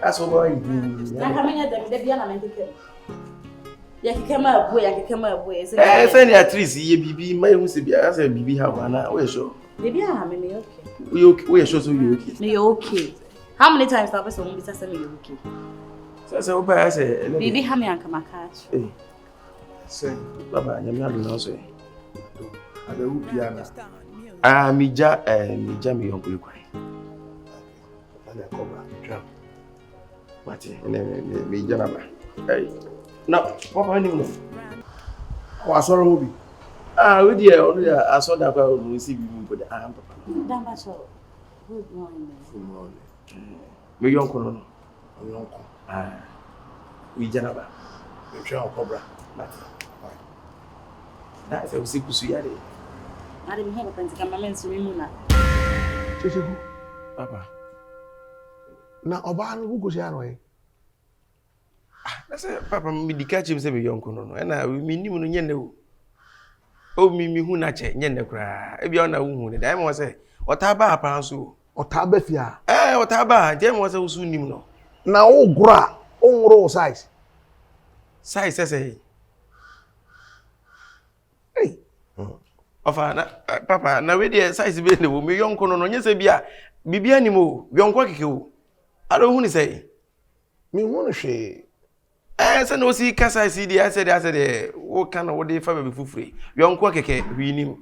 That's what I do. I'm coming at them, the piano and Yakama boy. I send at least ye BB, my who's be as a BB Havana. We're sure. Maybe I'm okay. We're sure so you okay. Me okay. How many times have I seen Mr. Sammy okay? So I say, Baby, how many come catch? Say, Baba, I'm not no say. I don't piano. Mija me uncle cry. And I cover. Mati, me janaba. Hey. No, Papa no. Oh, sorry, Obi. We dear, I saw that I will receive you for the arm, Papa. Damaso. Good morning. Good morning. Me uncle no. Uncle. We janaba. You try cobra. Mati. That's a sick suya. I didn't have a pensica mamma Muna. Papa. Now, Oban, who goes your way? That's Papa, me catch him say me uncle no. And I me ni no nyene. O me hu na che nyene kra. E bia na hu ne. Dai mo say, otaba apa so. Otaba fia. Otaba, je mo say usu nim no. Na o gura, o ngro size. Size say. Hey. Ofa na Papa, na we dey size be ne wo me yonko no nye say bia bibia nim o, yonko keke o. I don't want to say. Me want to say. Say no see kasa CD. I said what kind of what they fa be free. Yonko keke hwinim.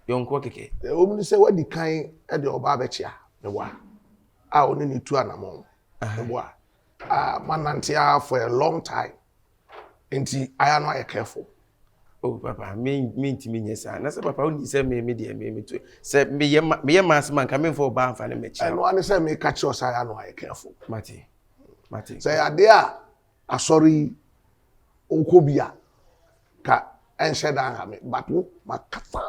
Yonko keke. The woman say what the kind at the oba bechia. The wa. I only need 2 anamon. The wa. Manantia for a long time. Until I am not careful. Oh Papa, me yes. Na say Papa only say me too. Say me mass man coming for ban fa na me cha. And one say me catch us I know I careful. Mati. Say adea asori okobia ka enhye dan ha me but wo makata.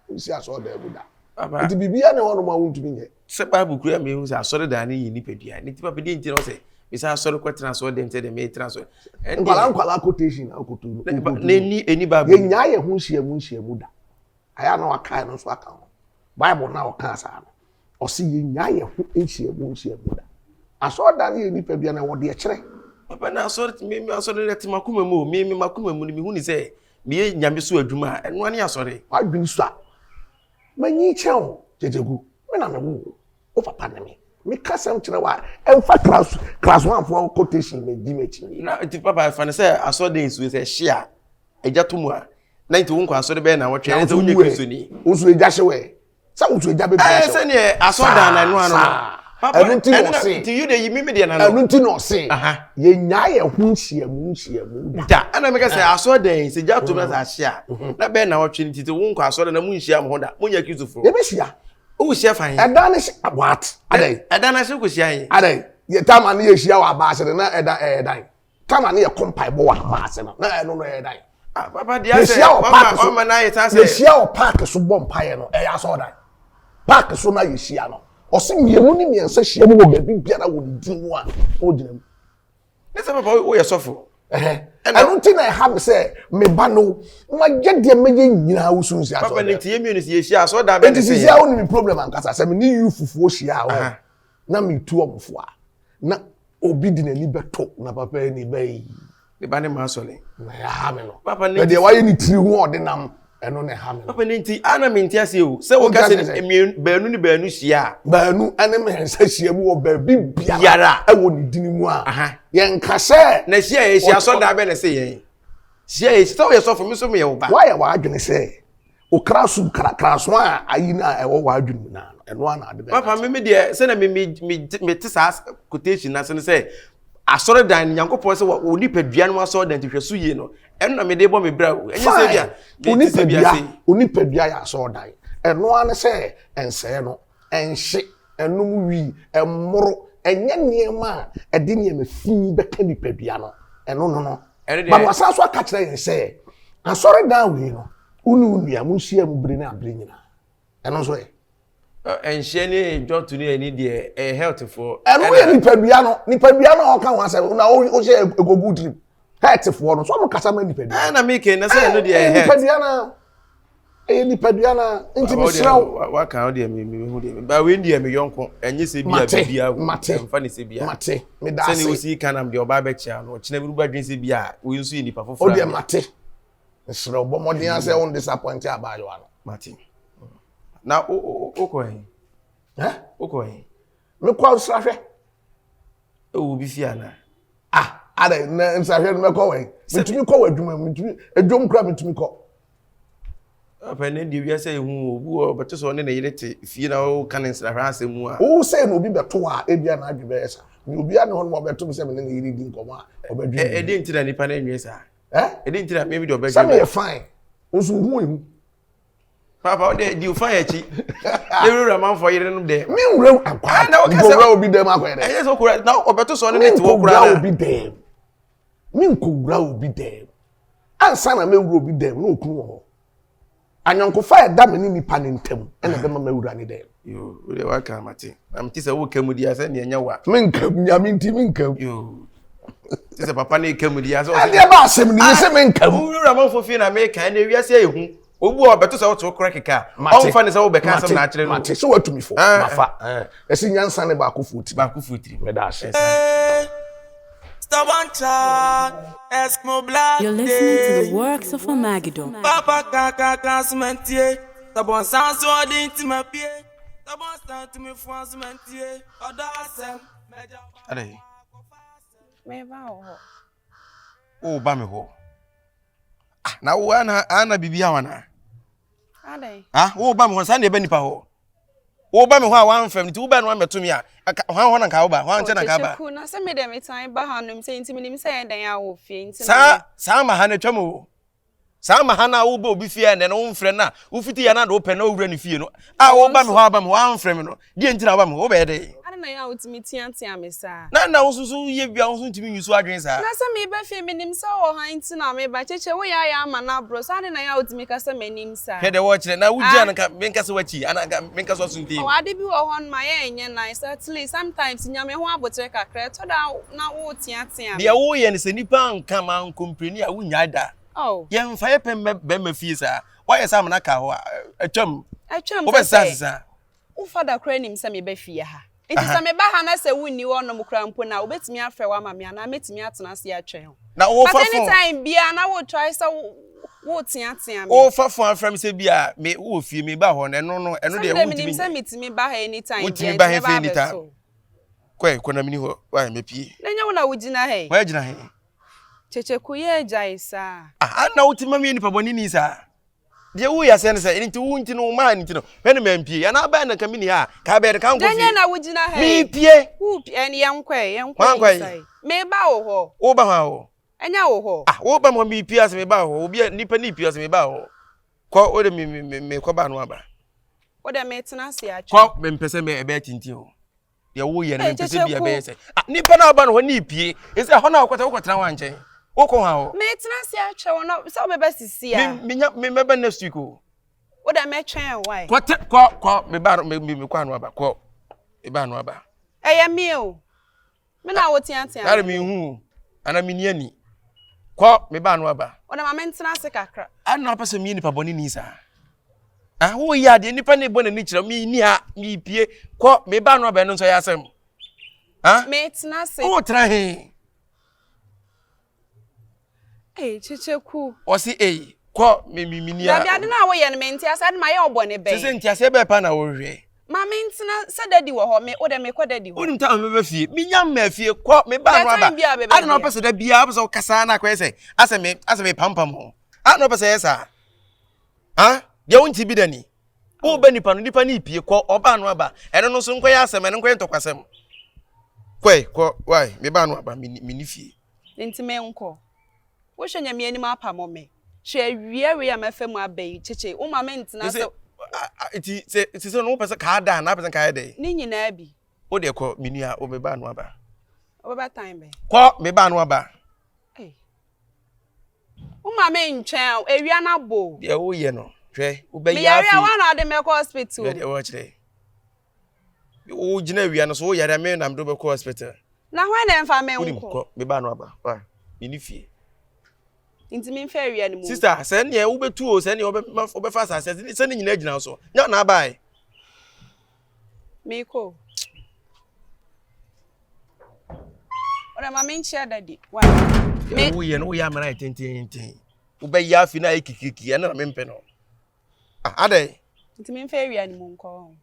You see aso there buda. Papa. It bibia na wono ma wontumi nye. Say Bible kura me hu say asori dan na yi nipadua. Ni Papa dey nti no say bisa asori kwetena so dem say dem me transfer. Nkwala quotation akotu. Eni Bible. Ye nya ye hu hyiamu da. Aya na waka no so aka ho. Bible na waka sa no. O se ye nya ye hu hyiamu da. Asori dan ye nipadua na wo de kire. Papa na asori me asori let makuma mu me makuma mu ni hu ni say me nyame so adwuma eno ane asori. Adwin so a. Manyi chewo Kyekyeku. Me na me wo. O papa na me. Me kasam kire wa emfa class 1 for quotation me di mechi. Na ti Papa fa na say asori den so say share eja to mu a 91 kwa asori be na wo twa say unye kristo ni. Usu eja hyewe. Sa usu eja be bia. Say ne asori dan na no ano. Papa, Everything no say. To you dey me dey na no. Everything no say. Ye nya ye hu hyiamu. Da, ana me ka say asori den se ja to me sa share. Na be na wo twa ni ti wo nkwa asori na mu nhia mo ho da. Mo nya kristo fo. Ye be hia. O hia fan. Eda ne what? Adai. Eda na se ko hia yin. Adai. Ye tama na ye hia wa ba se na eda. Tama na ye kompai bo wa ba se na no eda. Papa dia say Papa o ma na ye ta say. Ye hia o park so bom pae no ya so da. Park so na ye hia no. Osi miemu ni miensa hia mu ba bibia na wo din mu a o dinam. Ne say Papa o ye sofo. Enu ti na ha be say me ba no ma gede me ye nyina wo sunsi aso. Papa ne tie mienu si ye hia so da be ne say. Enti hia wo ni problem ankasa say me ni you fufuo hia wo. Na me tu omfo a. Na obi di na ni beto na papa ni bai. Ne ba ne ma so le. Na ya ha me no. Papa ne de wa ye ni tiri hu odinam. Eno ne ha me. Papa ne nti ana me nti ase o. Se wo ka se baanu ni baanu hia. Baanu ane me hensa hia mu wo ba bibia. Yara e wo ni dini mu a. Ye nka se na hia so da be ne se yen. Hia ye so ye so for me so me ye wo ba. Why wa adwene se o krasu kraso a ayi na e wo wa adwene na. Eno ana ade be. Papa me de se na me te sa quotation na se ne se asori dan nyankopon se wo nipadua no asori dan tehwe so yie no eno na me de bo me bra enye se bia onipadua ya asori dan eno ane se ense no enhye enum wi emmoro enye niema ede niema fi beka nipadua no eno no ba wasa so aka kire yen se asori dan wi no unu nua mu hia mu bere na abere nyina eno so enhye ni jotu ni ani de health for eno ye nipadua no o kan wa se na o hye egogu drip. Health for no so mo kasa ma nipadua. Na me ke na say no de health. Nipadua na ni peduana nti misraw wa kan de me hu de ba we ndi me yonko enye se bia bia mfa ne se bia mate me da se ne osi kanam de oba be chia no china bi ruba dwen se bia we nso ni pa foforo o de mate misraw bo modern ase on disappoint abayo ano mate na o ko hen o ko hen me kwa usrahwe o bi fi ana ada na nsahwe no me ko wen mitumi ko wadwuma mitumi edwom kra mitumi ko apene di wi ase hu obu obeto so ne na yire te fie na o kan nsrahwe ase mu a o say no obi beto a ebia na adwebe esa ni obi a ne ho no beto se me ne yire di nkomo a obedwuma edi ntira nipa na enwe sa edi ntira me bi do obedwuma say me fine osu hu emu papa o de di fine achi Ewurama for yire no de me nwura akwa na o kese obi dem akwa de enye so kura na obeto so ne ne te wo kura na obi dem me nkowura obi dem ansa na me wura obi dem na okunu ho anyankofa e da me ni nipa ne ntam ena be ma mawura ne dem yo we wa ka mate am ti se wo kamudi ase ne enya wa me nkam nyame nti me nkam yo ti se papa ne kamudi ase o ade ba asem ni se me nkam Ewurama for fi na me kan na wi ase ehu obu obeto se wo to kura keka on fa ne se wo be kan sam na akire no mate so watumi fo mafa esi nyansa ne ba ko futi me da ase You're listening to the works of Amagido. Papa kaka smentie. Tabon sans so dinti ma pie. Tabon stand to me France mentie. Oda asem meja. Ade Me ba ho. o ba me ho na wo ana bibia wana Ade. wo ba me ho san de be nipa ho wo ba me ho a wan fam nti wo ba no ametumi a ho na ka wo ba ho anche na ka ba Kyekyeku na se me dem tan ba hanum se nti minim se dan ya wo fie nti sa ma ha na twam wo sa ma ha na wo ba obi fie ne no mfre na wo fiti ya na do pe na owura ne fie no wo ba me ho aba me wan fre me no die nti na ba me wo be de ade na ya wo timi tiantia me sa na wo susu ye bia wo ntimi nyusu adwen sa na se me ba fie minim se wo han nti na me ba cheche wo ya ama na bro sa ade na ya wo timi ka se manim sa hede wo kire na wuji an ka menka se wachi ana menka so sunti o ade bi wo hon ma ye enye nice at least sometimes nyame ho abotre kakra to da na wo tiatia de wo ye ne se nipa nka man kompreni a wunya da oh ye mfa ye pem be ma fie sa wa ye sa na ka ho atwam wo be sa wo fada kra nim se me ba fie ha nti se me ba ha na se wunni wo no mukra mpo na obetimi afre wa ma me na metimi atena se atwen na wo fa fo anytime bia na wo try se wo tiatia me wo fa fo afrem se bia me wo fie me ba ho no de wo timi se metimi ba ha anytime wo timi ba ha fie anytime ko na mini ho wa me pie na nya wo na wo gina he wa gina he Kyekyeku ye Agyei sa na wo timi me nipa boni ni sa de wo ya se ne se nti wo nti no ma nti no hwe me mpie ya na ba na kamini ha ka be de kan ko nya na wo gina he me pie wo pie ne yankwe me ba wo ho wo ba ha ho enya wo ho wo ba mo me pie ase me ba ho obi nipa ni pie ase me ba ho ko o de me ko ba no aba wo de me tena se atwe ko me mpese me ebe tinti ho de wo ye ne mpese bia be se nipa na ba no ho ni pie ese ho na wo kwotena wa nchen wo ko ha ho me tena se atwe wo no so be sisi a me meba next week o wo de me twen why ko me ba me kwa no aba ko e ba no aba eye me o me na wo tiatia na me hu ana me ni ani ko me ba no aba wo de ma me tena se kakra ana pese me nipa boni ni sa wo ya de nipa ne boni ni kire me ni ha me pie ko me ba no aba no so ya asem me tena se wo tra he Kyekyeku o si ko me ni ya bia de na wo ye ne me ntia sa de ma ye obone be se ntia se be pa na wo hwe ma me ntina se dadi wo ho me wo de me ko dadi ho unim ta me be fie me nya ma fie ko me ba no aba ade no pese da bia pese kasa na kwa ese ase me pampam ho ade no pese yesa de wonti bi dani wo ba nipa no nipa ni pie ko oba no aba ene no so nkoya asem ene nkoya ntokwasem ko why me ba no aba me ni fie nti me nko wo hwe nya me anim apa mo me hwe wiawe ya mafam abai cheche wo ma me ntina se iti se no pese ka da na pese ka de ni nyina bi wo de ko me nua wo be ba no aba wo ba time be ko me ba no aba wo ma me ntwen ewia na bo de wo ye no hwe wo be ya ya fi me wa na de me ko hospital de wo chire wo gina ewia no so wo yare me na me do be ko hospital na hwan na mfa me wo nko ko me ba no aba wa me ni fie Inti me fair wi ani mu. Sister, send ye wo betu o send ye obe fast access. Send nyina gina so. Nya na bai. Me ko. Ora ma me nchia daddy. Why? Me wo ye no ya mara tenten. Wo be ya fi na ekikiki e na me mpe no. Ah, adai. Inti me fair wi ani mu nko.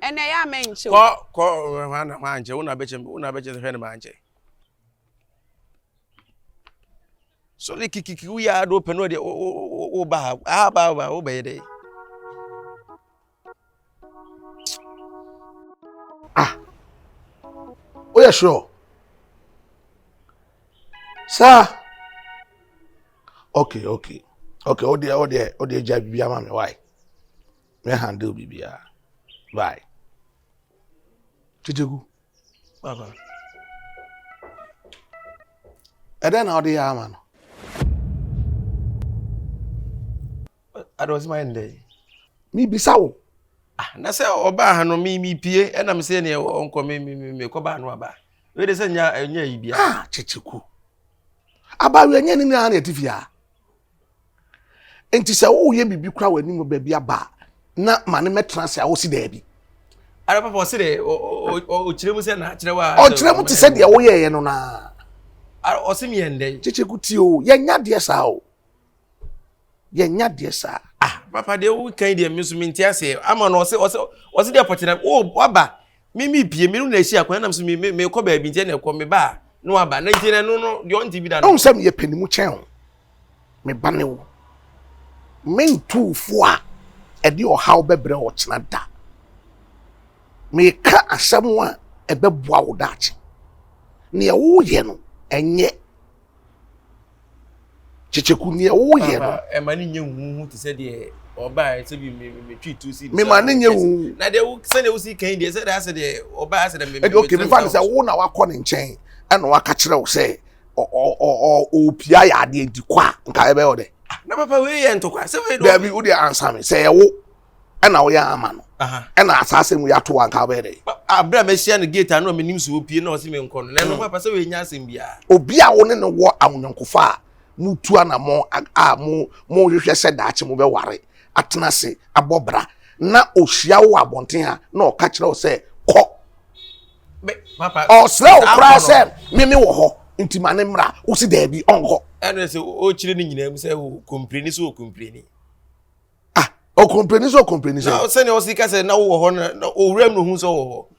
Ene ya me nche. Ko na nche, una beche hwe na ma nche. So le kiki we ya do pe no de o ba o be de. Oh yeah, sure. Sir. Okay. Oh dear, Jai Bibia Mammy, why? Me handle Bibia. Bye. Chichugu. Baba. And then how the man? I was my day. Me bisawo. Na say oba ha no mi pie e na me say ne onko me ko ba no aba we de say nya ibia Chichugu. Aba we nya ni na etifia. Enti se wo ye bibi kura wani mo ba bia ba na mane metrans a wo si da bi. Ara papa o se de o kire mu se na kire wa O kire mu ti se de wo ye no na. Ara o se mi ende Chichugu ti o ye nya de sa o. Ye nya de sa. Papa de wo kan de mi so mi ntia ama no o se de potina o waba mi pie mi no na hia kwan na so me ko ba bi ntia na ko me ba no waba na ntia no de on TV da no. No se me ye panimu chen. Me ba ne wo. Men tu fo a e de o haw bebre o kina da. Me ka asem a e beboa wo dachi. Ne wo ye no enye. Chicheku ne wo ye no. E ma ni nyehu ti se de oba se bi me twi tu si. Me ma ne nyehu. Na de wo se ne wo si kan de se da se de oba se de me. Okay, me fa se wo na wakọ ne nchen. E no waka kire wo se o pia ya de di kwa nka e be o de. Na papa we ye ntokwa se we do. There be wo dey answer me say wo e na wo ya ama no. E na asase mu ya to anka be de. Abra me hia no gate anu me nim so opie na o se me nko no. Na no papa se we nya asem bia. Obi a wo ne no wo awonyankofa mutu ana mo hwehwe se daache mo be ware atena se abobra na ohia wo abonten ha na o ka kire wo se ko papa o se o kra se mimi wo ho ntima ne mra wo si da bi onho ene se o kire ni nyina mu se o kompreni so o kompreni o kompreni so o kompreni se na se ne o si ka se na wo ho na o wram no hu so wo ho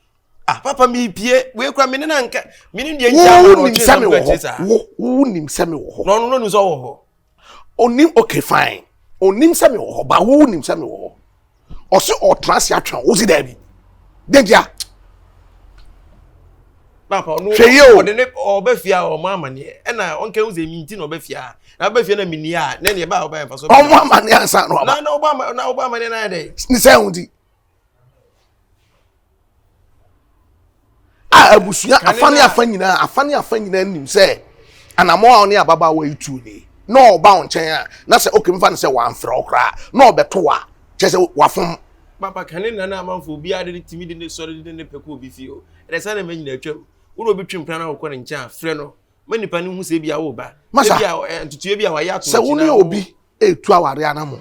papa mi pie we kwa me na nka me ni de nja wo nim se me wo ho wo nim se me wo ho no so wo ho onim okay fine onim se me wo ho ba wo nim se me wo ho o se o trans ya twan wo si da bi denja papa no o de ne obafia o mamane e na onka wo ze minti na obafia na obafia na mini a na ne ba oba so o mamane ansa no ba na obamane na dey ni se hundi abusuya afani nyina nim se anamo a oni ababa wa itu ni no ba on chen a na se okay mfa ne se wa amfra okra no beto a che se wafom papa kanina na amanfo bi ade timi de ne sori de ne peko bi fi o e se na me nyina twam wo no bi twempra na wo ne ncha frɛ no manipa ne hu se bia wo ba bia ntutue bia wa ya to se wo ne obi etu aware anamo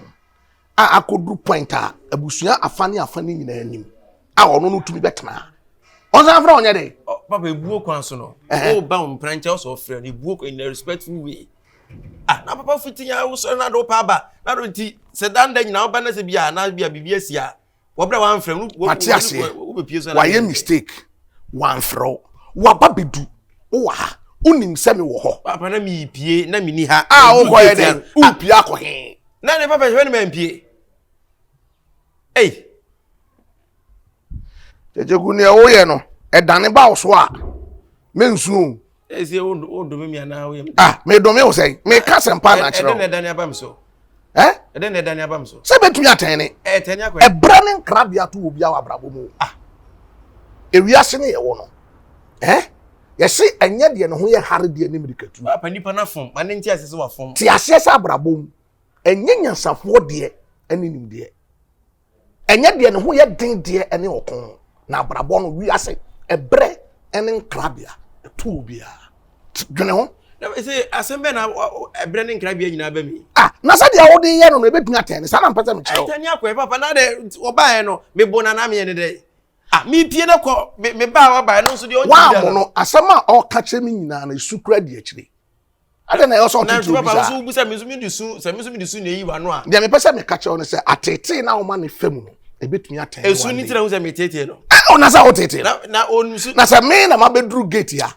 a akodu point a abusuya afani nyina nim a ono no tumi betena onza fra onye de papa ebuo kwan so no o ba on prancha so frɛ no ebuo in a respectful way na papa fitinya wo so na do pa ba na do nti se danda nyina wo ba na se bia na bia bibia sia wo bra wan frɛ no wo be pie so na why mistake wan frɛ wo ba bedu wo wa unim se me wo ho papa na mi pie na mi ni ha wo ho ye de u pie akohe na ne papa hwe ne man pie Kyekyeku ne wo ye no e dane ba wo so a mensu ese o do me ana wo ye me do me wo sei me ka sempa na kire e de dane abam so e de dane abam so se betumi atene tene akwa e bra ne nkrabia to obi awa brabo mu ewiase ne ye wo no ye se enye de ne ho ye hare de ne mirikatu papa nipa na fom ma ne nti asese wa fom ti asese abrabo mu enye nyansafo de ene nim de enye de ne ho ye den de ene okon na abrabo no wiase ebre ene nkrabia to obi a dwene ho na say asembe na ebre ne nkra bia nyina ba mi na sa dia wo de ye no na ebetumi atene sa na mpesa me kire tani akwa papa na de oba no me bona na me ne de me pie na ko me ba wa ba no so de o wa mo no asema o ka kire me nyina na sukura de akire ade na yo so na tutu papa so busa me so me disu se me so me disu na yi wa no a de me pesa me ka kire no se atete na wo ma ne fam no ebetumi atene esu ni tira hu se me tete no na sa wo tete na onu su na se me na ma bedru gate ya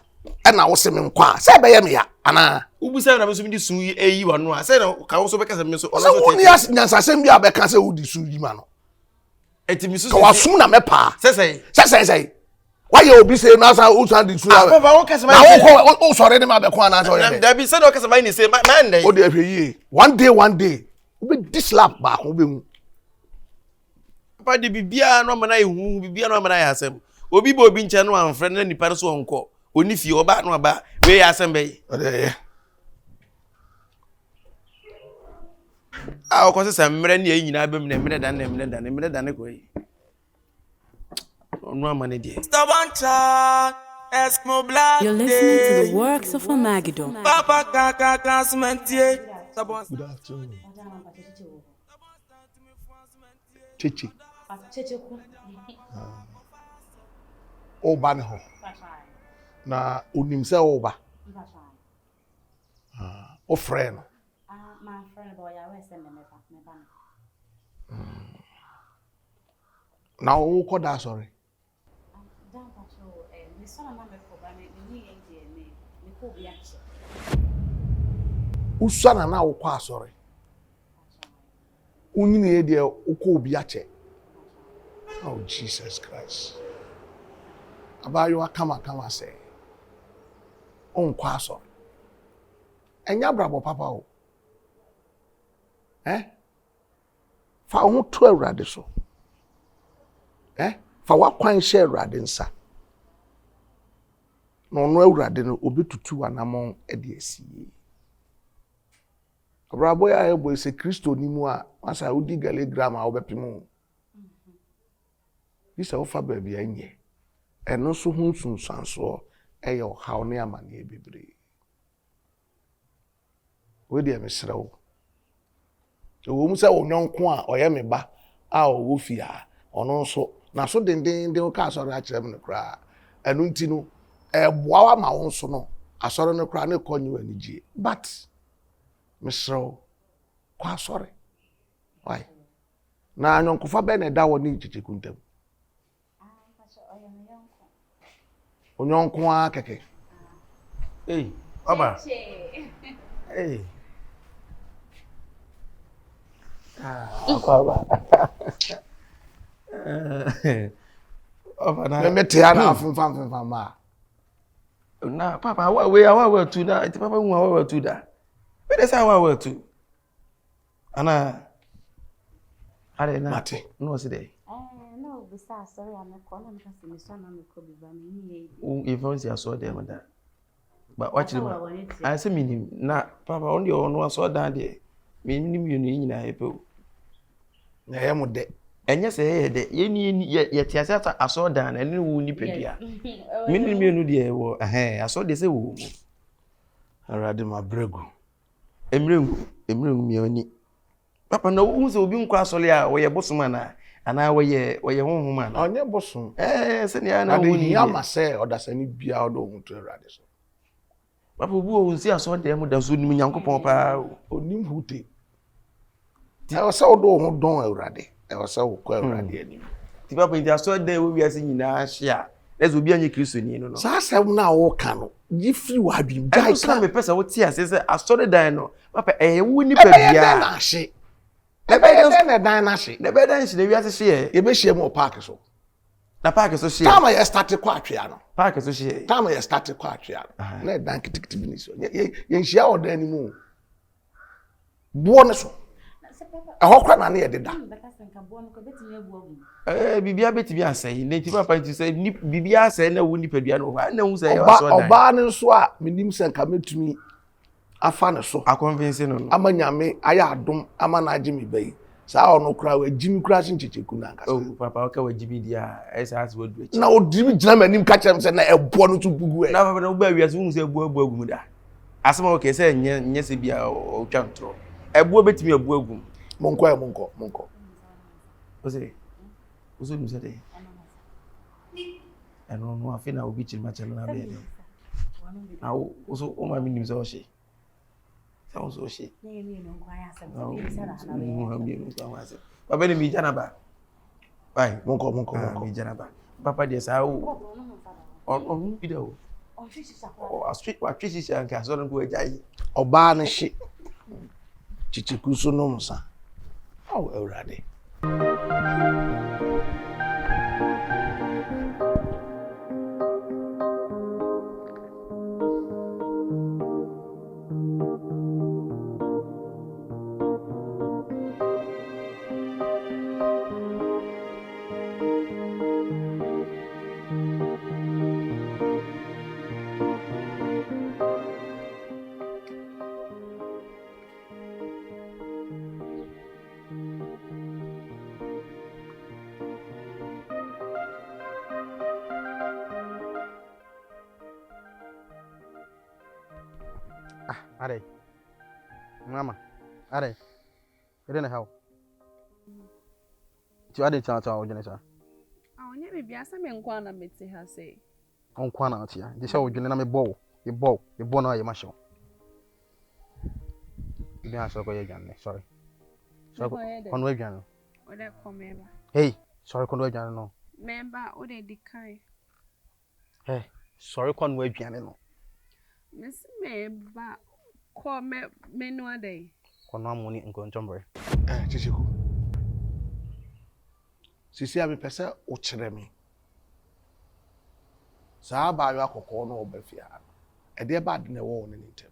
na wo se me nkwa se be ye me ya ana ubusa na me so me disu yi wa no a se na ka wo so be ka se me so ono so tete so nyansa sem bia be ka se wo disu yi ma no eti mi so ka wasum na me pa se why you be say na sa o san disu ya papa wo ka se na wo sore de ma be kwa na so ye da bi se do ka se ba ni se man dey o de ahwe yi one day we be dislap ba ko be hu papa de bibia no ma na ehu bibia no ma na ya asem obi bo obi nche no amfre na nipa so onko oni fie oba no aba we ya asem be o ko se mre na nyina be me mre dan ko yi onu amane die Stubborn child, ask my blood. You're listening to the works of Magidon. Papa kaka classmate. Stubborn. good afternoon chichi oba ne ho na onim se oba o friend my friend boy I was send me back. na o ko da sorry Down patrol me son na me ko ba me ni ye me ko bi ache. usana na wo kwa sorry unyine ye de o ko obi ache oh Jesus Christ abayo akama say on kwa sorry enya brabo papa o fa ho to awurade so fa wakwan hye awurade nsa no no awurade no obetutu anamon de asie brabo ya ebo se Kristo ni mu a asa odi galegram a obepemu bisa ofa ba bia nye eno so hu sunsanso eyo haw ne amane bebre we de mesrewo wo mu se onyonko a oye me ba a wo fia ono so na so denden ka asore a kire me no kra enu nti no boawa ma wo so no asore no kra ne konyu anigye but mesrewo kwa asore why na anyonkofa be na da wo ni Kyekyeku ntam onyonko a keke baba baba oba na me te ana afenfa ma na papa awa tu na ti papa hu awa tu da we dey say awa tu ana are na mate no se dey No bisa sorry I'm calling because me son na me ko bi ba me ni if once you saw them that but watch them I say minim na papa on the ono aso dan de minim you ni nyina epe na ye mo de enye se ye de ye ni ye tiase aso dan na ni wo ni pedua minim you no de wo aso de se wo arade ma bregu emrengu mi oni papa na wo se obi nkwa asole a wo ye bosoma na ana wo ye honhoma na onye bosom se ne ana wo ni ya ma se odasani bia odo hu to arade so papa bu o nsi aso de mu da so ni Nyankopon pa onim hute ti o se odo hu don arade e o se wo ko arade anim ti papa nti aso de wo wiase nyina hia lezo obi anye Kristo ni no sa asem na wo ka no yifri wa bim dai ka me pesa wo ti ase se aso de dan no papa wo ni pa bia na hye na dan na hye na be dan hye na wiase hye e be hye mo park so na park so hye tama ye start kwa atwea no park so hye tama ye start kwa atwea no na dan kitikiti bi ni so ye hye odan ani mu bo ne so ehokra na na ye deda bibia betimi asai na ti papa nti say bibia asai na wo ni padua no na hu say aso dan oba ne so a menim senka metumi afa ne so a convince no amanyame aya adom ama na agye me bai Sa ono kra we jimi kra sin Kyekyeku na nkasa. Oh papa okay we jibi dia esa as we do echi. Na odimi gina manim ka kyerem se na ebo no to bugu e. Na papa na ugba wiase hu se ebu agum da. Asema okay se nye se bia o twa ntro. Ebu betimi ebu agum. Monko. Ose mi se de. Eno no afi na obi chiri machelo na be de. Na oso o ma minim se o she. Se o so she. Ni no kwa ya se. Papa ni mi jana ba. Bye. Monko. Mi jana ba. Papa de sa o. On video. On shisha O street wa twishisha nka so nko Agyei. Oba ne hye. Kyekyeku so no msa. Aw Ewurade. Agyei. Mama. Agyei. Ede na how. Ti Agyei cha o jene cha. Onye be bia se me nkwa na meti ha sei. Onkwa na atia. Je sha o jene na me ball. E ball na ye ma show. Ibi ha so ko ye janne, sorry. So kono aduane. O de komeba. Hey, sorry kono aduane no. Member o de dikai. Hey, sorry kono aduane no. Miss Member ko menu ade. Kono amoni nkontombre. Kyekyeku. Sisi abi pese o kyere me. Sa ba yo akoko no obafia. E de ba de na wo ne ntem.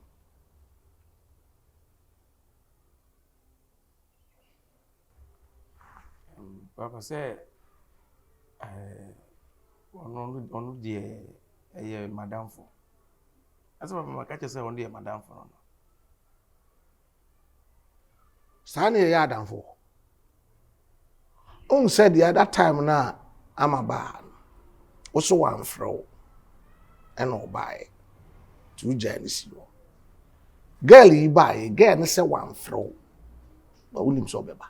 Papa say onu de eye madam for. Asa papa makache say onu de madam for no. Sa na ya adamfo. Said the other time na amaba. Also one fro. And no buy. Two Janice. Girl, you buy, girl, say one fro. But William so beba.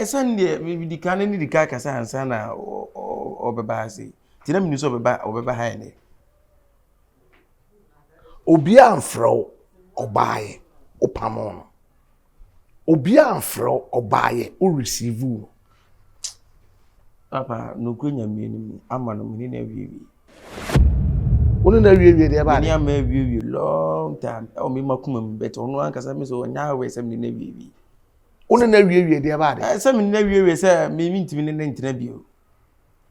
Sunday, maybe the cannon the carcass and sana or beba say. Tina minus of beba high. Obia fro or buy or pamon. Obia fro or buy or receive you. Papa, no queen me, I'm on a minute every. Only na wie there ba. Ni am wie long time. O me makum better no an kasa me so nya we sem ni na wie. Only na wie there ba. Sem ni na wie say me ntimi ne ntina bio.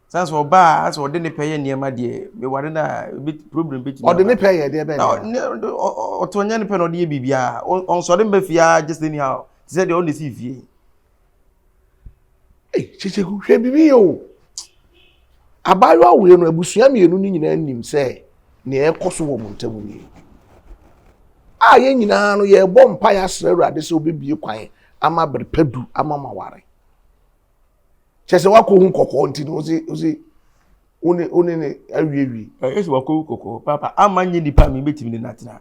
Sans for ba as o de ne peye niema de me ware na problem be ti. O de ne peye there ba. O to nya ne pe no de bibia. On so de ba fia just anyhow. Say de on the see fie. Kyekyeku hwe bibi yo. Abayo awe no abusua mienu ni nyina nim se ne ekoso wo montamu ni. Ye nyina no ye bɔ mpa ya sra Awurade se obebie kwan ama berpadu ama maware. Kyese wako hu kokɔ nti no ozi one ne awiewie. Ese wako kokɔ papa amanye nipa me betimi ne natena.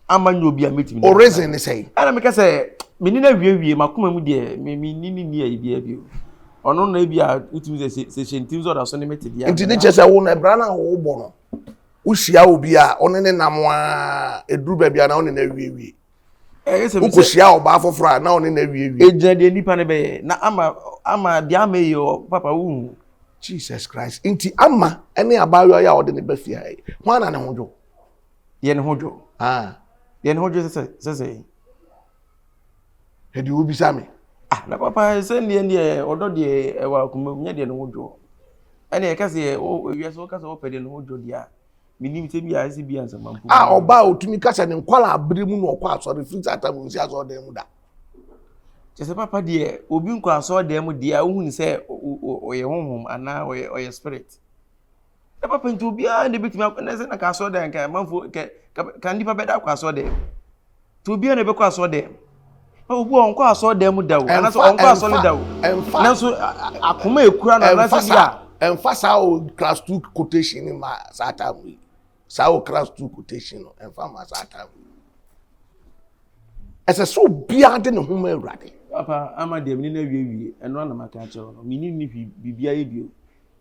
Amanye obi a metimi. O reason ne say. Ana me ka say me ni na wiewie makoma mu de me ni ya bia bio. Ono na bia utimi se shentim zo da so ne mete dia. Nti ne kyese wo na bra na wo bɔ no. Ushia obi a one ne namwa eduru ba bia na one na wiewie. Ese me ukoshia oba afofra na one na wiewie. Ejina de nipa ne be na ama dia me yo papa wu. Jesus Christ. Nti ama ene abayo ya ode ne ba fia ai. Ho na ne hojo. Ye ne hojo. Ye ne hojo se. Hedi obi sa me. Na papa se ne odo de ewa kuma nya de ne hojo. Ene ka se o wiase o ka se o pede ne hojo dia. Minim te bia ase bia nsama mpu. Oba otumi kasa ne nkwala abremu no okwa asori fit atam nsi aso dem da. Chese papa de obi nkwa aso dem dia ohun se oye honhom ana oye spirit. Na papa nti obi a ne betumi akwa se na ka aso dem ka manfo ka ndipa beda akwa aso dem. To obi a ne be kwa aso dem. Obu onko aso dem da wo. Anaso onko aso le da wo. Nanso akoma ekura na na se bia. Emphasize o class 2 quotation in my satam. Sao class 2 quotation no emphasize satam. Ese so bia de ne ho ma awurade. Papa ama dem ni na wie eno na maka acho no. Mini ni bibia ye bio.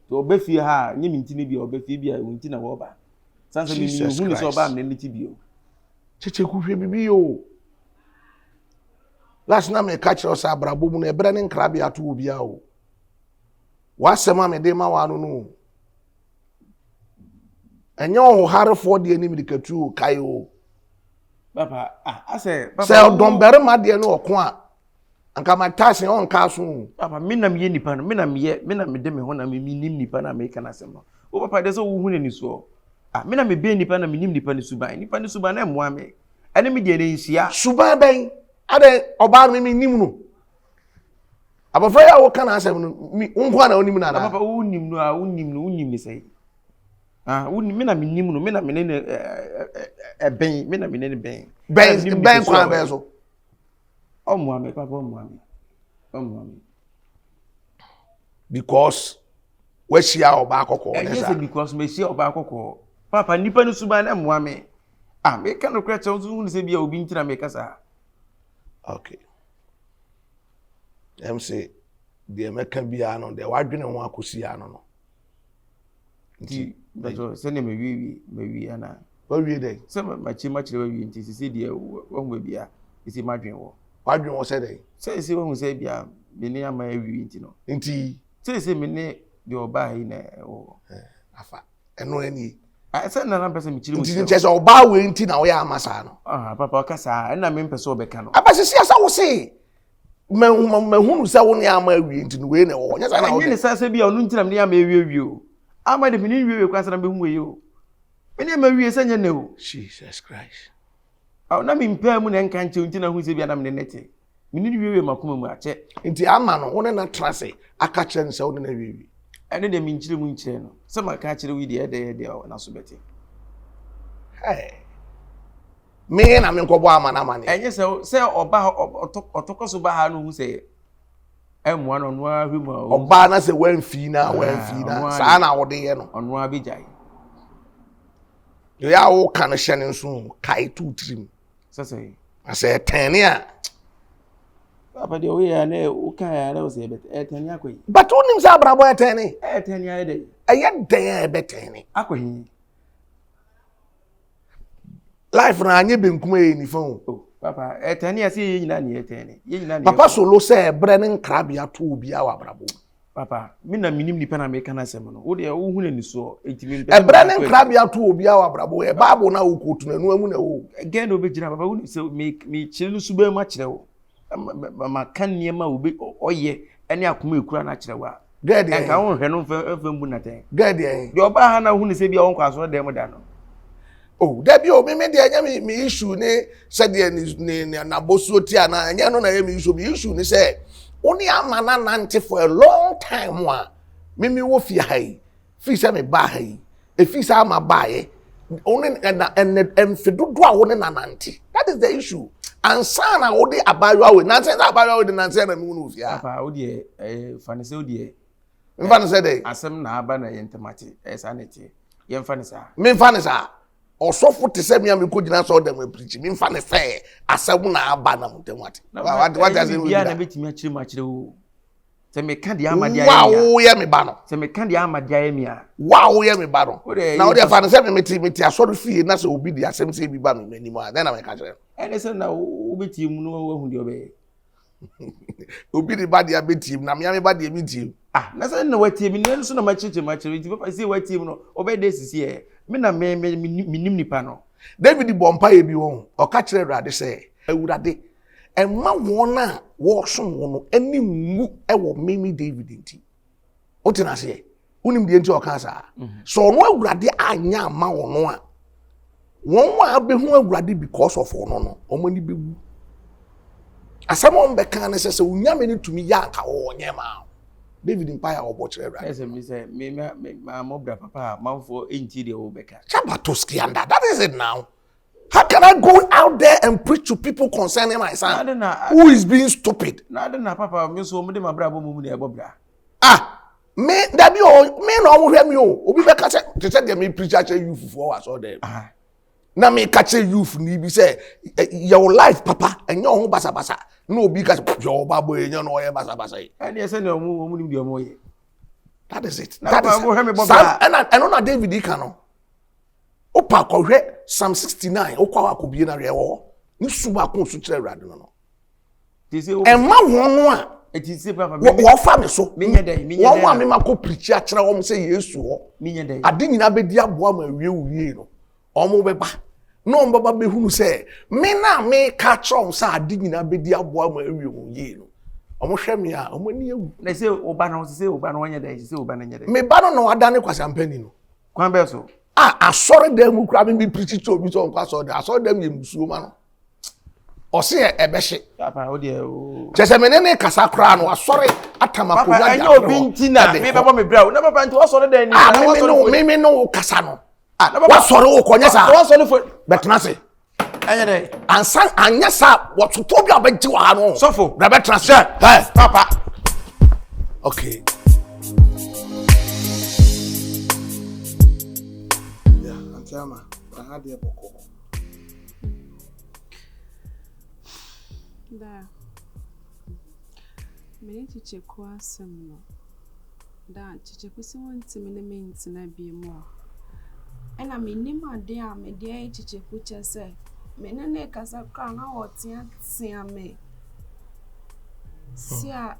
To obefie ha nye minti ne bia obefie bia wonti na wo ba. Sansa mi hu ni so ba am ne ti bio. Kyekyeku hwe bibi yo. Last na me catch us abrabo mu na ebra ne nkrabe ato obi a o. Wasema me de ma wa no. Enye o harefo de ani midikatu kai o. Papa ase papa. Se don bere ma de no oko a. Anka ma tasin on ka so. Papa me na me nipa no me na me de me ho na me nim nipa na me kana sem no. O papa de so wo hu ni so. Me na me be nipa na me nim nipa ni suban. Nipa ni suban na moa me. Ene me de ne nsia. Suban ben. Ade oba me nim no. Abafra ya wo kana asem no. Unko na onim na na. Papa wo nim no unim ni sei. Me na me nim no me na me ne ben me na me ne ben. Ben kwa be so. O moa me papa o moa me. Because we share oba akoko na sa. Yes because me share oba akoko. Papa nipa ni suban na moa me. Me kan no kra chew so hu ni se bia obi ntina me kasa. Okay. Say the American bia no de wadwene ho akosi ano no. Nti bajo se ne me wi ana. Wa wi dey. Se ma chi ma chire wa wi nti se de wo hu bia isi madwen wo. Wadwene wo se dey. Se wo hu se bia me ne ama wi nti no. Nti se me ne de oba hi na wo. Afa. Eno eni. Se na pese me chire mo. Nti nche se oba we nti na wo ya amasa no. Papa kasa na me pese obeka no. Abasisi asa wo se mahunu se wo ne ama awie nti no we na wo. Nya sa na wo. Ni se bia onu nti na me ama awie o. Ama de me ni wie kwa sa na be hu we o. Me ne ama awie se nya na o. Jesus Christ. Na me mpa mu na nka nche nti na hu se bia na me nete. Me ni wie makoma mu ache. Nti ama no wo ne na trase aka kire nse wo ne na wie. Ene de me nchire mu nchire no. Se maka kire wi de ede na so beti. Hey. Me na me nkobo ama na mane. Enye se oba otokoso ba ha no hu se emwa no no ahwemu a oba na se wanfi na sa na wo de ye no ono abijai. Yo ya wo kan hye ne nso kai tu trim. Sese. Ase tene a. Papa de we ya na o kan ya na o se bet tene akoyi. But onim se abrabo tene. Tene ya de. Aye den e betene. Akoyi. Life na anye benkum e ni fon. Papa tene ya se ye nyina ne tene. Ye nyina ne. Papa solo se bre ne nkrabia to obi a wabrabo. Papa me na minim nipa na me kana sem no. Wo de wo hu na ni so etimi mpe. Bre ne nkrabia to obi a wabrabo e Bible na wo kotu na nu amu na wo. Gen obi gina papa wo se me chire lu suba ma kire wo. Ma kan niema obi oye ene akoma ekura na kire wo. Gade en ka wo hwe no fa mbu na ten. Gade en. De oba ha na hu ni se bia won kwa so dem da no. Oh, debi o me de anya me issue ne se de ni na bosuo ti ana anya no na ye me issue ni se oni ama na nante for a long time wa me wo fi hai fi se me ba hai e fi se ama ba ye oni na emfedodo a wo ne na nante. That is the issue. Ansa na wo de abayo we nante abayo we de nante na me wo fi ha. Papa wo de fane se wo de mfa se de asem na aba na yentemate sa nete ye mfa ne sa me mfa ne sa osofo te se me ko gina so dem preach me mfa ne fe asem na aba na mutemate what does it mean? Ya na betimi akire ma akire wo se me kan de amade aye wow ye me ba no se me kan de amade aye mi a wow ye me ba no na o de fa ne se me ti asori fie na se obi di asem se bi ba me manimo a na me ka kire ene se na obeti mu no wahu de obe obi di ba di abeti na me ba di emiti na se na wati mi ne so na ma chire nti papa se wati mu no obe de sisi e me na me nim nipa no David bompa ye bi won o ka kire Awurade se Awurade emma won a wo som won no ani mu e wo memi David nti o tina se unim de nti o ka sa so no Awurade anya ma won no a won wa be hu Awurade because of won no o mani be wu asamo mbe kan ne se unyame ni tumi ya nka wo nyema David Empire obochire Awurade ese mi se me ma mobra papa manfo enti de wo beka Chabatoski and that is it now. How can I go out there and preach to people concerning my son who is being stupid? Papa, me so me my brabo mu ne ebobra. Me that be me no hear me o. Obi be catch to say them preach at youth for us all them. Na me catch youth ni be say your life papa and your own basa basa. No obi catch your babo and your no basa basa. And yes na omu ni omo ye. That is it. That is and on David Ikano. Opa kohwe Psalm 69 okwa akobie na rewo ni suba kon su kire rade no emma wonu a etise papa wo fa me so menye den wo me ma ko preach a kire wo say Yesu ho menye den ade nyina be di aboa ma wie no omo be ba no mbaba be hunu say me na me ka kire say ade nyina be di aboa ma wie no omo hwe me a omo ni ewu na say oba na say oba na onye den say oba na nye den me ba no adane kwasampani no kwan be so asọrọ dem kura me preach to obi so nkwa so de asọrọ dem ye musuo ma no ose ebehye papa o de o chese menene kasa kura no asọrọ atama ko ya ya obi ntina me bebo me bra na papa nti asọrọ dem ni me no kasa no wa sọrọ o konye sa wa sọrọ fo betena se anya de ansan anya sa wototo bi abaji wa no sofo na betena se papa okay Chama, I had boko. Da. Me chiche kwa semno. Da chiche kusi wonti me menti na bi mo. Ena me nima de a me de chiche kuche se. Me nene kasa kra na otia tia me. Sia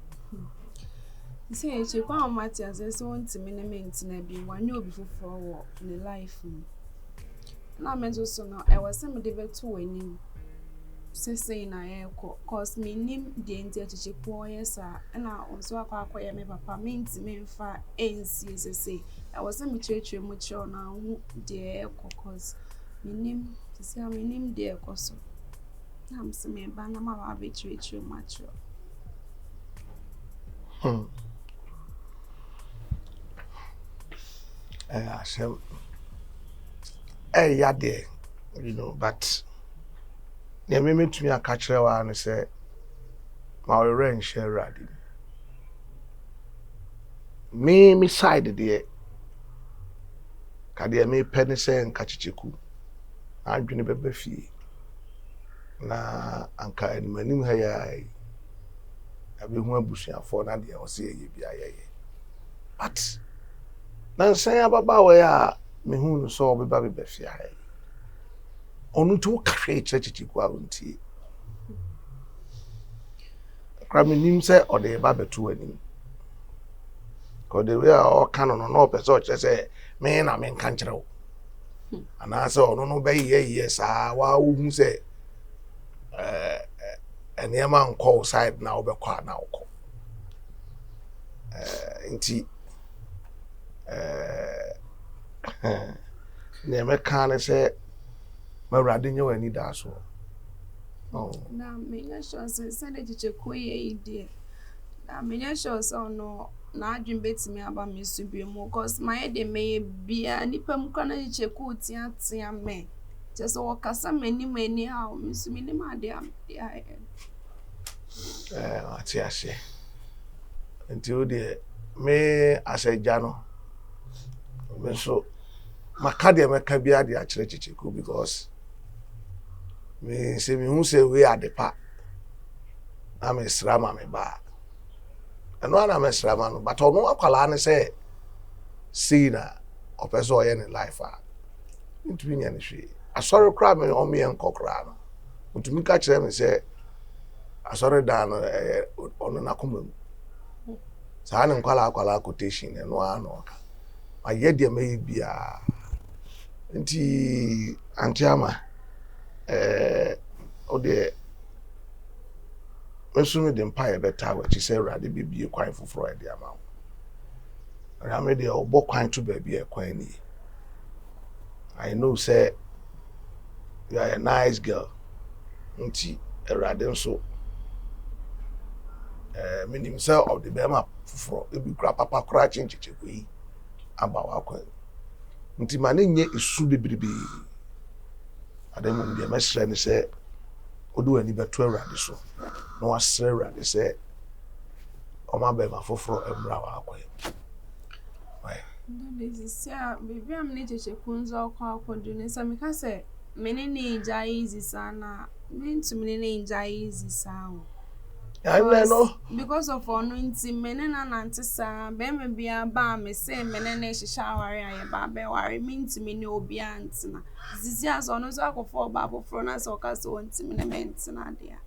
Say chiche kwa mati azese wonti me menti na bi wanyo obi foforo wo ne life mu. Na menzo so no e was me de beto anim say na e cause me nim de nti achiche ko yesa na onso akwa me papa me nti me mfa ensi say e was me church mu che na hu de e cause me nim say me nim de e koso na am se me ba na ma ba be church mu acho Asem ya there, you know, but ne me metumi aka kire wa no say ma we ren share radi me side there ka there me pene say nka Kyekyeku adwene beba fie na anka animanim ha ya abehu abusuafo na there o say ye bia ye but na say ababa we ya me hu no so obeba beba fie ha onu to kare Kyekyeku a unti krami nim say o de ba betu anim ko de we a o kan no person o che say me na me nka nkere wo ana say onu no be ye sa wa hu say eniema nko side na obekwa na uko nti ne me kan say mawrade nye wani da so na me nya sure say Kyekyeku ye ide na me nya sure say no na adwin betimi aba me so bi mu cause my de me bia nipa mu kana Kyekyeku tia me just wo kasa mani ha me so me ni ma de am ati ase nti o de me aseja no me so makade me ka bia de a kire Kyekyeku because me say me hu say we adepa am esrama me ba eno ana me esrama no but ono akwala ne say see na opeso ye ne life a ntumi nya ne hwe asori kra me o me enkokra no ntumi ka kire me say asori da no ono na komam sa ne nkwala quotation eno ano ka aye de me bia nti antiama o de mesumi de empire beta we chi say rade bibie kwan foforo e de ama wo rame de obo kwan to ba bia kwan ni I know say you are a nice girl nti rade nso minim say of the bema foforo e bi kra papa kra Kyekyeku yi aba wa kwan nti mane nye isu bebribe Ademu de mesre ne se odu ani beto awurade so no asre awurade se o ma be ma foforo emra wa akoye This baby am need to check kunzo kwa do ne se me ka se mene ne nja easy sana me to mene ne nja easy sana I know because of onunti mene na nante sa be me bia ba me se mene na hihya ware aye ba be ware me ntimi ne obi antina zizi as ono so akofo ba bofro na so ka so ntimi ne me ntina dia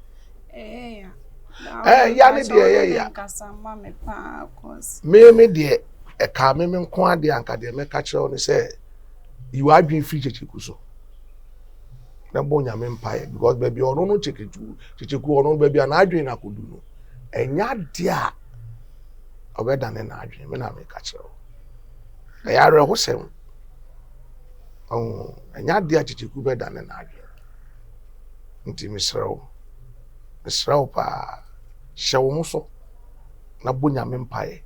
ya ne de ya kasa ma me pa cause me de e ka me nko ade anka de me ka kire oni se you adwen free Kyekyeku so na bo nyame mpae because baby ono no Kyekyeku ono baby na adwen na kodu no enya de a obeda ne na adwen me na me ka kire o ya re ho sem enya de a Kyekyeku beda ne na adwen nti misrawo pa hyewo mo so na bo nyame mpae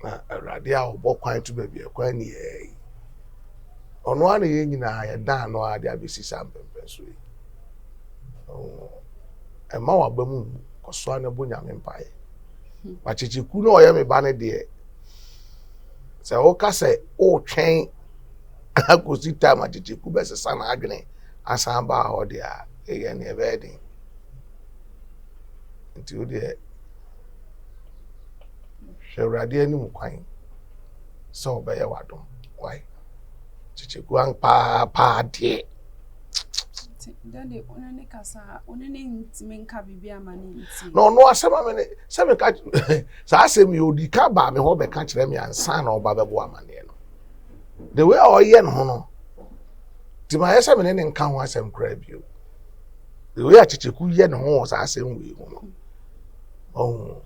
na awurade a obọ kwan to baby kwan ni ono ana ye nyina ya dan no ade abesi sampempe so yi ma wa bamu koso ana bo nyame mpae wa Kyekyeku no oye me ba ne de se o ka se o twen akosi time Kyekyeku be sesa na adwene asan ba ho de a ye ne be din nti o de Awurade ani mu kwan so be ye wadom why Kyekyeku an pa de Daddy onene kasa onene ntime nka bibia ma ne nti no asema me se me ka sa asem yo di ka ba me ho be ka kire me ansa na oba bebo amane no the way oye no no ti ma yesa me ne nka ho asem kra bio the way Kyekyeku ye no ho sa asem we ho no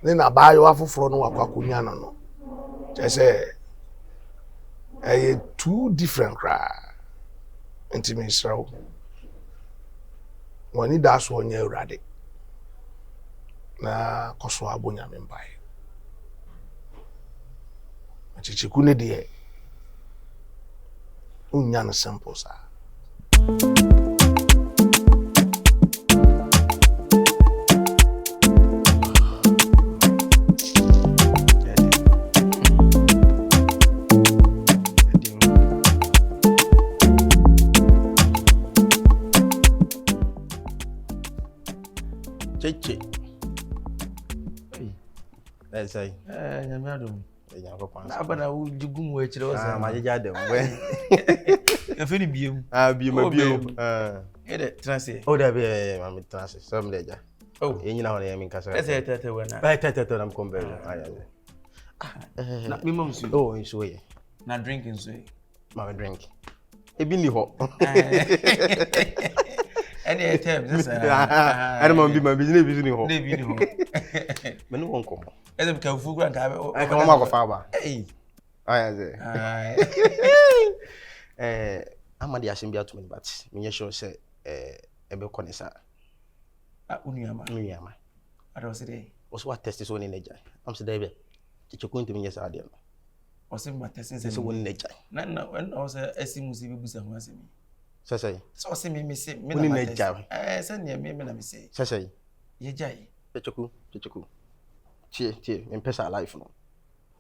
ne na ba yo afoforo no wakwakonya no say two different cry intimate so when it does one year radi na koso abonya membai Kyekyeku ne de unya no simple sa Cheche. Hey. Say. Nyame adom. Nyame kwan. Na bana wo jigum wo akire wo sa. Ma jeja dem we. Efe ni biem. Biem. Ede transe. O da be ma me transe. So me deja. Oh, nyina ho na yemi kasa. Ese tete we na. Ba tete na mkombe. Na me mam su. Oh, nso ye. Na drinking so. Ma drink. Ebi ni ho. Any time this I don't be my business ni ho. Na bi ni ho. Me no won komo. Ese ka fu gwa ka be. I come ma ko fa ba. Eh. Aya ze. Amadi asem bi ato me but me nye sure say ebe konesa. Ewurama. Ada wose dey. Oso wa test so ni neja. Am se dey be. Kyekyeku ntimi nye sa ade no. Ose ma test se so woni neja. Na when ose asimu si bi busa ho asemi. Sasai. So se me say me na neja. Se ne me na me say. Sasai. Ye jai. Kyekyeku. Tie, me pesa life no.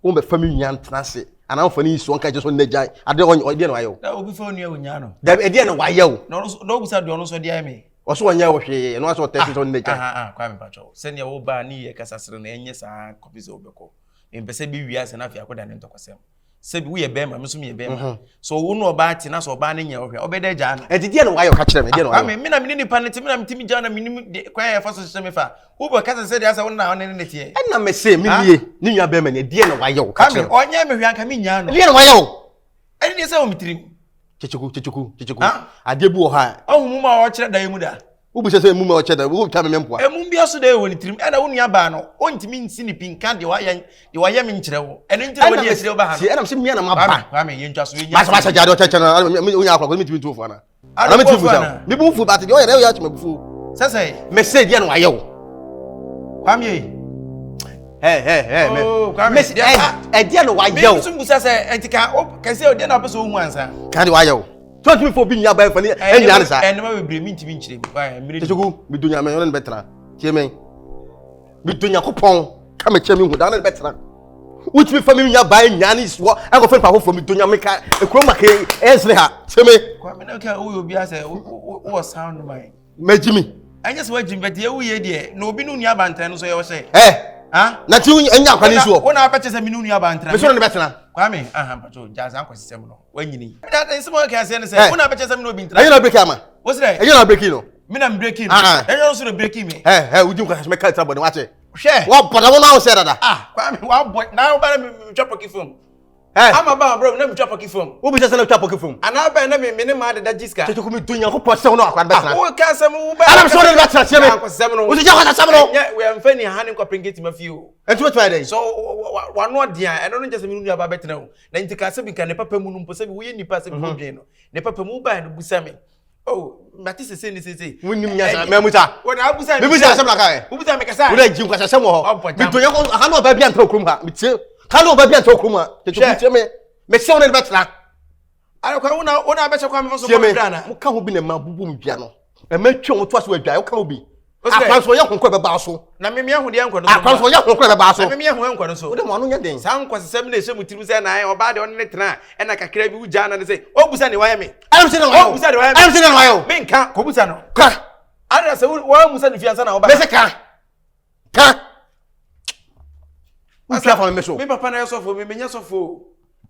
Wo be family nyan transe. Ana mfa ni so nka je so neja. Ade o de no ayo. Da obi fa onu nya no. Da e de no wayo. No busa de ono so de me. Oso nya wo hwe, no aso test so neja. Kwa me pacho. Se ne wo ba ni ye kasasere na enye sa kopize obeko. Empese bi wiase na afia akoda ne ntokosem. Se bi wo ye bema me so me ye bema. So wo no oba ati na so oba ne nya wo hwe. Obeda ja no. E de no wayo ka kire me, de no wayo. Me na me ni pa ne timi na me timi ja na me ni kwa ya fa so system fa. Wo bo kasa se de asa wo na one ne tie. E na me se me nie, ni nya bema ne de no wayo ka kire. Onya me hwe anka me nya no. De no wayo. E ni se wo mitrim. Kyekyeku. Ade bu o ha. Ahum ma wo kire da mu da. Wo bu se mu ma o cheda, wo ta me mempoa. Emu bia so da wo ni trim. E na wo nua ba no, o ntimi nsi ni pinka de wa ya me nkire wo. E no ntire wo ni esire wo ba ha. Si e na se me na ma ba. Kwa me ye ntwa so ye nya. Masa jade o cheche na unya akwa, me timi tu fu na. Na me timi fu sa. Me bu fu ba te o ye ya chime bu fu. Sasa message ya no waye wo. Kwa me message e dia no waye wo. Me sumbu sasa entika o kase o dia na pese o hu ansa. Ka de waye wo. So to me for being ya by funny and yansa. And never be minti Techuku bi dunya me on betra. Tie me. Bi dunya kopon ka me che me hu da na betra. Which me family nya by nyani is what I go friend pa from dunya me ka ekroma ke esle ha. Tie me. Kwa me na ka wo obi ase wo sound mind. Majimi. Anya so wajim but ye wo ye de na obi nu nua bantan no so ye wo se. Ha? Na ti anya akwani so. Wo na apeche se me nu nua bantan. Me so no betra. Kwa me pacho jaza akwasisem no. Wanyini. Da nsemo ka se ne se wo na apeche se me no obi ntra. Ayi na break ama. Wo se? Ayi na break no. Me na breaking. Anya so no breaking me. Ujim kwa me ka trouble ni wache. Share. Wa boda wo na wo say dada. Kwa me wa boy na wo ba me twa poki phone. I'm about bro, na me twa poki phone. Wo bi se na twa poki phone. Ana ba na me ne ma de da jiska. Techuku mi dunya ko pose no akwa betra. Wo ka se mo ba. Ana so no betra tie me. Wo se ja kwa se no. Yeah, we am fani hanin kwa pringeti mafio. Enti what try dey? So wa no dia, eno no jese me nu aba betra o. Na nti ka se bi ka ne papa mu no mpo se bi wo ye nipa se bi ko dwen no. Ne papa mu ba no busa me. Oh, mati se se. Wunim nya me muta. Wo na busa me busa asem la kai. Wo busa me kasa. Wo na jim kwa asem ho. Mi dunya ko aka no ba bia ntra okrum ha. Mi tie. Ka no ba bia ntra okrum ha. Techuku tie me. Me se wona betra. Ara kwa wona be che kwa me fo so ko bra na. Mo ka ho bi na ma bubu mbia no. E ma twa wo to aso adwa. Wo ka ho bi. Akwanso ye honkɔ be ba so. Na me ahode yankɔ no so. Akwanso ye honkɔ be ba so. Na me ahode yankɔ no so. Wo de mo anu nya den. San kwasesɛm na ehye mutirim sɛ na oba de ɔne ne tena ɛna kakra bi wugya na ne sɛ obusa ne wayɛ me. Ayam se na wayɛ. Obusa de wayɛ me. Ayam se na wayɛ. Me nka ko busa no. Ka. Ara sɛ wo musa ne fiansa na oba. Me se ka. Ka. Wo tia fa me so. Me papa na yɛsɔfo me nya sɔfo.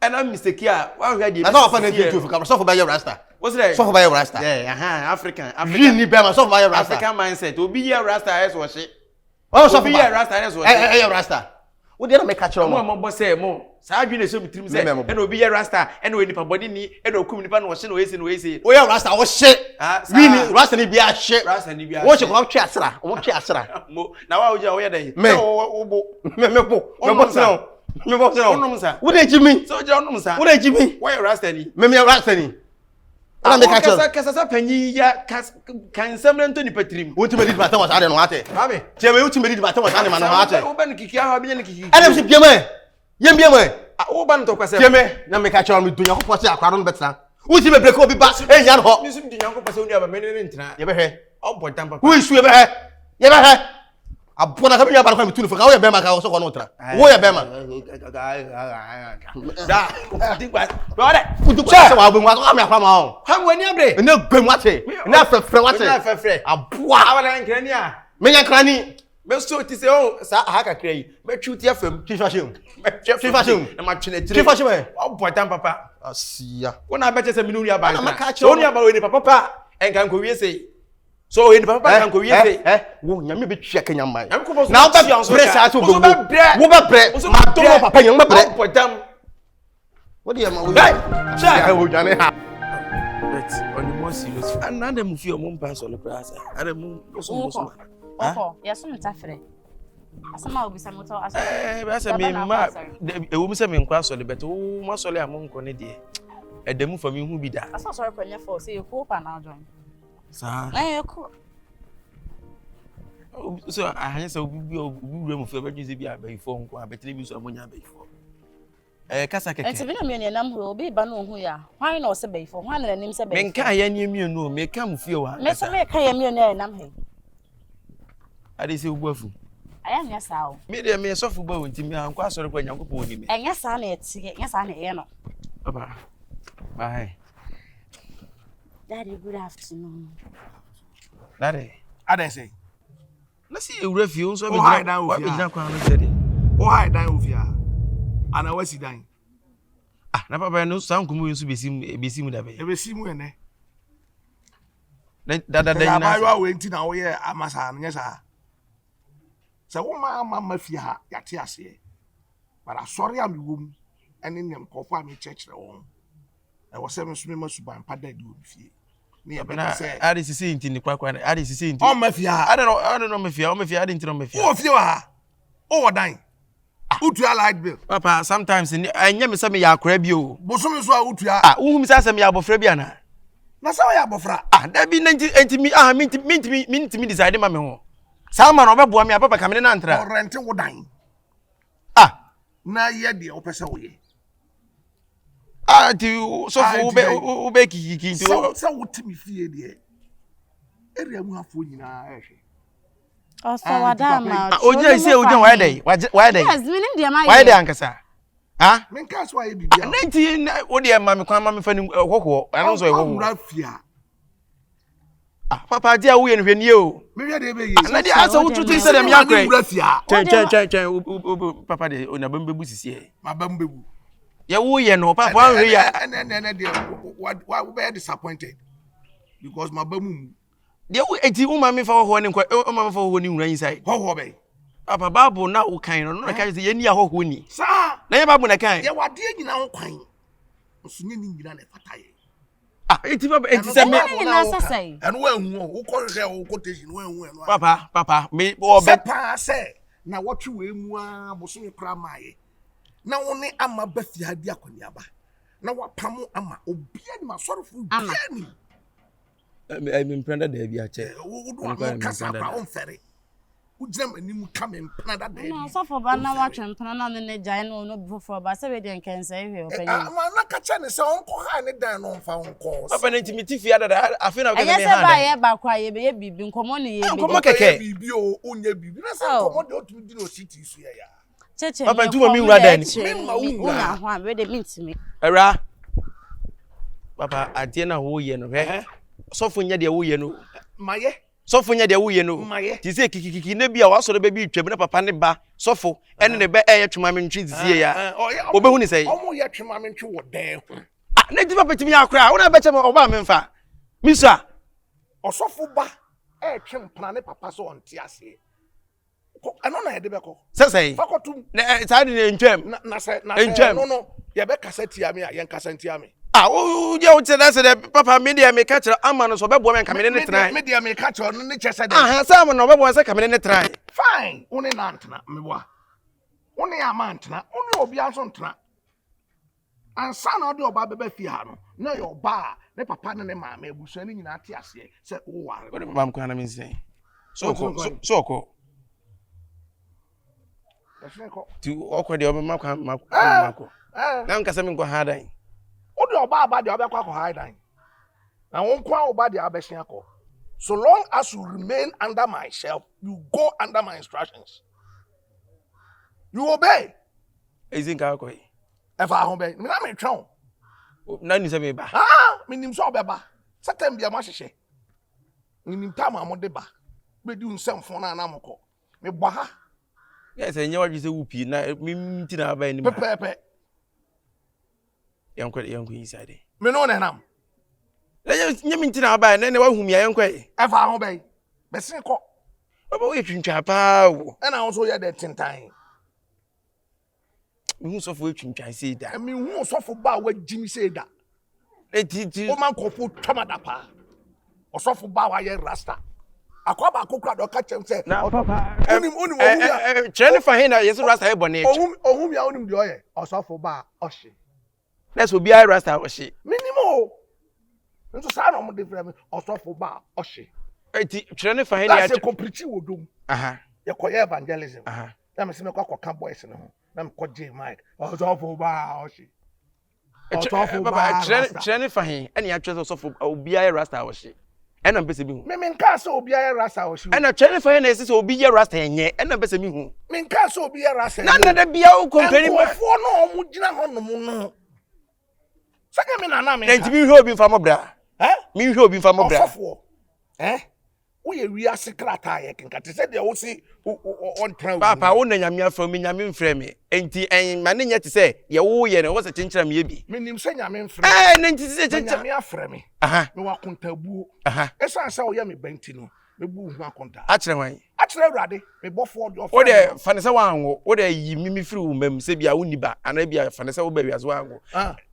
Ɛna mistake a wa hwɛ de. Na fa na tu ka sɔfo ba yɛ rasta. What's that? Sɔfo ba yɛ rasta. Yeah, African. Ni be ma sɔfo ba yɛ rasta. African mindset. Obi yɛ rasta ayɛ so hye. Oh, sɔfo Obi yɛ rasta ayɛ so hye. Ɛyɛ rasta. Wo de na me ka kyerɛ mo. Mo sɛ mo. Saa adwene ɛhyɛ mutirim sɛ ɛna obi yɛ rasta ɛna onipa bɔde ni ɛna okum nipa na ɔhye na oyɛsi. Wo yɛ rasta wo hye. Wi ni rasta ni bia hye. Rasta ni bia. Wo hye ko twa asra. Wo twa asra. Mo na wa oja wo yɛ dɛ. Me bo sɛ. Me bo sɛ. Onom sa. Wo de jimi. So oja onom sa. Wo de jimi. Wo yɛ rasta ni. Me rasta ni. Ana me ka kyerɛ. Kasa panyi ya kan samle ntoni patrim. Wo ti me di bata wa sare no ate. Mame. Tie me wo ti me di bata wa sare ma no ate. Wo ba no kiki ha bi ne kiki. Ana me bia me. Yem bia me. Wo ba no to kwasɛ. Tie me na me ka kyerɛ me dunya ko pɔse akwaro no betra. Wo ti me brek obi ba enya no ho. Mi sum dunya ko pɔse oni aba me ne ntena. Ye be hwɛ. Ɔbɔ tam papa. Wo isu ye be hwɛ. Ye be hwɛ. Abona ka me nya ba ko me tunu fo ka wo ye be ma ka wo so ko no tra. Wo ye be ma. Da. Digba. Brother. Kudu se wa bo mu ka me akwa ma ho. Ha wani abre. Ne gwem wate. Ne afrefre wate. Ne afrefre. Aboa. Awala nkrani a. Me nya krani. Me so ti se o sa ha kakra yi. Me twu ti afam. Fifa shem. Fifa shem. Na ma twene tire. Fifa shem. Ɔbɔ tam papa. Asia. Wo na beche se mi nuri aba. So oni aba we ni papa. Enka nko wie sei. So we ni papa kan nko wie sei. Wo nyame be twa kanya man. Nyame ko bo. Na ba press ato go. Wo ba bre. Ma to no papa nyam ba bre. Ɔbɔ tam. Wo de ma wo. Sha. Wo dwane ha. But on the more serious. Another movie o mo mpa so le pra asa. Ada mo so. Oko, yaso ntafre. Asama obi samoto asa. Ba sa me ma ewo mi se me nkwa so le beto wo ma so le am nko ne de. Edamu fa me hu bi da. Asa sorry kwanya for say you pa na join. Sa. Ko. So ahanye se obi wura mu fa ba dweze bi abaifo nko abetre bi so amonya abaifo. Kasa keke. Enti bi na me nam ho obi ba no hu ya. Hwan na o se baifo? Hwan na nim se baifo? Me nka ya ni mienu o me ka mu fie wa. Me se me ka ya mienu ya nam he. Ade se obu afu. Aya nya sa o. Me de me sofu ba wonti me anko asore kwa nyankopon oni me. Enya sa na eti, enya sa na e no. Baba. Bye. Daddy, good afternoon. Daddy. Ade say. Na si ewura fie nso be hide down with jina kwa no tede. O hide down ofia. Ana wasi dan. Na papa no san kumu nso besi mu da be. E besi mu ene. Da Ya ba yo awenti na wo ye amasa nya sa. Se wo ma fie ha ya te ase. Bara sorry am wom ene nem kofo am church re won. E wo se me so me masuban pada di obi fie. Ne ya be say ade sisi inti ni kwa ade sisi inti. O ma fie ha. Ade no ma fie, o ma fie ade inti no ma fie. O fie wa ha. O dan. Utua light bill. Papa, sometimes anya me say me ya akora bi o. Bosom so a utua. Uhum say say me ya abofra bi ana. Na say ya abofra. Da bi enti mi decide ma me ho. Sa ma no obeboa me papa ka me na ntra. O rent wo dan. Na ye de o pese wo ye. so for ube kiki so what me fie de area mu afo nyina ehwe Also wadama. Oje say oje why dey Yes, meaning the my. why dey ankasa ha men ka so aye bibia 19 wo dey ma me kwan ma me fani kokko ano so ewo fia papa dia wo ye no hwani o me hwe dey be ye na dia asa wo tutu say dem yakre fia chen papa dey onabam bebu sisi e mabam bebu ye wo ye no papa wan hwe ya na dey why we disappointed because mabam dia wo eti wo ma me fa ho ne kwa wo ma me fa ho ni nwura inside ho be papa babu na wo kan no na ka say ye ni ahoho ni sa na ye babu na kan ye wade nyina ho kwan osunye ni nyina na fataye eti papa eti say me na sasai eno wa hu wo ko hwe wo quotation wa hu eno papa me o be pa say na wotwe we mu a boso me kra maaye na wo ne ama bafia di akoniaba na wapamu ama obia ni masorofo bia ni I'm prenda da bia che wo do kasa pa on fere ujam anim ka me prenda da no so for ba na wa twempena na ne jai no before ba se we den kensa ehwe opanyi na ka che ne se onko ha ne dan no mfa onko papa na intimity fia da afi na ga me ha yes ba ye ba kwa ye be bibi nkomo ne ye be nkomo keke bibi o onye bibi na se nkomo de otu di no city su ya ya cheche papa tu mi wura dan me ma wu na ho we de mintimi era papa ade na wo ye no he sofo nya de wo ye no maye sofo nya de wo ye no ti se kikiki na bia wa so de be twam na papa ne ba sofo ene ne be eye twema me ntwi zisie ya obehu ni sei omo ye twema me ntwi wo den ho na ti papa timi akra wo na be chema oba me mfa misa osofo ba twem pana ne papa so onte ase ano na ye de be ko sei fakotum sa de ne ntwam na se no ye be kasati ame a ye kasati ame o je o tena se de papa me dia me ka kire ama no so be bo me kamene ne tran me dia me ka kire no ne chese de sa am no be bo se kamene ne tran fine one na antena me boa one ama antena one obi anso ntena ansa na ode oba beba fi ha no na yo ba ne papa ne ma ma ebusu ani nyina ate ase se wo ware ode papa mko na me nsen so ko ti okwa de oba mako na nka se me nko ha dan ode oba aba de oba kwa ha dan na won kwa oba de abehia ko so long as you remain under myself you go under my instructions you obey ezinka ko efa ho be me na me twon na ni se me ba me nim so obeba satem bia ma hwehwe me nim tam amode ba be di unsemfo na na mko me bɔ ha yes enye wa jise wupi na mi ti na ba ni ma pepe yanko inside me no na nam nye mi ti na ba na wa hum ya yanko efa ho be be sen ko baba we twintwa pa wo na ho so ye de tintan mi hu so fo twintwa sei da mi hu so fo ba wa jimi sei da etiti o man ko fo twamada pa o so fo ba wa ye rasta akwaba akokra do ka chem se na papa onim ya chene fa hin na yesu rasta e bone ohum ya onim de oye o so fo ba ohye let's obi I rasta ohye minimo nso sa na mo de frame o so fo ba ohye eti chene fa hin ya se ko preach wodom ye ko ye evangelism na me se me kwa ka boys no ho na me ko J mic o so fo ba ohye o so fo ba chene fa hin ene ya twese so fo obi I rasta ohye ena mpese bi hu me nka se obi ya rasta ohye ena chene fa hin na ese obi ya rasta enye ena mpese mi hu me nka se obi ya rasta na da bia o company ma fo no mo gina ho no mo no saka me na me enti mi hwe obi mfa mo bra mi hwe obi mfa mo bra ofofo wo ye wi ase krata ye kenka te se de wo si on tran papa wo na nyame afra mi nyame mfra mi enti en ma ne nya te se ye wo ye ne wo se chenchera me bi me nim se nyame mfra ne enti se chenchera nyame afra mi me wa kontabuo esa sa wo ye me banti no me bu hu akonta a kire wan a kire urade me bofo de o de fa ne se wanwo o de yi mi firi wo mam se bia wo ni ba ana bia fa ne se wo ba wiazo wanwo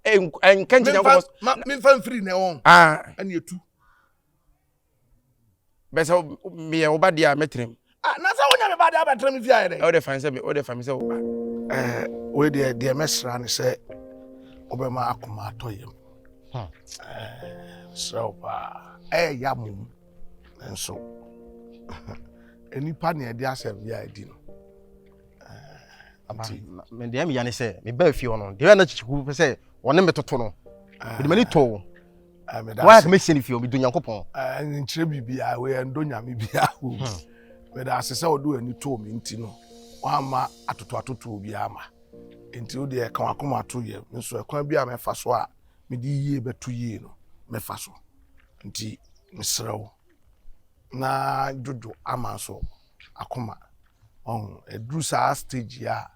en kan nya ko me fa firi ne won ani etu besa me ye wo ba dia metrem na sa wonya me ba dia metrem fi aye o de fa se me o de fa me se wo ba we de mesra ne se obema akoma atoyem so ba ya mum enso enipa ne de asem ya di no amti me de me ya ne se me ba fi ono de na chichiku se woni me toto no Bi mani to. Why come see if you be doing Yankopon? Nkyerɛ bibia we ndo nyame bia wo. Me da asese odo ani to me nti no. Wa ma atoto obi ama. Nti wo de ka wakoma to ye. Nso ekwan bia me fa so a me di yie beto yie no. Me fa so. Nti mesrew. Na jojo ama so akoma. Edru sa stage ya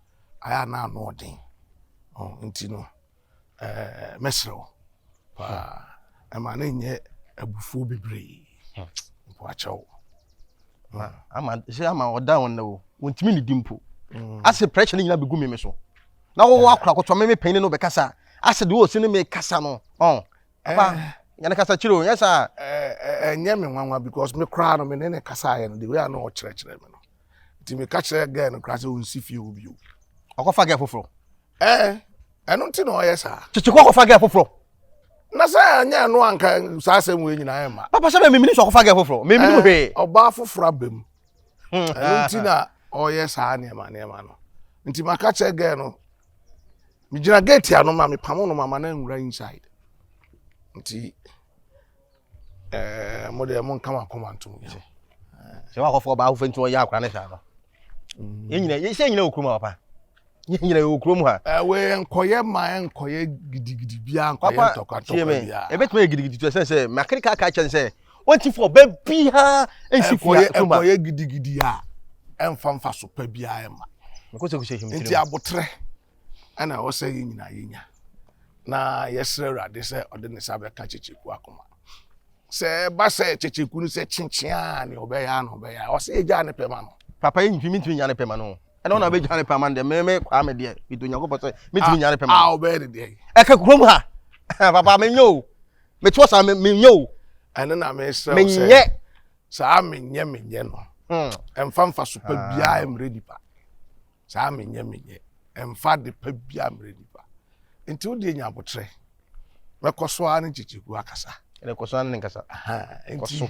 aya na no odin. Nti no mesrew. Pa ama na nye abufu bebre. Mpo achew. Ama se ama oda won na wo. Wontimi ni dimpo. Ase pressure ni nyina begu me so. Na wo akura koto me pen no be kasa. Ase de wo se ne me kasa no. Apa yana kasa chiro yesa nye me nwanwa because me cry no me ne kasa ye no the way I know chere me no. Nti me ka chere again no kra se wonsi fie obi o. Akofa ge foforo. Eno nti no yesa. Chichiko akofa ge foforo. Na sa anya no anka sa asem we nyina ye ma. Papa se me mini so akofa ge foforo. Me mini hwe. Oba foforo abem. Eno nti na oyesa ne ma no. Nti maka chere again no. Me gina gate ya no ma me pamo no mama na nwura inside. Nti model mon kama komanto mu. Se wa kofo ba ho fenti won ya akwa na sha no. Ye nyina okrum papa. Ye nyina okrum ha. We enkoye ma enkoye gidigidi bia enkoye ntokwato bia. E betuma gidigidi to say makrika ka chen say wanti for ba bia ensi fo enkoye gidigidi a emfamfa so pa bia ema. Ko se ku she him. Nti abotre ana wo say nyina yenya. Na yesre rade se ode ne sabe ka Kyekyeku akoma se ba se Kyekyeku ni se chinchia ni obeya no obeya o se eja ne pema no papa yin fi mitimi nya ne pema no e na be ja ne pema de me kwa me de bido Nyankopɔ se mitimi nya ne pema obeya de e ka krom ha papa me nyo me to sa me nyo ene na me se o se sa me nye no emfa so pa bia emre dipa sa me nye emfa de pa bia emre dipa nti wo de nya abotre mekoso ani Kyekyeku akasa ele koso ani nkasa nti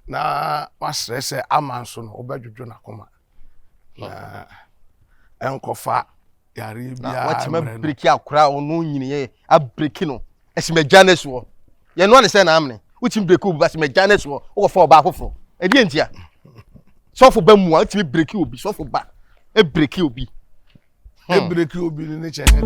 na wasrese amanso no obadwodwo na koma na enkofa yare bia watima breki akura onu nyiniye abreki no esimagya na so ye no ne se na amne utim breki obi basimagya na so wo fa oba afoforo e die ntia sofo ba mu a utimi breki obi sofo ba e breki obi ni chene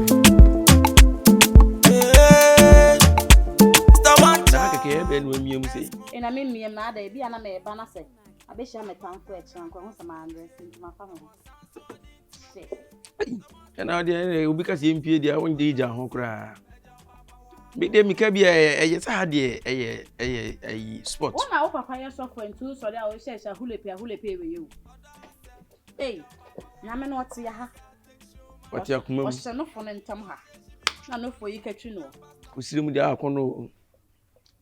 ena me miem na ada bia na me ba na se abehia me tanfo e kran kwa ho sama andre sintima fa ho ena de obi ka se mpie dia won de ija ho kra me de mi ka bia eye sa de eye sport wona wo papa ye so kwantu so de a wo hye hulepe we yewu na me no ote ya ha ote akuma mu o se no fo ne ntam ha na no fo yi katwi no kusiri mu de akono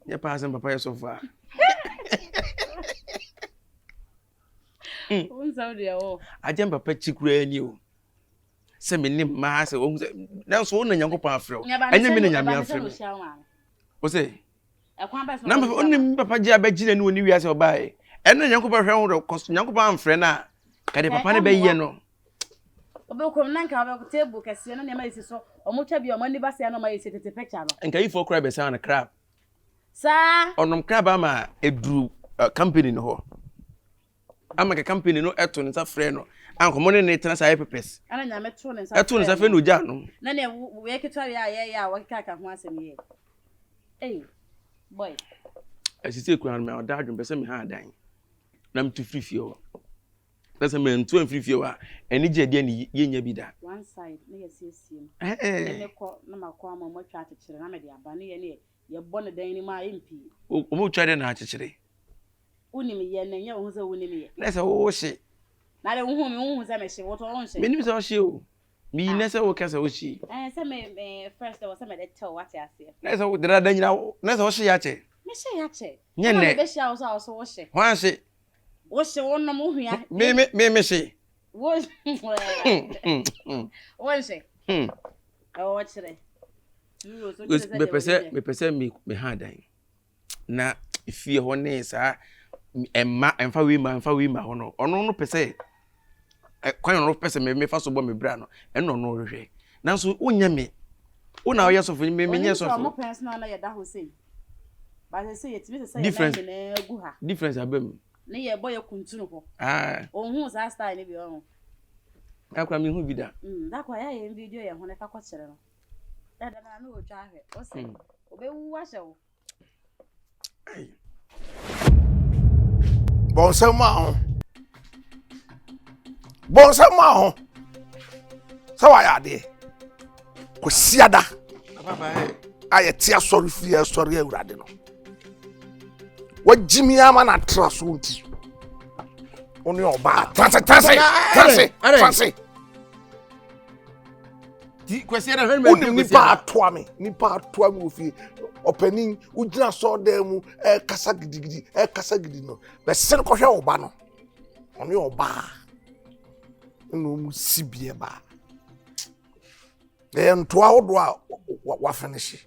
ya paase papa ye so fa unsa de o ajem papa chikura ani o se me nim ma se o na so na Nyankopɔn afrɛ anya me na nyame afrɛ o se ekwan ba so na papa onim papa ji abagina ni woni wiase obae ena Nyankopɔn hwɛ ho Nyankopɔn amfrɛ na ka de papa ne bɛyɛ no obekom na nka obe table kese no ne ma yesi so omotwa bi omani ba se na ma yesi tete picture no nka ifo kra be sa na crab sa onom crab ama edru company no ho ama ka company no eto nsa frɛ no anko ne tena sa pepes ana nyame to ne nsa eto nsa frɛ no gya no na ne we ketwa ya wa kaka ho asem ye boy asisi kura me oda adwon pese me ha adan na mtu frifie o pese me ntu frifie wa eni je de ne yenya bi da one side na yesiesie me ko na makwa ma mo twa akekere na me de aba ne ye bɔ ne dan ni ma MP o mo twa de na akekere unim ye na nya wo se unim ye na se wo hye na de wo se me hye wo to wo hye me nim se wo hye o mi na se wo ka se wo hye se me first wo se me de tell what ya say na se wo de da nyina na se wo hye ya che me hye ya che nye ne be hye wo so wo hye ho hye wo hye wo no mo hua me hye wo wo hye o chere me pese me ha dan na ifie ho ne sa emfa wi ma ho no ono no pese kwan no pese me fa so bo me bra no eno no hwehwe nanso onya me Una oya so for me nye so Mo for. personal na ye da ho sei. Ba say yetimi say Difference. na egu ha. Difference abem. Na ye boy kuntunu ho. Ah, Ohun sa style ni bi ohun. akwa me hu bi da. Da kwa ya ye video ye ho na ka kwa kire no. Da na o twa ahwe. O say obewu wa hye wo. Bonsema ho. Sawa ya de. Ko siada. Papa Aye tia sorry fie sorry Ewurade no. Wajimi ama na traso nti. Oni oba. Transe. Ti kwesi da hwen me Oni nipa atoa me ofie. Opening ujina so dem mu kasa gidigidi no. Be sen ko hwe oba no. Oni oba. No mu sibie ba. Ntoa hodo a wa finish.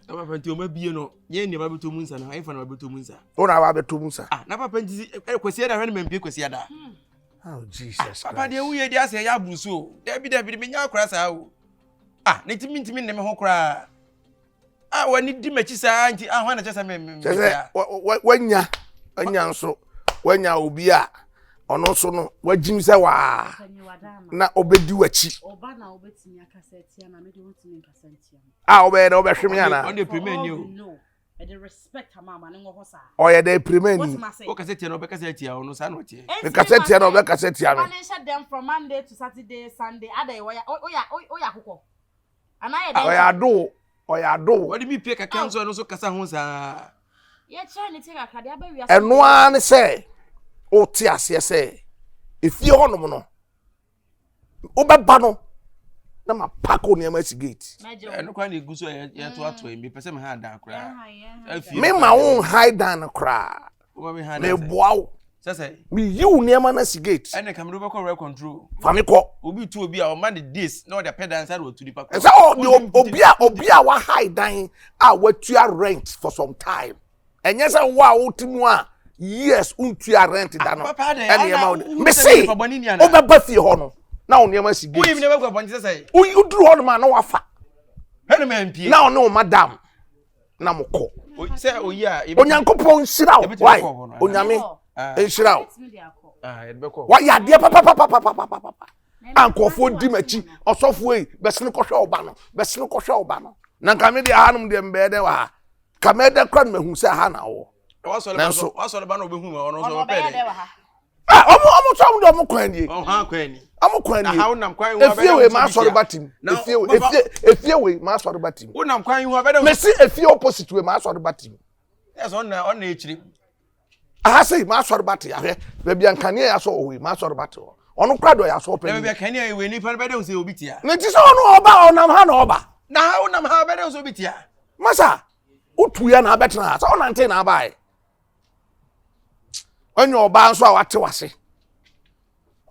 Papa nti o ma bie no ye ne ba beto mu nsa na ai fa na ba beto mu nsa. Ona ba beto mu nsa. Ah na papa nti kwesi da hwen me mpie kwesi da. Oh Jesus. Papa de wuye dia se ya brusu o. David me nya akora sa o. Ah ne timi ne me ho kora. Ah wani di machi sa nti ah hwan na chesa me. Wanya nso wanya obi a ono so no wajim se wa na obedi wachi. Oba na obetimi akaseti na me de wotimi akaseti. Ah obeda obehwem ya na. On the premier ni o. No. I dey respect mama ne ngo sa. Oya dey premier ni. O kaseti na obekaseti ya ono sa no tie. Me kaseti na obekaseti ya me. Finish them from Monday to Saturday, Sunday. Ada oya kokko. Anaye dey. Oya do. What do me pay kakam so no so kasa ho sa. Ye try ni take akade aba wi asa. Eno an say o ti ase say efie honom no. Obeba no na ma pako ne ma si gate. Eno kwa na egu so ye to ato me pese me ha dan kra. Me ma won hide down kra. O me ha me dan. boawo. Sese. Me yiw ne ma na si gate. Ene kamero be ko control. Fami ko. Obi tu obi a o man this na o the pedal inside o tu di pa. Esa obi a wa hide down a watua rent for some time. Enye se wa otimu a yes untua rent da no. Ene ma me say obeba fie ho no. Na o ne ma si gate. Uyi me ne ba bonje sese. Uyi duru ho no ma na wafa. Hene me mpie. Na o ne o madam na moko. Se oyi a Onyankopon nsira wo. Why? Onyame nsira wo. Ah, e be ko. Wa ya de papa. Ankofo di machi osofo e besene ko hwe oba no. Na nka me de hanum de mbede wa. Ka me de kran mahu se ha na wo. Wa so le ba no be hu ma ono so pe de. Ah, omo so do omo kwan die. Oh ha kwan ni. Omo kwan die. Na ha unam kwan hu abeda. Efie we ma sori batim. Efie we ma sori batim. Unam kwan hu abeda. Me si efie opposite we ma sori batim. Yes on na echiri. Aha say ma sori batim ahwe. Be bia nkane ya so owe ma sori batim. Ono kwado ya so pe. Be bia kane ya we ni pa beda hu se obi tia. Ne ti so ono oba onam ha na oba. Na ha unam ha beda hu se obi tia. Masa utu ya na abetena so onante na abai. Onye oba nso a wate wase.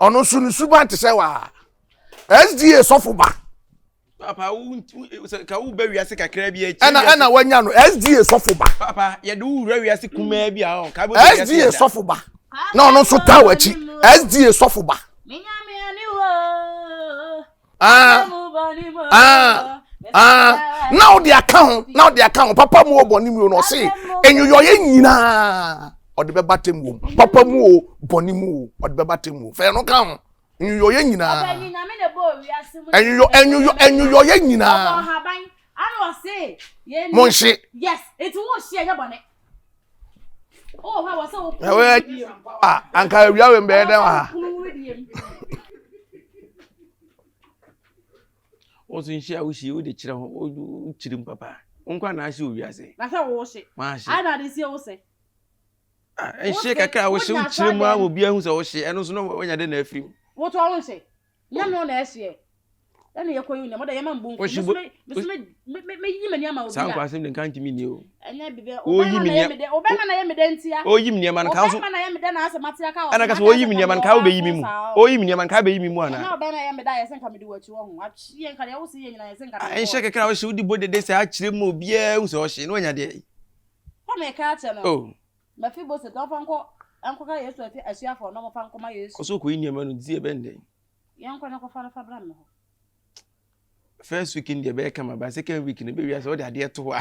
Ono sunu suba te se wa. SDA sofo ba. Papa ka u ba wiase kakra bi e chi. Ana wanya no SDA sofo ba. Papa ye do u wiase kuma bi a o ka be SDA sofo ba. Na ono so ta wachi. SDA sofo ba. Now the account papa mu oboni mu no say enyoyo ye nyina o de beba temu papa mu o boni mu o de beba temu fe no kan enyoyo ye nyina enyoyo ye nyina monshi yes it won't share your bonnet. Oh how was so anka awia we mbe de wa osun share wo shi wo de kire ho o chirim papa onkwa na ahye owiase na sa wo she I na dey see wo say en she kakra wo shi chirim a obi ahu se wo she eno so no onya de na afrim wo to wo she nya no na ehye ene ye koyu ne mo da ye ma mbunku me yi mani ama obi san kwa sem de kan timi ni o enya bibe o be ma na ye me de ntia o yi mni man kan so o be ma na ye me de na asa matia ka ana ka so o yi mni man ka o be yi mi mu o yi mni man ka be yi mi mu ana na o be na ye me da ye sen ka me di wachi wo ho achi ye nka ye wo se ye nyina ye sen ka en she kakra wo shi udi bode de se a kire mu obi a hu se wo she no nya de ko me ka che no oh ma fi bo se don fanko anko ka Yesu afi asuafo no mo fanko ma Yesu o so ko yi ni ma no die bende ye nko na ko fa na fa bra me ho first week in the be come by second week in the be so the ade to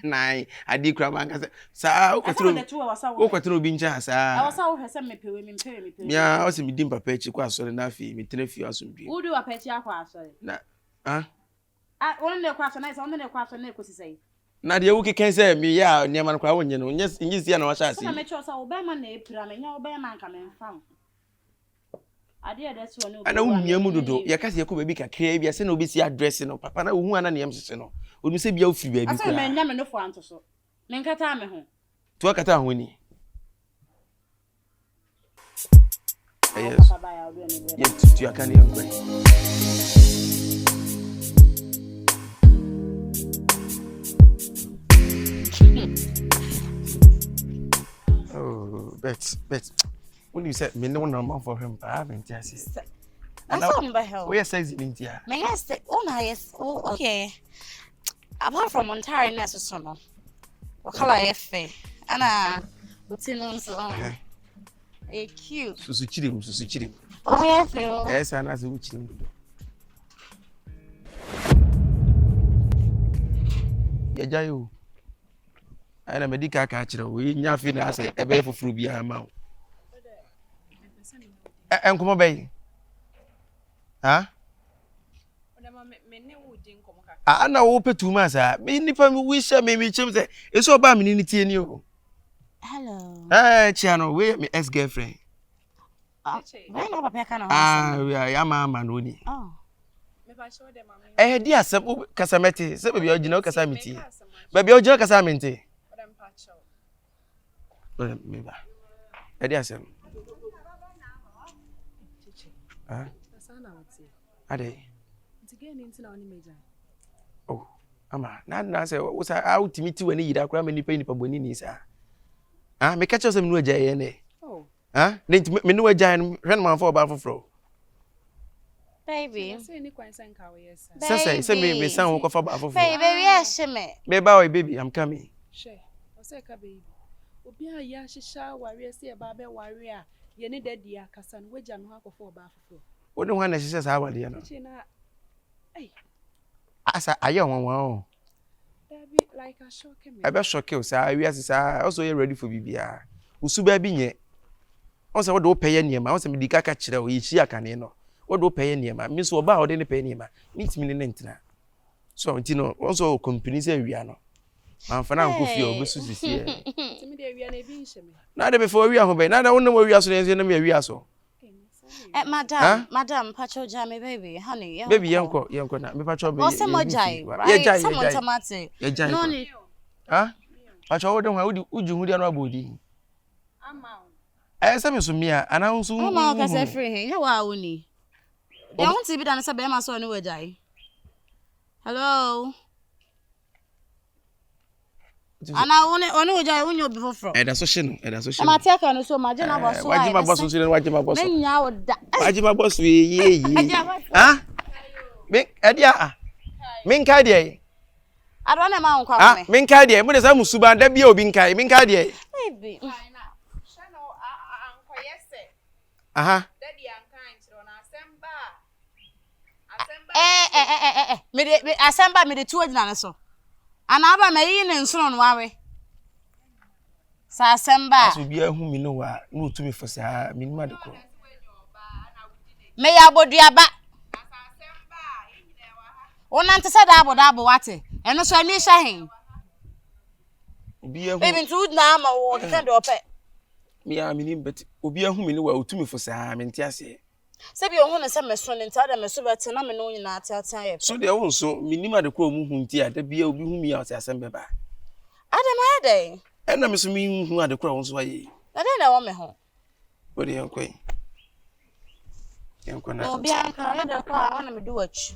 nine ade kura man ka sa o kwatro bi ncha sa I was how her some me pay. ya o se mi dim papa echi kwa so na fi mi tena fi asomdwe Who do papa echi akwa so na one na kwa so na one na kwa so na ko sisai na de wuke ken say mi ya niam no kwa wonye no nyi sia na wa sha asi na me cho so obema na epira me nya obema nka me mfam ade that's one no ana unua mu dodo ya kasi yakọ baby kakra bia se na obi si address no papa na ohu ana niam sese no onu se bia ofiri baby kwa asa me nya me no fo anto so me nkata me ho to akata ho ni yes yes tu akani yankwe oh bet when you said me no number for him I haven't just that's on by hell we are sexy in here me yes yes okay apart from Ontario nurse so no wakala efe ana utino so cute susu chirim oh yes yes ana so chirim ya jayo ana medical ka kire we nya fi na ase ebe foforo bia ma enkomo bay ha ana wo petu ma sa me nipa mi wisha me chem se eso ba me ni tie ni o hello chiano we me ex girlfriend when na papa kana we ya ma no ni me ba show dem mama di asem kasamete se bia ogina kasamete bia ogina kasamete me ba di asem ade ntigeni ntina oni meja oh ama na say usa outimiti wani yida kura me nipa boni ni sa me catch us me no Agyei ne oh me no Agyei no hwen man for ba foforo baby say ni kwansa nka we yes say me san wo kofa ba foforo baby yes me me ba o baby I'm coming she o say ka baby obi a ya hihya ware say e ba be ware a ye ne dadi akasa no wagya no akofo ba foforo woni ho na hihya sa wale no asa aye won Dabi like a shock me I be shock you sa wi asisa also you ready for bibia usuba bi nye on say wo do peye niema on say me dika ka kire o yichi akane no wo do peye niema mi so oba o de ne peye niema meet me ne ntina so ntino on so company say wia no amfana nko fie o besu sisi e timi de wia na ebi nhye me na de before wia ho be na da wonno wia so ne na me wia so madam pacho jame baby honey baby yanko na me pacho be o se Agyei right someone tomate no ni pacho wo de ho uju hu de no abodi ama se me so mia ana nso ama ka se free he wa woni de won ti bi da na se be ma so ni Agyei hello ana one Agyei wonyo bi foforo da so she no ma ti aka no so ma je na boso wajima boso so wajima boso menya oda wajima boso ye me edia min ka de adona ma nkwa me min ka de mo de sa musuba da bia obi nkai min ka de baby shano anko yese daddy ankan chiro na asemba me asemba me de tu odina ne so ana aba me yi ne nsono no wawe sa asemba so bia hu mi no wa no tu mi fosa mi nima de ko me ya boduaba sa asemba yine wa ha ona ntse da abo wate eno so ani sha hen bia hu baby tu na ma wo ke do pe mi ya mi ni bet obi hu mi no wa otu mi fosa mi ntiase sebi ohun ne se meso ne nta da meso bete na me no nyina atiata ye so de wo so minima de ko mu hu nti a da bia obi hu mi ya o asem beba adam ade na me so mi hu ade ko wo so aye na de na wo me ho o de yanko na obi anka na de ko a na me do achi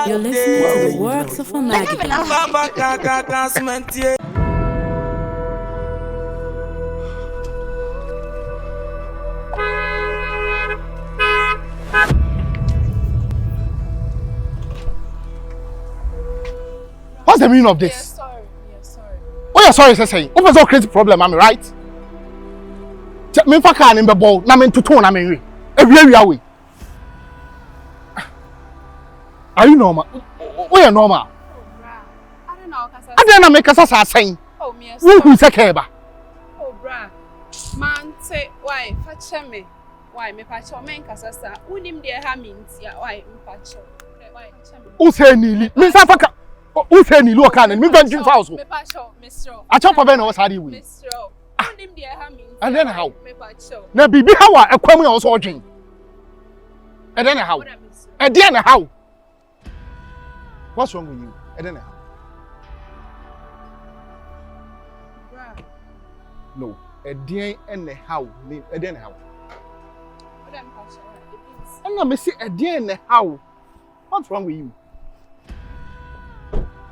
You're listening to the works of a magi. What's the meaning of this? Yes, sorry. What you're sorry saying? What was your crazy problem, am I right? Me fa car nimbe ball, na me tutu na me wi. Ewia away. Are you normal? We are normal. I don't know, cause I don't make us saying. Oh, me. Who say keba? Oh, bra. Man, say why? Fetch me. Why me patch or men casasa? Unim dear hamins, ya why patch. Why? Who say Nili? Miss Africa. Who say Nili? Look, and me venture house. Me patch, Mr. I chop a vein was hardy with. Mr. Unim dear hamins. And then how? Me patch. Now, be how I come also watching. And then how? And then how? What's wrong with you? And then how? No. And then how? And then how? And I'm say again how? What's wrong with you?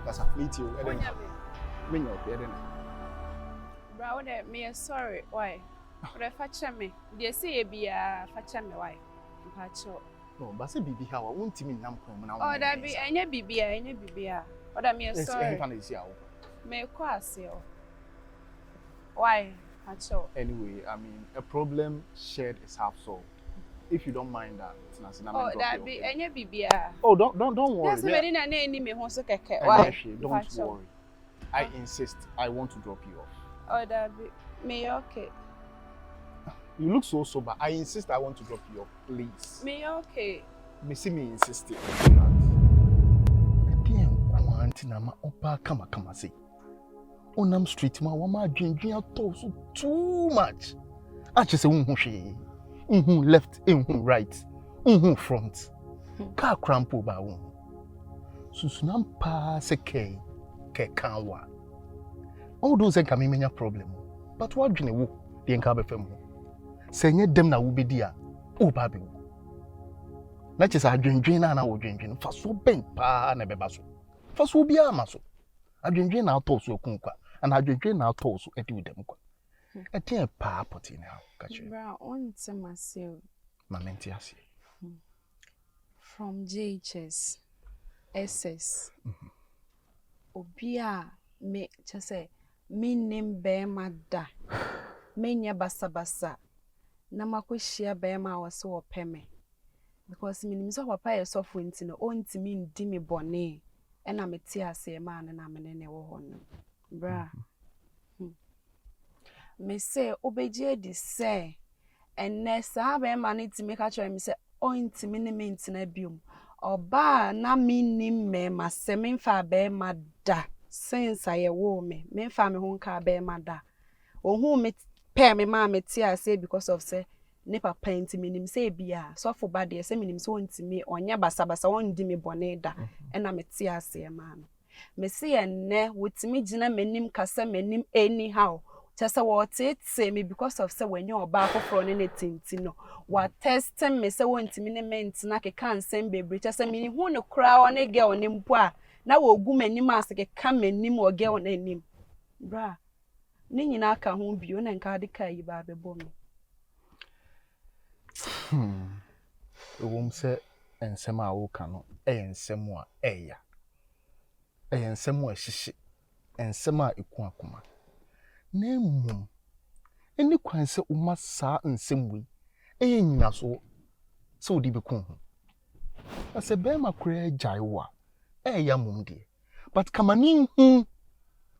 That's a meet you. I don't know. Me no, I don't know. Bro, me sorry. Why? But fetch me. They say be a fetch me why? Pacho. No, but say bibi how I won't me nam come now. Oh, that be any bibi. Or that me sorry. Me kwase. Why? Pacho. Anyway, I mean, a problem shared is half solved. If you don't mind that, oh, that be any bibi. Oh, don't worry. Yes, me na me ho so keke. Why? Don't worry. I insist. I want to drop you off. Oh, that be me okay. You look so sober. I insist. I want to drop you off, please. Me okay. Me see me insisting. Again, quarantine ma opa kama say. Onam street ma wama dwendwen ato so too much. I just say unhu hwe. Unhu left, unhu right. Unhu front. Car crampo ba won. Susunam pa se ke kanwa. All those can me menya problem. But what dwene wo de nka be fam. Senye dem na wo bedi a o ba be wo. Na chese adwendwen na wo dwendwen fa so ben pa na beba so. Fa so bia ama so. Adwendwen na ato so akunkwa. And adwendwen na ato so edi wo dem kwa. Eti pa poti na ka che. Bra on myself. Mamenti ase. From JHS SS. Obia me chese me nim be mada. Me nya basa. Na makohia be ma wose wo peme. Because me nim so papa ye sofo nti no onti me ndi me bone. E na me ti ase ma na me ne wo ho no. Bra. Me say obeje di say enne sa be ma ne ti me ka chere me say onti me ne me ntina biom. Oba na me nim me ma se me fa be ma da. Since I wo me fa me ho nka be ma da. Ohu me pay me ma me ti ase because of say ne papa nti me nim say bia so for bad say me nim so nti me onya basa won di me bone da e na me ti ase ma no me say enne wotimi gina menim kasa menim anyhow chese what it say me because of say when you oba afoforo ne tinti no what test me say wonti me ne ment na ke kan sem bebre chese me hu no kra o ne girl ne mpo a na wo gu manim ase ke kan manim o girl na nim bra ni nyina ka ho bio na nka de kai ba bebo me say ensem a wo ka no ensem a eya ensem a hihye ensem a eku akoma na mmom eni kwan se uma saa nsem wi nyina so se odi be kun ho ase be makura jai wa eya mum de but kamani hu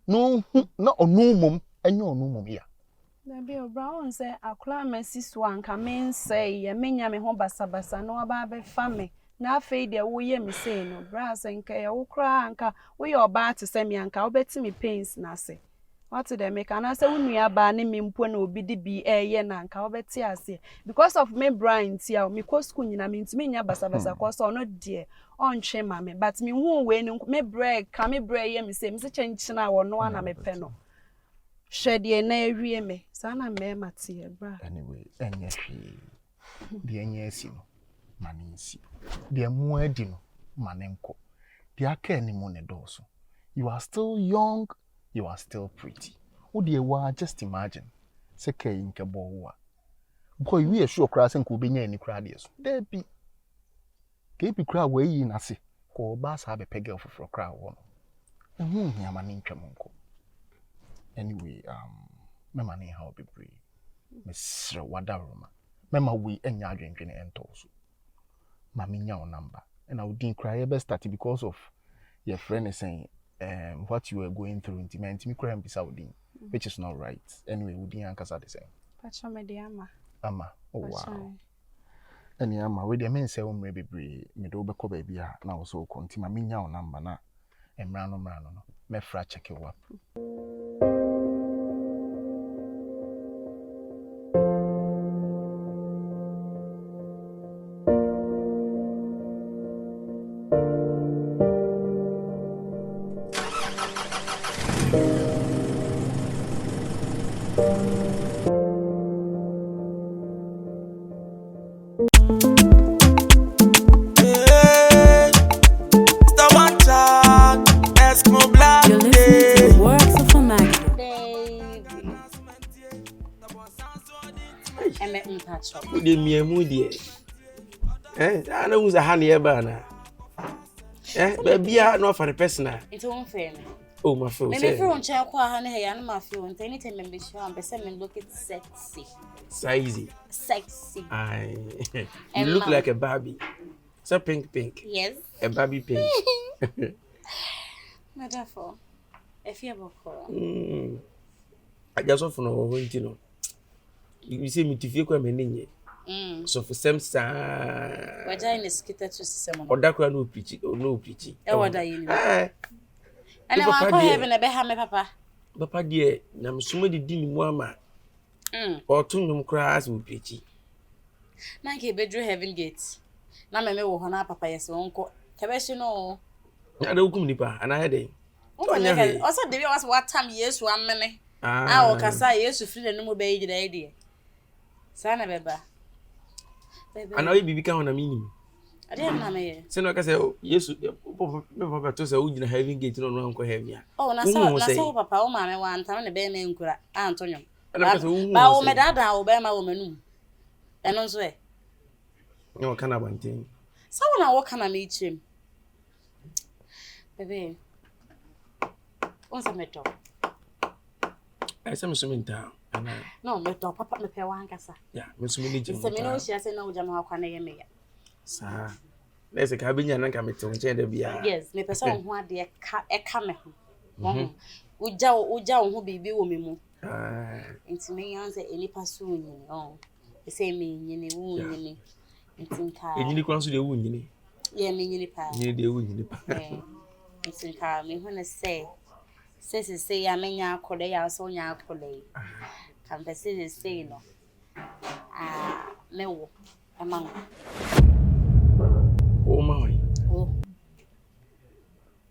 no hu na onu mum enye onu mum ya na be brown say akula mesi so anka men say ye menya me ho basa no aba be fame na afei de wo ye me say no bra say nka ye wo kra anka wo ye oba te say me anka wo beti me pains na say what dem make na say wo nua ba ne me mpo na obi di bi ye na anka wo beti ase because of me brain tia me ko school nyina me ntimi nya basa ko so no de on twe ma me but me hu we ni me break ka me break ye me say me se chenchina wo no na me pe no shedie na ewie me sana me mate bra anyway enye hwe de enye asi no mane nsi de mu adi no mane nko de aka ni mu ne doso you are still young, you are still pretty wo de wa just imagine se kai nke bowa boy we sure kra se nko benya ni kra de so there be ke bi kra we yi na se ko ba sa be pegel foforo kra wo no ehun hia mane ntwam nko. Anyway, mema ne how be brave. Mr. Wadaroma. Mema we enya adwendwene ento so. Ma me nya o number. and I would think cry best start because of your friend is saying what you were going through intimate me cry beside which is not right. Anyway, we didn't answer the same. Pacha me di Ama. Oh wow. And ama we the men say maybe me do be ko baby na wo so konti ma me nya o number na emra no me fra check you up. You're listening to the works of a magi. The mere moody. I know who's a honey banner. Baby, I know for the person. It's unfair. Oh, my phone. Maybe if you want to check what honey and my phone, anytime I'm sure I'm beside look it sexy. Sexy. Sexy. Aye. You look like a Barbie. So pink. Yes. A Barbie pink. Metaphor. If you have a call. I just want to know, you know. You see me to feel quite many. So for some time. Vagina is skittered to someone. Or that no preaching or no preaching. What are you? And I want to heaven a behame, papa. Papa, dear, I'm somebody didn't want or two no cries with preaching. Nanke bedroom heaven gates. Now, my will honor papa, yes, uncle. Cabesino. I don't come nipa, and I had a. Also, there was what time years 1 minute. I will cassa years to free the no baby the idea. Sana beba. I know you become on a meaning. I didn't know. So, like I say, yes, Papa to say, oh, you having gate on Uncle Heavy. Oh, Nassau, Papa, oh, mamma, one time the bear name Antonio. But my dad, I will bear my woman. And on swear. No, can I want thing? Someone I walk can I meet him? Baby. What's a metal? I saw some town. No, metal, Papa, me pay one cassa. Yeah, Miss Minnie. She has no Jama Quanay. Sir, there's a cabin and come to the beer. Yes, me person who had the come. Uja who be woman. It's me answer any passoon. Oh, the same mean any wound. It's in car. You need to answer the wound. Yeah, me pa. You the wound. It's in car. Me when I say I mean, I could lay out so young colleague. Can the city say no? No, among. Oh, my. Oh,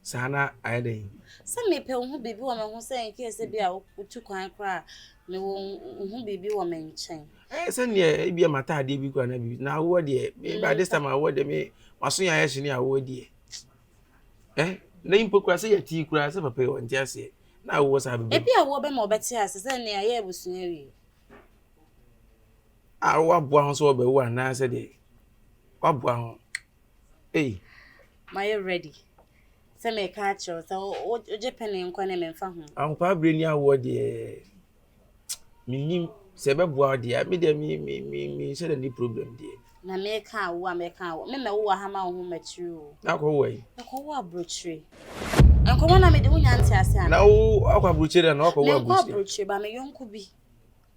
Sana, I did. Some may pay who be woman who say in case they be out to cry. Me won't be woman chain. Send ye be a matter, dear, now, what dear, by this time I would me, my soon I actually I would dear. Name Pocracy a tea grass of a pale and just say, now was I be a woman more better as I near ye was near you. I want one so be one answer day. What brown? Hey, my ready. Some may catch us, or Japan and Quanem and Faham. I'm probably near what dear. Me, Sebab, dear, me, said any problem, dear. Na me ka wo me me wo ha ma wo mature na ko we ko wo abrochire enko na me de wo nyanti ase ana na wo akwa abrochire na ko wo abrochire ba me yonko bi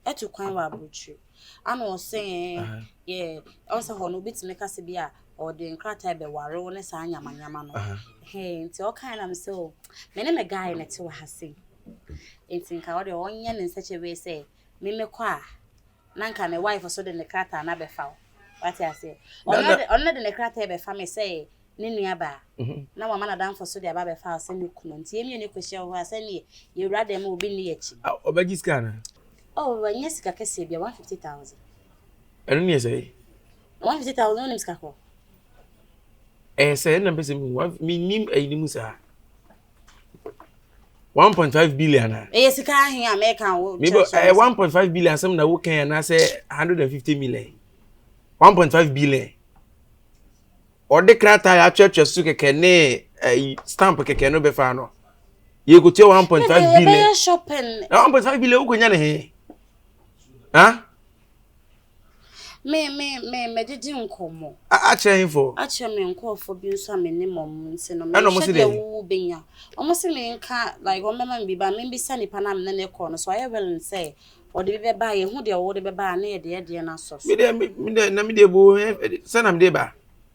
etu kwan wa abrochire ana o se yeah o se ho no bitime ka se bi a o de nkrata be ware wo ne sa nyamanyama no nti o kan na me se o me ne me guy na te wa ha se nti nka o de onye ne nsache we se me kwa na nka me wife so de ne krata na be fa what I say? Only the necrate be family say, Niniaba. Now, a man a down for so the above file send you couldn't see me any question who has any. You rather move be near. Oh, Baggy scanner. Oh, yes, I can say 150,000. I don't say 150,000 in Scacco. Say, number me name a Nimusa 1.5 billion. Yes, you can't hear American. Maybe 1.5 billion, some that work and I say 150 million. 1.5 billion. Or the crata ya church suke kene stamp keke no be fa no. Ye go tie 1.5 billion. Shopping. 1.5 billion uko nya ne he. Ha? me didi nkomo. Ache info. Ache me nkofo bi nso amene mom nse no. Ano mo se dey. Wo benya. Omo se me nka like o mema bi ba me bi sa nipa na me ne ko no so I will say or the be ba ye hu de wo de be ba na ye de na so. Me dey bo se na me dey ba.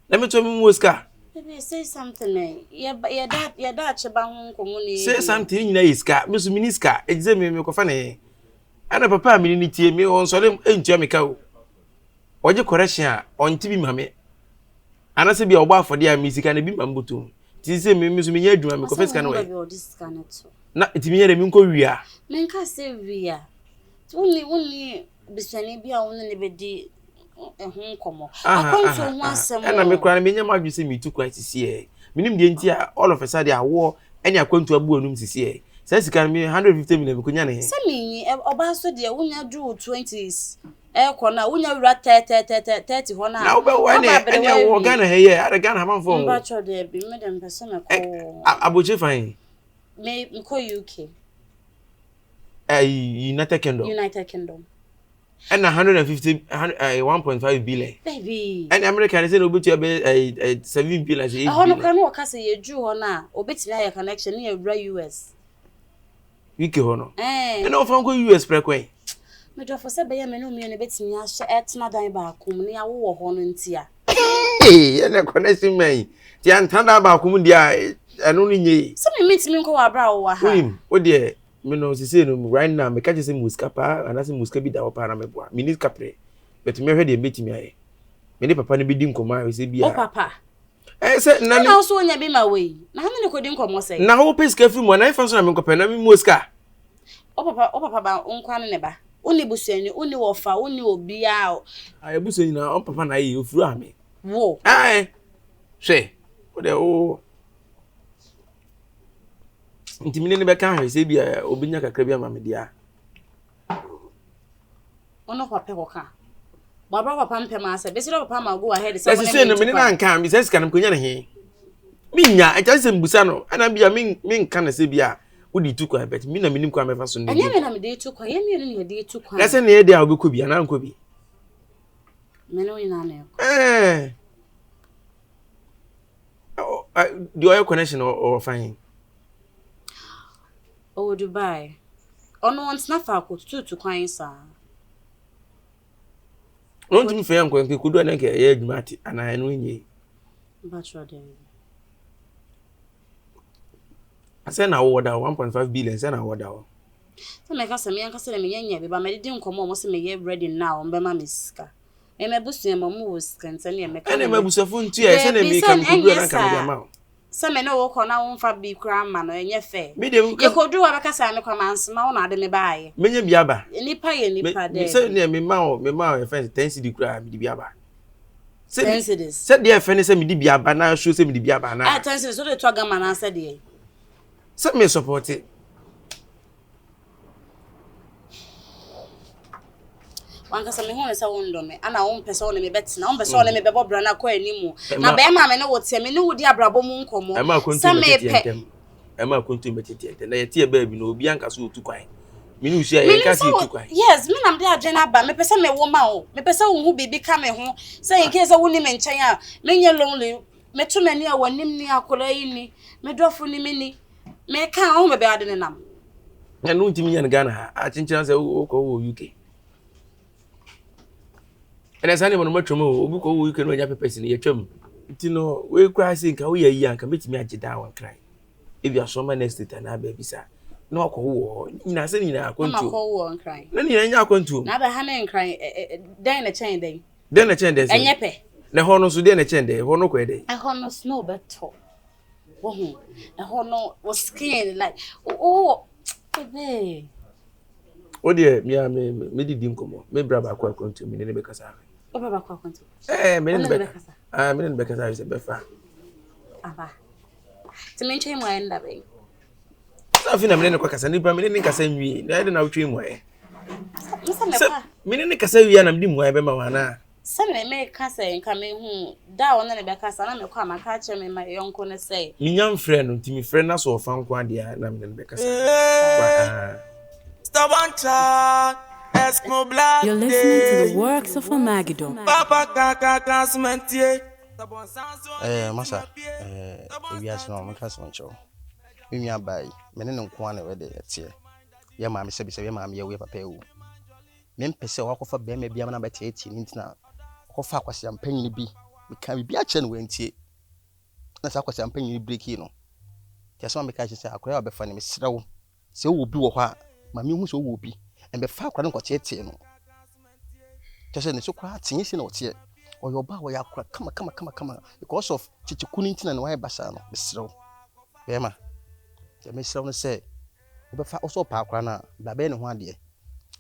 Let me tell me muska. Baby, say something. Yeah, that cheba hu nkomo ni. Say something nyina iska. Me so miniska. Eje me ko fa na ana papa mi ni tie me on so le entua me ka o. Oje correction a onti bi mame. Ana se bia ogba afode a mi sika na bi mamboto. Ti se me so me nya adwuma me ko fesika na we. Na ti me nya mi nko wia. Me nka se wia. Woni bisani bia woni ne bedi ehun nkomo. Akonto hu asem. Ana me kura na me nya madwe se mi tu kwa sisi e. Minim de nti a all of a sudden awo eni akonto abu anum sisi e. Say sika me 150 million ko nya ne he. Se me oba so de wonya do 20s. Kona wonya wura 30 hona. Na oba wa ne eni wo Ghana he ye, ada Ghana man fo. Mba cho de bi me dem pese me ko. Aboche fine. Me ko UK. United Kingdom. And 1.5 billion. Baby. And American say no be 7 billion say. Hono kan wo ka say ye ju hona, obetimi aye connection na wura US. Wiki hono. And no fan go US prekwen. Me do for say be ye me no me ne betimi ahye etna dan ba akom ne awo wo hono ntia. Eh, na connection man. Ti antanda ba akom dia eno ni nye. So me metimi nko wa bra wo wa ha. O de me no say no right now me catch say muska pa and say muska bi da wo pa na me boa. Me ni kapre. But me hwe de betimi aye. Me ni papa ne bi di nkoma we say bia. O papa. Say na na so onya bi ma we. Na ha ne ko di nkomo say. Na ho peska fi mo na ifa so na me nkopa na me muska. O papa ba nkwa ne ba. Uni busuani, uni wofa, uni obia. Aye busuani na on papa na yi ofuru ame. Wo. Aye. Hwe. O de o. Ntimine ne be kan hwe se bia obinya kakra bia ma me dia. Ono kwa pe ko ka. Baba papa mpe ma se, besi do papa ma go ahead say. Say no me na nkan mi say sika na konya ne he. Mi nya e cha se mbusa no, ana bia mi nkan na se bia udi tu kwa bet mi na minim kwa mefa so ndedi. Anya me na me de tu kwa, ye mi ne de tu kwa. Lese na ye de a obeko bia na nko bi. Me no ina na. The oil connection or fine. Oh Dubai. Ono want na fa ko tu kwan sa. Won't me fe anko nke kudu na nke ye adwuma ati ana eno nyi. Ba sure dey. I say na order 1.5 billion say na order. So me ka se me yanka se me nyanya be ba me di nkomo mo se me ye ready now on be ma me sika. E me busu mo mo wo sika ntane e me ka. Ene me busafo ntu e se na me ka me kudu na ka me dia ma. Se me no wo ko na wo fa bi kra ma no enye fe. Me dem ye kodu wa be ka se me kwa mansema wo na ade me baaye. Menye bia ba. Nipa ye nipa de. Me se ne me ma e fe 10 cedi kra me di bia ba. 10 cedis. Se de e fe ne se me di bia ba na show se me di bia ba na. 10 cedis so de to agama na se de. Se me support it. Wanka se me hu se wo ndo me ana wo mpese wo ne me betina wo mpese wo ne me bebo bra na kwa animu na be ma me ne wo tie me ne wo di abrabo mu nkomo se me pe e ma kontu betete na ye tie ba bi na obi anka so otu kwan me ni usia ye ka se otu kwan yes me nam de agena ba me pese me wo ma wo me pese wo hu bibi ka me ho se in case wo ni me nchen a me nye lonely me to me ni a wanim ni akola yi ni me dofo ni me ni me ka ho me be ade ne nam na no ntimi nya Ghana ha a chinchina se wo ko wo UK. And as anyone matchmo obi ko wo UK no nya pepesi ne yetwam nti no we kura se nka wo ya yi anka metimi ageda wan krai if you are so next to na ba bisa na ko wo nyina se nyina akwantu na ko wo nkrai na nyina nya akwantu na ba ha na nkrai den na chen den enye pe na ho no so den na chen den ho no ko den ho no snow beto wo hu ho no was skin like oh baby o de me didi nkomo me bra ba kwa akwantu me ne be kasa o baba kwa akwantu me ne be kasa me ne be kasa se be fa aba ti me nche mo enda be sa fi na me ne kwa kasa ni ba me ne kasa nwi na de na wtwe mo e me ne kasa wi na me di mo e be ma wana sa me kasa nka me hu da wona ne be kasa na me kwa maka che me ma yonko ne say mi nyam frɛ no nti mi frɛ na so fa nko ade na me ne be kasa Stubborn child, You're listening to the works of Amagido. Papa kaka smentie. Masa, ewiase no meka so ncho. Mimi bai, me ne nko ana we de tie. Ye ma me se bi se ye ma me ye we papa ewu. Me mpese wakofa be me bia na be tie tie ntina. Kofa akwase ampanyin bi, me ka bi a che no wentie. Na sa akwase ampanyin break no. Tia so me ka che se akoya obefa ne me srewo. Se wo bi wo hɔ a, ma me hu so wo bi. Embe fa akora no ko tie tie no. Tia se ne so kwa tie si na o tie. Oyo ba wo ya akora kama because of chichikuni ntina no why basa no. Me srewo. Be ma. Tia me srewo no se obefa oso pa akora na ba be ne ho ade.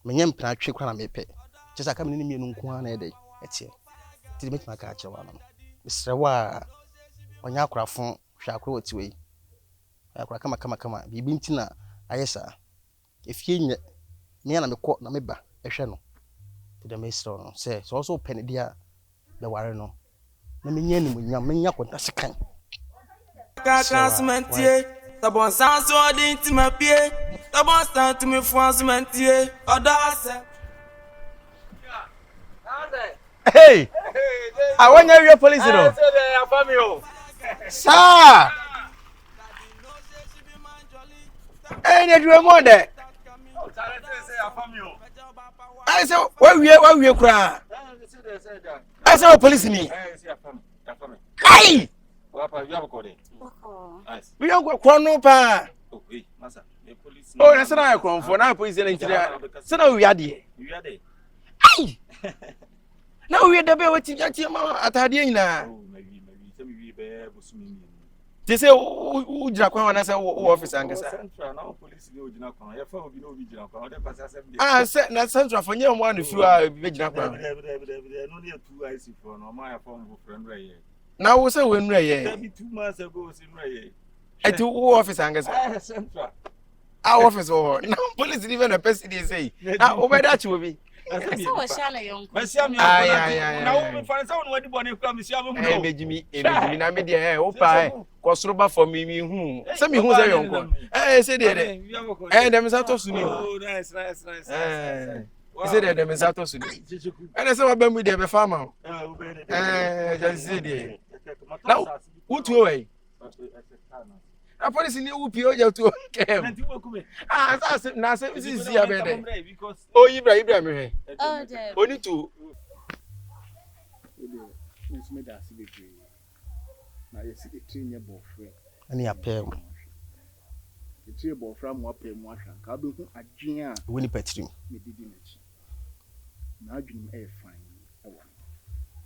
Menye mpena twe kwa na mepe. Tia se aka me ne mienu nko ana ede. Etie. Ti me tuma ka ache wa no. Me srewo a onya akora fon hwa akora otiwe. Akora kama bibi ntina ayesa. Efie nye me na mekɔ na meba ehwɛ no. Ti de me srewo no se so also pen dia be ware no. Na menye ni munyam menya konta sekan. Kaka smentie. Tabon sanso odi ntima pie. Tabon stand to me for smentie. Odase. Hey! I want your police no. Sir! Hey, you do more there. I say, where we cry? I say, police me. Hey! We don't go chrono pa. Oh, that's not a chrono for now. Police in Nigeria. So now we are there. Hey! Now we are the best watching at your mama at Hadina. They say, who Japan and I say, office and I said, not central for you one if you are vigilant. Now, we say, when we 2 months ago, I do office and our office or no police even a person they say. Now, over that will be. So was Shana young. Now we find someone when the bonnet comes. Me na me dey opa kosroba for me who. Say me who say young. Say there. Dem sato suni. Oh, nice. Say there dem sato suni. And say what be dey be farmer. Just say there. Now, who to away? A police in you pio ya to kem. That's na say this is here be because oh Ibrahim. Oh, dear. Only to Miss Medasi be. Na yes e train your boyfriend. Ani apem. E train boyfriend mo apem mo ahwa. Ka be hu Agyei a Woni patrim. me didi na chi. Na adwum e fine. Ewa.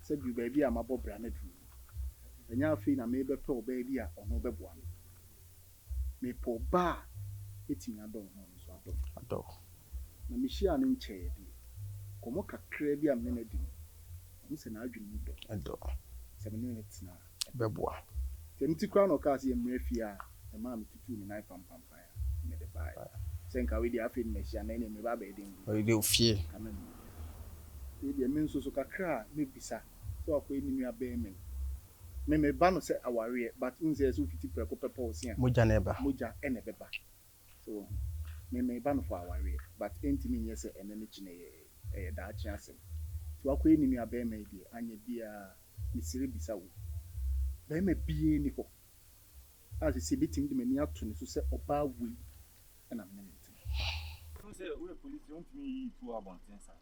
Se bi ba bi a mabɔ bra na dum. Enya afi na me be pe oba bi a ono be boa. Me po ba etimi adon ho so Adɔ. na me hia ne nkyɛ bi komo kakra bi a me na di mo se na adwene do Adɔ. se me ne tina Beboa. temti kwa no ka se ye mra fi a e ma me tutu me nai pam ya me de bai se nka we di afi me hia na ne me ba ba edin O de ofie. amen e de me nso so kakra me bisa so akwa ni nua ba me ba no se aware but unse so fiti preko pepa o sia Moja na eba. moja ene beba so me ba no for aware but entimi nye se ene ne chine ye da achi asem so akwa ni nua ba di anye bia misiri bisa wo ba me bie ni ko as se bitim de mani ato ne so se oba wi na me ne say we police don't me to abonten sa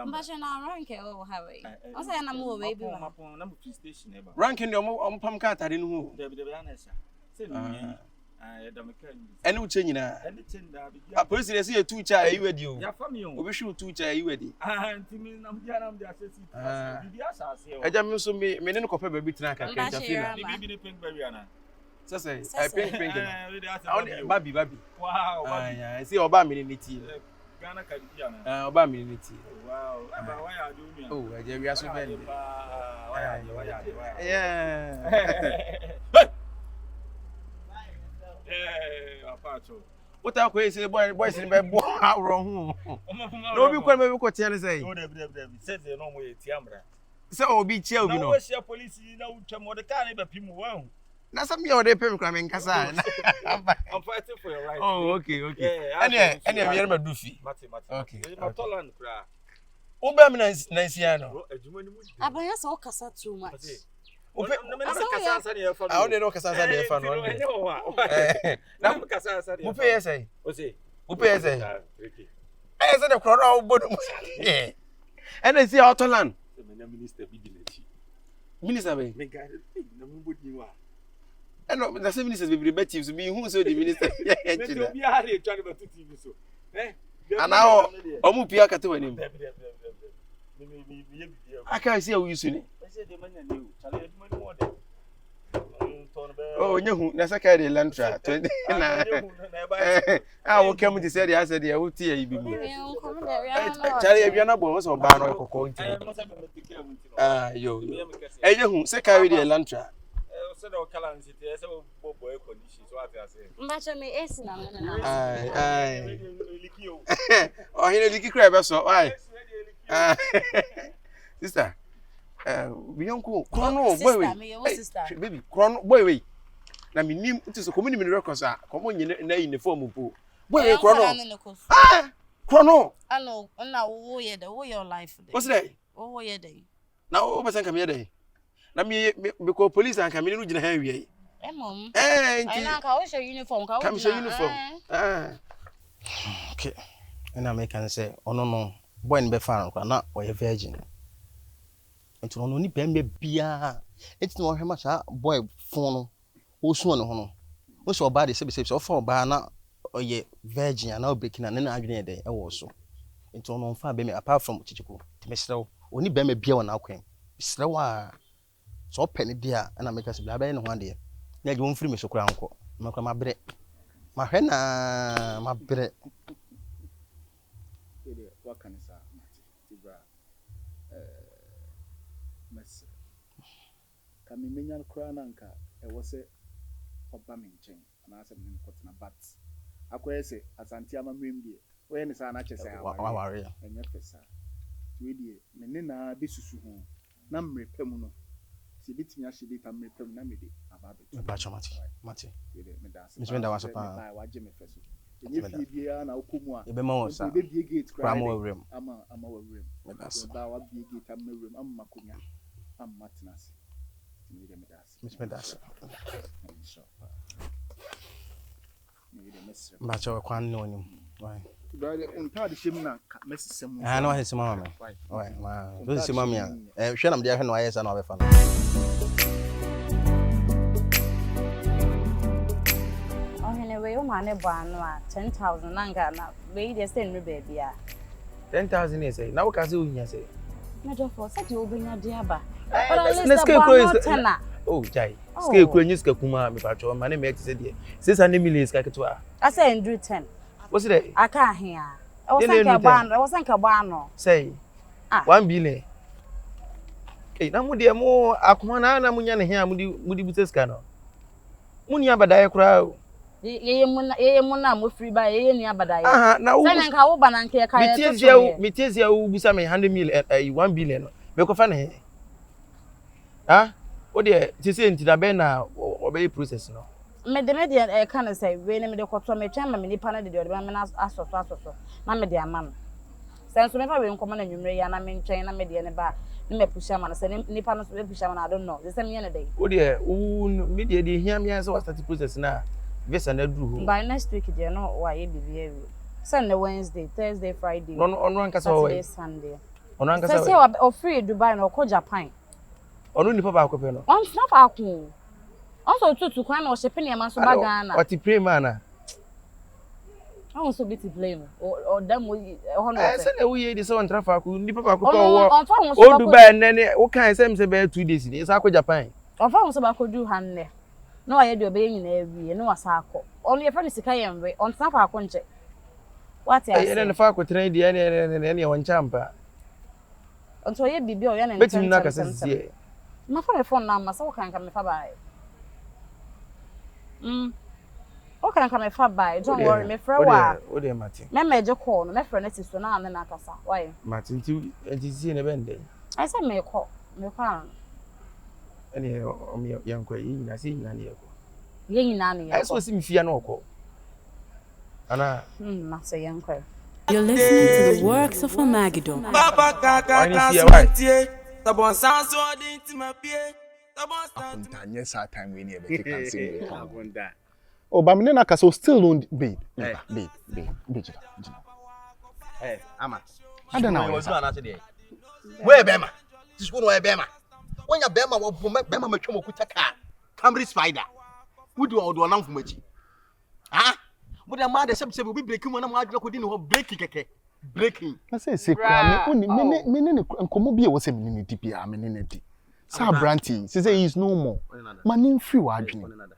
Mbasha na rank e o hawe. O say na mo we bi wa. na mo police station e ba ranking the pam ka tare no hu. de ya na sha say me da me kan Ene uche nyina. ene chen da bi A police dey say two cha yi wedi o. ya fami o Obi hwe two cha yi wedi. ntimi na mdia na mdia sesi bi ya sa se o Eja me so me ne no kopa ba bi tena ka ka fi na. bi ne pink berry ana Say pink. we dey ask Babi. wow Ah, see oba me ni ti. Ghana ka bi ana Oba me ni ti. wow aba wa ya do mi Oh, eja wi aso ben. wa ya Yeah. apacho What I go say boys in be bo awro hu. No bi kwa me ko tie ne say. no de say no mo ye tiamra Say obi chia obi no. na we share police na utwa mo de ka na be pimu wa hu Na some me already pay me kra me nkasa. I'm fighting for your right. Oh, okay. Yeah, Any me ma do fi. Mate. Okay. Ma tolerant kra. Oba me na nsia no. Adwuma ni mu. Abanya so kasa too much. Ope kasa ansa ne yafa. Ah, o de no kasa ansa ne yafa no. Na mu kasa ansa ne yafa. Mu pay say. O say. Mu pay say. Eh, say the crowd o bodu. Eh. And I see Autoland. Me minister bi di na chi. Minister be. Me ga na mu bodi wa. And no, the same ministers be be so be who so the minister. Me obi a dey try to TV so. And now omu pia kate wani. I can't see how you soon. Oh, you na saka the lantra 20 na. Ah, wo come to say the answer there wo tie ibi mu. Chale e bia na bo so ba no kokko nti. Ah, yo. E je hu se carry the lantra. So the color and city so boy condition so I say. Mbacha me esi na me na. Ai. Oh, he liki cry be so. Why? Sister. We uncle chrono boy baby chrono boy we na me nim it is community me records ah komo nyine na uniform po boy chrono chrono ano na wo ye the wo your life what's that wo ye the na wo person come here dey na me ko police and come no gina ha wie mom nti na ka wo show uniform ka wo come show uniform okay and I make can say ono no boy ni be fan kwa na o ye virgin. Nti no ni pembe bia enti no hwema cha boy fon no wo suo no ho no wo so oba de se o fa oba na oye virgin na obekina na adwene de e wo so enti no mfa be me apart from chichiko timesrew oni be me bia wona akwen srew a so pene dia na make se bia be ne ho ade na je won firi me so kura anko makwa mabre mahwe na mabre what can say tibra mess kami menya kura nanka e wo se oba me nchen na asem ne kotena but akoye se asanti amamrem die we ne sa na chese aware enye pesa we die me ne na besusu ho na mrepam no si bitimi ahye data mrepam na mede ababe ba chamati mati me da se me da wasa pa waje me feso enye fi bia na okomu a ebe ma wo sa be bie gate cry wrem ama wrem me da se ba wa bie gate am wrem am makonya am matnas me da se ma cha kwan no nim why brother unta de shim na mesesem ah no hese mama me why ma do se mama ya hwe nam de hwe no ayesa na obefa no we o ma ne ba no a 10,000 nanga na we dey say no baby a 10,000 is say na wo ka se onya say na do for say o benya de aba na scale crow is oh jai scale crow nyi ska kuma me pacho ma ne me ti say de 600 million ska keto a say ndru 10 wo say de aka he a wo say ka ba no say 1 billion na mu de mo akoma na mu nya ne he a mu di buteska no mu ni abada ye kura ye muna mo free ba ye ni abada ye na wo say nka wo ba na nka ka ye mitezia wo busa me 100 million 1 billion no me ko fa ne o de ti say nti da be na obey process no me de kan say we ne me de kwoto me twa ma me nipa na de ba me na asoso na me de ama no say so me fa we nkomo na nwumre ya na me ntwen na me de ne ba ne me pusha ma na say nipa no so be pusha ma na I don't know say me ne dey o de me de hia me say what start process na visa na duru by next week there no why e be here Sunday Wednesday Thursday Friday ono ankasa Saturday Sunday ono ankasa say o free Dubai no ko Japan ono ni papa akopɛ no on snap akun on so tutu kwan na o shepe ne ma so ba Ghana what pray man na on so bit play o dam o hono say na we dey say on trafa akun ni papa akopɛ o Dubai nene o kan say me say be 2 days ni say akɔ Japan on fa on so ba ko du hanne no aye de obey nyina ewie no wasa akọ on ye friend sika yemwe on snap akọ nche what ya say ne fa akọ tren de ne won champa on so ye bibi o ye ne betim na kasa sie ma fa me phone na ma so kan me fa bai o kan me fa bai don't worry me fra wa o de mate me meje call no me fra na siso na na kasa why mate nti sie ne bende I say me call Ani yanko yi na si na ne yako. Ye nyina ne Ai so si mi fia na okọ. Ana na say yanko. You're listening to the works of Amagidon. Papa kaka kasmetie. Tabon sanso di timapie. Tabon Akunta nyesa time we near be can say Akunta. Oh, but me na ka so still on babe. Babe. Hey, Ama. I don't know. Where Bema? This one where Bema. When ya Bema wo Bema me twemo kutaka. Camry spider. Would you do anam fumachi? Ah? But the man say we breaking one na adwo kodi ne ho breaking keke. Breaking. I say kwa me nkomo bi e wo se me ne di bia me ne di. Sa Branty, say he is no more. Manim free wa adwene.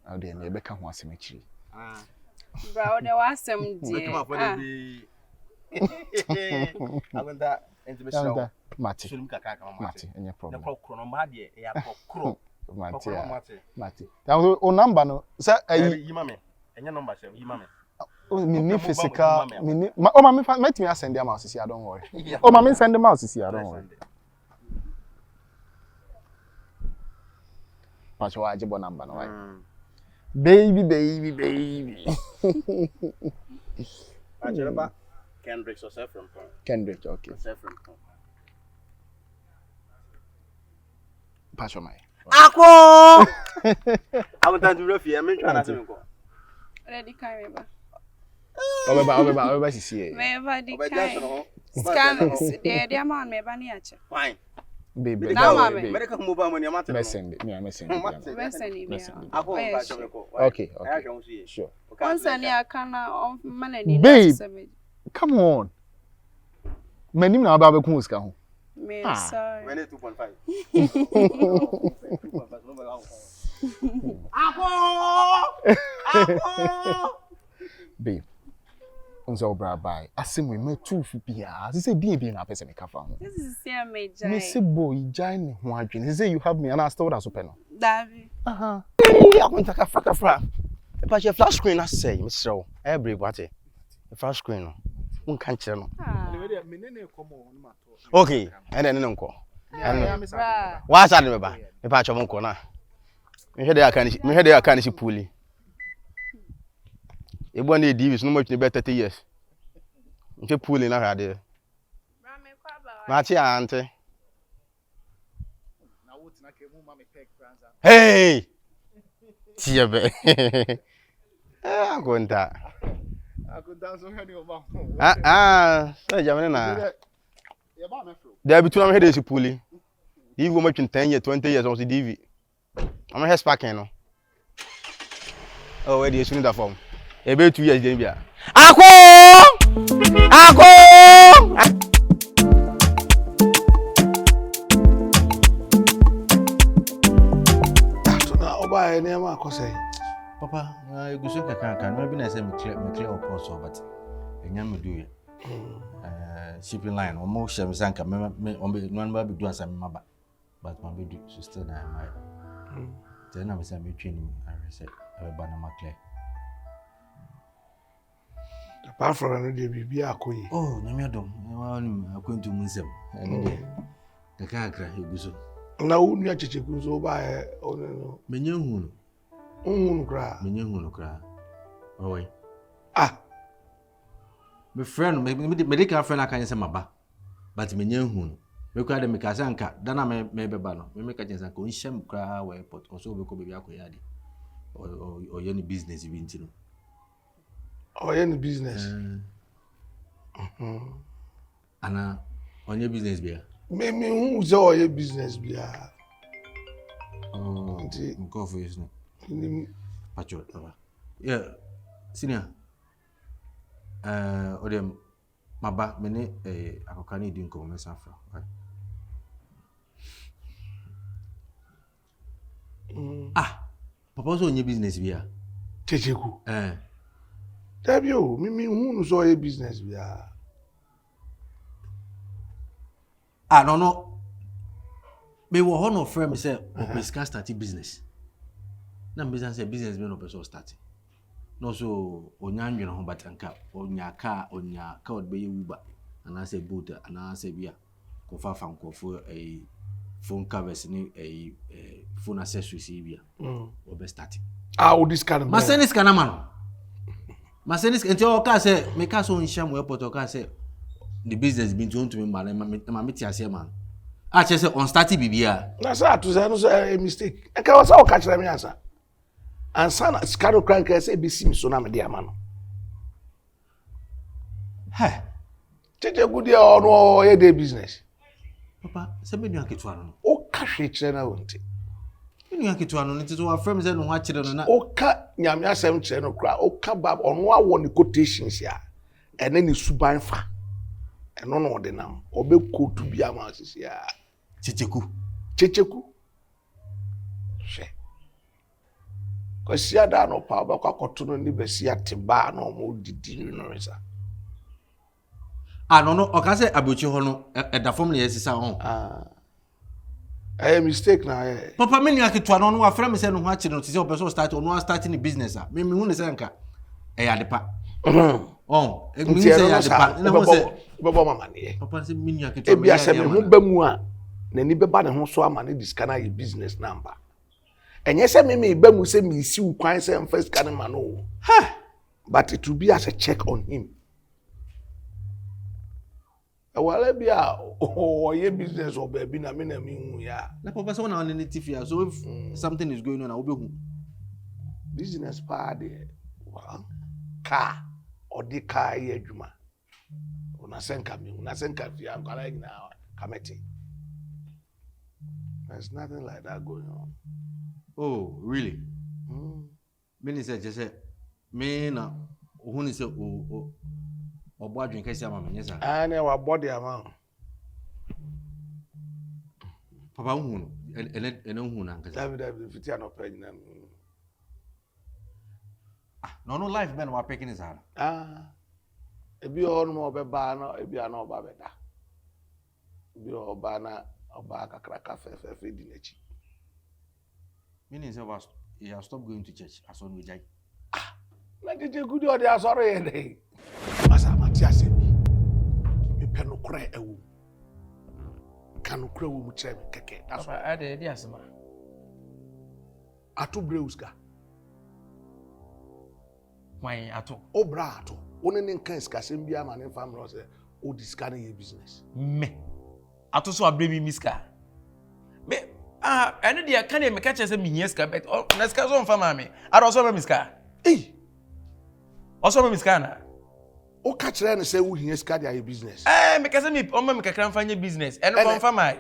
How dey na e be ka ho asem akiri. Ah. Bro, there was some dear. Agunda intimation. Mati. Mati, any problem. The chrono ma de e akokro. Mati. That o number no. Say yima me. Enya number share yima me. Oh, me ni physical, me ni. Oh, mama, let me send them out to see. I don't worry. Oh, mama, send them out to see. I don't worry. Patch wa ajibo number no why. Baby. Ajaba Kendrick so from Kendrick, okay. From Patch my. Ako! I want to refi, I'm trying to go. Ready carry ba. Oba sisi e. Me ba di kai. Scan the amount me ba ni ache. Fine. Baby. Now me. Medical mobile money amount. Send it. Me send it. Okay. Sure. Once ani akana on manani babe. Come on. Manim na ba kun uska ho. Me sorry. When 2.5. Babe. Unzo bra bye. Asim we me two fu bia. Say be na person me kafa ho. This is say me jai. Me say boy jai ne ho adwene. Say you have me and I still that open no. Davi. Akunta ka fra. E pa che flash screen na say me srew. E break what e. Flash screen no. Won kan kire no. Okay, and then nko. Wa sa me ba. Me pa che mo nko na. Me hede aka ni si puli. Ebo na Davis no much be 30 years. Nke puli na hade. Ma chi ante. Hey! Tiebe. Agunta. Agunta so hede oba. So jamene na. There be two am hede si puli. Divi go much 10 years, 20 years on si Divi. I'm a sparking no. Oh, where do you that from? Ebe 2 years then bia. Ako! Na oba e na ma akose. Papa, you go so kan maybe na say me clear up also but enya me do it. Shipping line o mo share me sanka me on be no ba be do asam maba. But my be do so still na my. Then I say me training I said I ba na ma clear. Apart from no dey bibia akoyi. Oh, nyame adom. Wa nim akwantu munsem. Ene de. De kan akra eguso. Na wo nua Kyekyeku so ba e no. Menye hu no. Hu kra. Menye hu no kra. Oi. Me friend me de ka friend aka say maba. But menye hu no. Me kwa de me ka say anka dana me beba no. Me ka jensa ko nhyem kra we airport. O so be ko bibia akoya de. O ye ni business bi ntino. Oh, any business. Ana onye business bia. Me who zo your business bia. Oh, nko for is no. Pacho baba. Yeah, senior. Odem maba me ne akoka ne di nko me sanfra. Papa so onye business bia. Kyekyeku. Tabio, me who zo your business bia. No. Me wo ho no friend me say we can start business. Na business say business me no person start. No so onya ndwe no batanka, onya ka od be Uber, and I say boat and I say bia. Ko fa nkofo phone covers ni phone accessories bia obe start ah this kind of masenis kana man masenis enti o ka say me ka so nhia mo airport o ka say the business been to me man ma meti ase man a che say on start bibia na say to say no say a mistake e ka wasa o ka kire me ansa ansa na skaro crank say be sim so na me dia ma no ha tete good ya ono ye dey business papa say me nua ketua no o ka hwe kire na wonti me nua ketua no nti so wa frame say no ha kire no na o ka nyame asem kire no kra o ka bab ono awo ni quotations ya ene ni suban fa eno no de nam obe kotu bia ma sisi ya checheku she ko sia da no pa ba kwakoto no ni besia teba no mo didi no resa no o ka say abochi ho no da form na yesisa ho mistake na papa me nua ketua no wa frame say no ho akire no ti say opeso start no start ni business me hu ne say nka ya de pa me say ya de pa na mo say bebo mama ne papa say me nua ketua e bia say me hu ba mu a na ni beba ne ho so ama ne diska na ye business number enye say me ba mu say me si ukwan say first can man no but it will be as a check on him wala bia ye business or baby na me na me hu ya na papa say na on native ya so if something is going on na obehu business pa de car or the car ye adwuma una senka me una senka fia kwala nyina kameti. There's nothing like that going on. Oh, really? Me say just say me na who say o bo adwen kasi ama me nyesa. Na wa body ama. Papa hu no ene hu na nkasa. David fiti an open na. No life man wa picking his hand. Ebi o no mo be ba na ebi ana oba be da. Ebi o ba na oba kakraka fefe di nechi. Meaning say was he has stopped going to church as on Agyei. Na did good or they are sorry dey. Asa Matias me peno kra ewu. Kanu kra wu mu kire me keke. That's why I dey asema. Ato breuska. Why ato? Obra ato. One ne nkan skasem bia ma ne family say o diska na ye business. Me. Ato so abre mi miska. Me eno dia kan e me ka che say me hia bet na ska so mfa ma me. Ado so ma miska. Oso ma miska na. O ka kire ne say wo hia ska dia ye business. Me ka say me o ma me kakra mfa nya business. Eno ko mfa ma.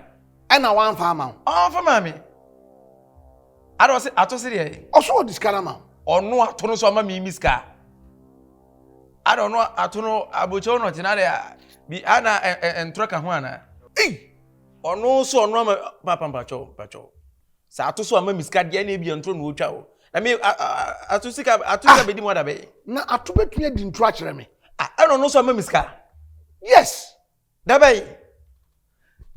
Na wan fa ma. O mfa ma me. Ado se ato se de. Oso o diska na ma. Ono ato no so ma me miska. Ado no ato no abocho no tina de bi ana entroka ho ana. Ono so ono ma papa pacho. Sa ato so ama miska de na bi entro no otwa o. Na me ato sika be di mo da be. Na ato betue di ntro a kire me. Ano no so ama miska. Yes. Da be.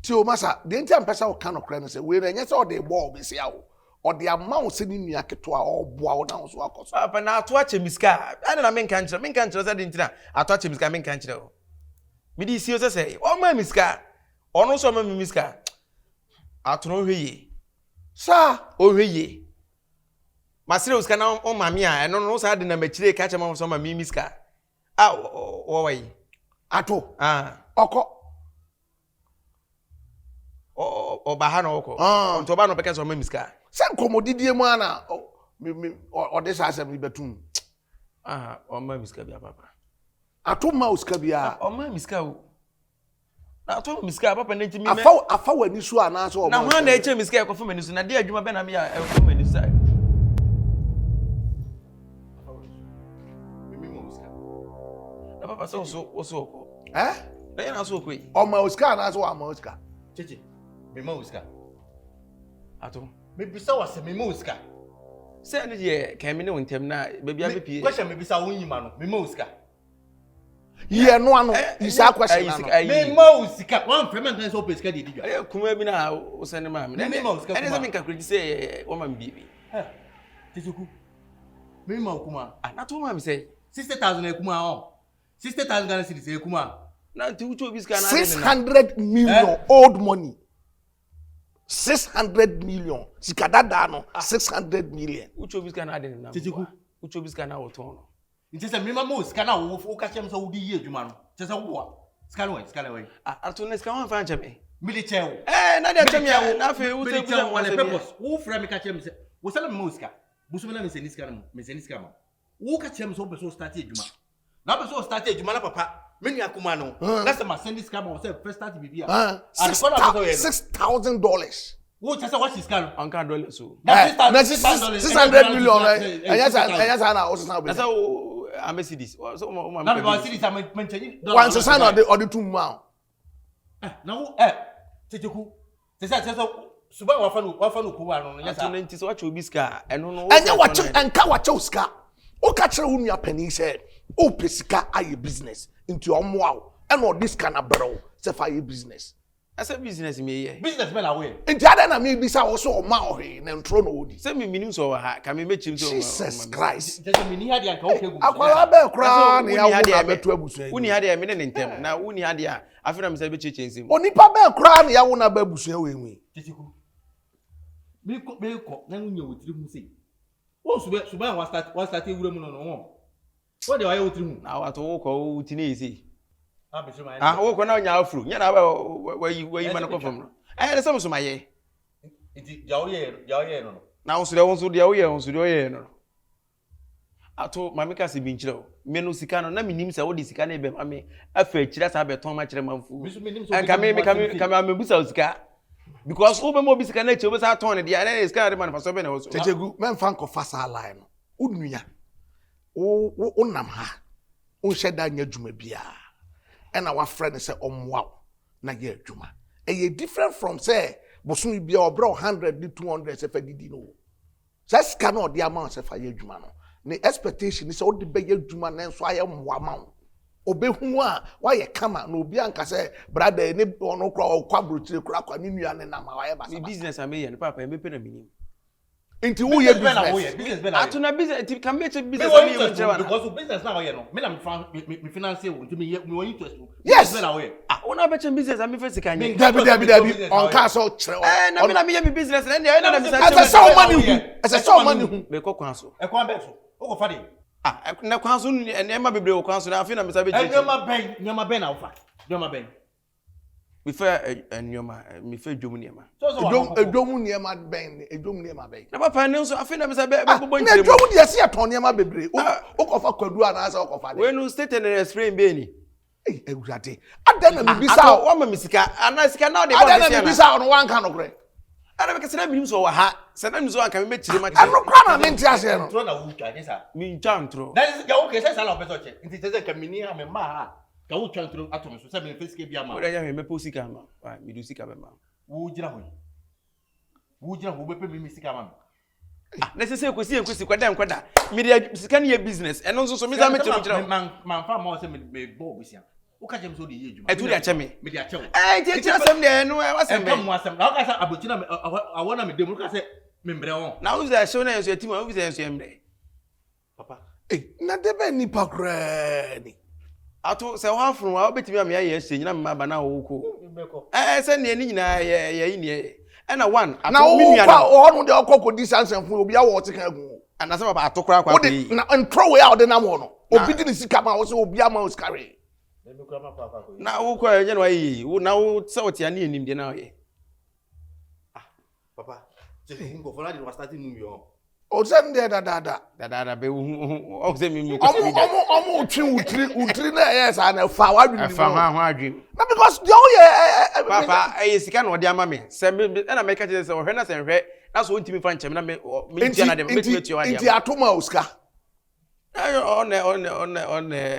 Ti o masa, de ntia mpesa o kan okra no se we na nya se o de ball be sia o. O de amount se ni nua keto a o boa o na so akoso. Papa na ato a che miska. Ana na me nkan kire se de ntina ato a che miska me nkan kire o. Me di si o se o ma miska. Ono so ma miska. Ato no hweye. Sa o hweye. Masire uska na o mami a eno no sa de na machire ka che ma so ma miska. O wai. Ato. Oko. O ba ha na oko. Onto ba no peke so ma miska. Se nkomodidie mu ana o de sa asem betum. O ma miska bia papa. Ato ma uska bia. O ma miska o. Na ato miska papa na ntimi me. Afa wani su ana so o. Na ho na eche miska e ko fo su na de adwuma be na me ya e fo mani su. Na papa so oko. Na na so oko yi. O ma uska na so o ma uska. Cheche. Me ma uska. Ato. Me bisa wase me ma uska. Se ne de kan me ne wontem na ba bia be pie. Question me bisa wonyima no. Me ma uska. Ye no ano isa question na. Me ma uska. One frame nkan so pesika de didwa. Kuma bi na o sene ma me. Me ma uska. Ene se me nka kredit se o ma mbibi. Tetuku. Me ma kuma. Na to ma me say 60,000 ekuma o. 60,000 Ghana cedis ekuma. Na nti ucho biska na 600 million old money. 600 million. Sikadadano 600 million. Ucho biska na ade na. Ucho biska na otono. Ntese me mama oska wo ka chem so wo di ye adwuma no. Tese wo skala we. Ato ne ska wan fa cheme. Mili chewo. Na de cheme ya na fe wo te buza wan purpose. Wo fra me ka chem se. Wo sala me oska. Busu me na me seniska no. Me seniska ma. Wo ka chem so be so start adwuma. Na be so start adwuma na papa. Me ni akuma no. Na se ma seniska ma wo se first start bibia. $6,000. Wo tese what is can anka dollar so. $600 million. Anya sa na o sa be. That's how Mercedes. So na be Mercedes am menchani. One sign or the two man. Na wo Kyekyeku. Tese suba wa fa no kuwa no nya sa. Ato nti so wa cho biska eno no. Anya wa cho enka wa cho ska. O ka kire wo nua pani se o pesika aye business into omoa and all this kind of barrel se fa aye business. As a business me ye. Business men away. Nti ada na me bisa wo so o ma o he na ntro no odi. Se me minim so ha ka me mechim so. Jesus Christ. Tese me ni hade anka o kegu. Akwara be kra na ya wo na beto abusu. Uni hade me ne ntem na uni hade a afena me se be chechensim. Onipa be kra na ya wo na ba abusu we nwi. Kyekyeku. Me ko na nya wotiri hu sei. Wo suba wa start ewura mu no. What do I owe you? Now at all call Tinesi. I walk on your fruit. You know where you man come from. I had some of my year. It is Yaoye. Now, so there was the Yaoye on Sudoye. I told my Mika Sibincho, Menusicano, Nami Nims, all this can be, I mean, a fetch that's a beton much and come Busa. Because over more Bisca nature was out on the other is kind of man for 7 hours. Take a good man, Franco Fassa line. Unya. O nam ha o sheda nya dwuma bia and our friend say omwa na ye dwuma e different from say bosom bia obro 100 200 se fa didi no just cannot the amount se fa ye dwuma no ne expectation is o de be ye dwuma na so aye mwa ma obehu a wa ye kama na obi anka say brother ne ono kra kwabrochire kra kwa ni nua ne na ma wa ye basa business ameye ne papa e be pe na minim. Into who you business? Atuna business can make business because business now you know. Me na me finance we want interest. Yes. Una bet business am first kan. Dabi on castle chere. Na me na me business na na me say so money. As so money. Me ko kwan so. E kwan be so. O go fa dey. Na kwan so na ma bebre o kwan so na afi na me say be. Nyoma ben na ofa. Nyoma ben. Me fe nyoma me fe dwom niema. Edwom niema ben, edwom niema ben. Na papa ne so afi na me say be bobo ntirem. Na edwom de se aton niema bebre. O kofa kwadu ana asa o kofa de. We no state and explain be ni. Eh ewurade. Ada na me bisa o ma misika. Ana sika na o de bo bisa. Ada na me bisa on wan kan no kre. Ana me kase na minim so wa ha. Se na minim so anka me chire ma. Ano kwa na me ntia no. Tro na wu twa ni sa. Mi ntantro. Na is ga o ke se sala o peso che. Nti se ka mini ha me ma ha. Ka wo twantro ato me so se me fesike bia ma. Wo da ya me po sika ma. Wa me du sika be ma. Wo jira ho. Wo jira ho be pe me sika ma. Na se kwesi kwada nkwada. Me dia sika ne business. Eno nso so me za me chiro chiro. Man fa ma o se me bo busia. Wo ka jem so de ye adwuma. Etu dia cheme. Me dia chewo. Ti chira sem de no wasem be. Mo asem. Na o ka sa abochina me awona me dem. Wo ka se me mbre won. Na wo za show na enso etim wo za enso emre. Papa. Na debe ni pakra ni. Ato se wa funu wa obetimi am ya ye se nyina mma ba na wo ko. Se ne ni nyina ye ni na one ato mi nua na o no de okoko distance fun obi a wo te kan gu. Ana se baba atokora kwa kwa yi. Na ntro we a de na mo no. Obi di ni sika ma wo se obi ama o skare. Na wo kwa ye no yi. Wo na wo se wo te ani enim de na ye. Papa, je ngo fola di wa start mu yo. O se nde da be o se mi mu ko se bi. Omo utri na yes and fa wa dwum. Fa ho adwum. Na because the o papa e sika na odi ama me. Se me na make it se o hwe na se hwe. Na so ntimi fa nchem na me ntia na de me metu odi ama. Nti atoma uska. On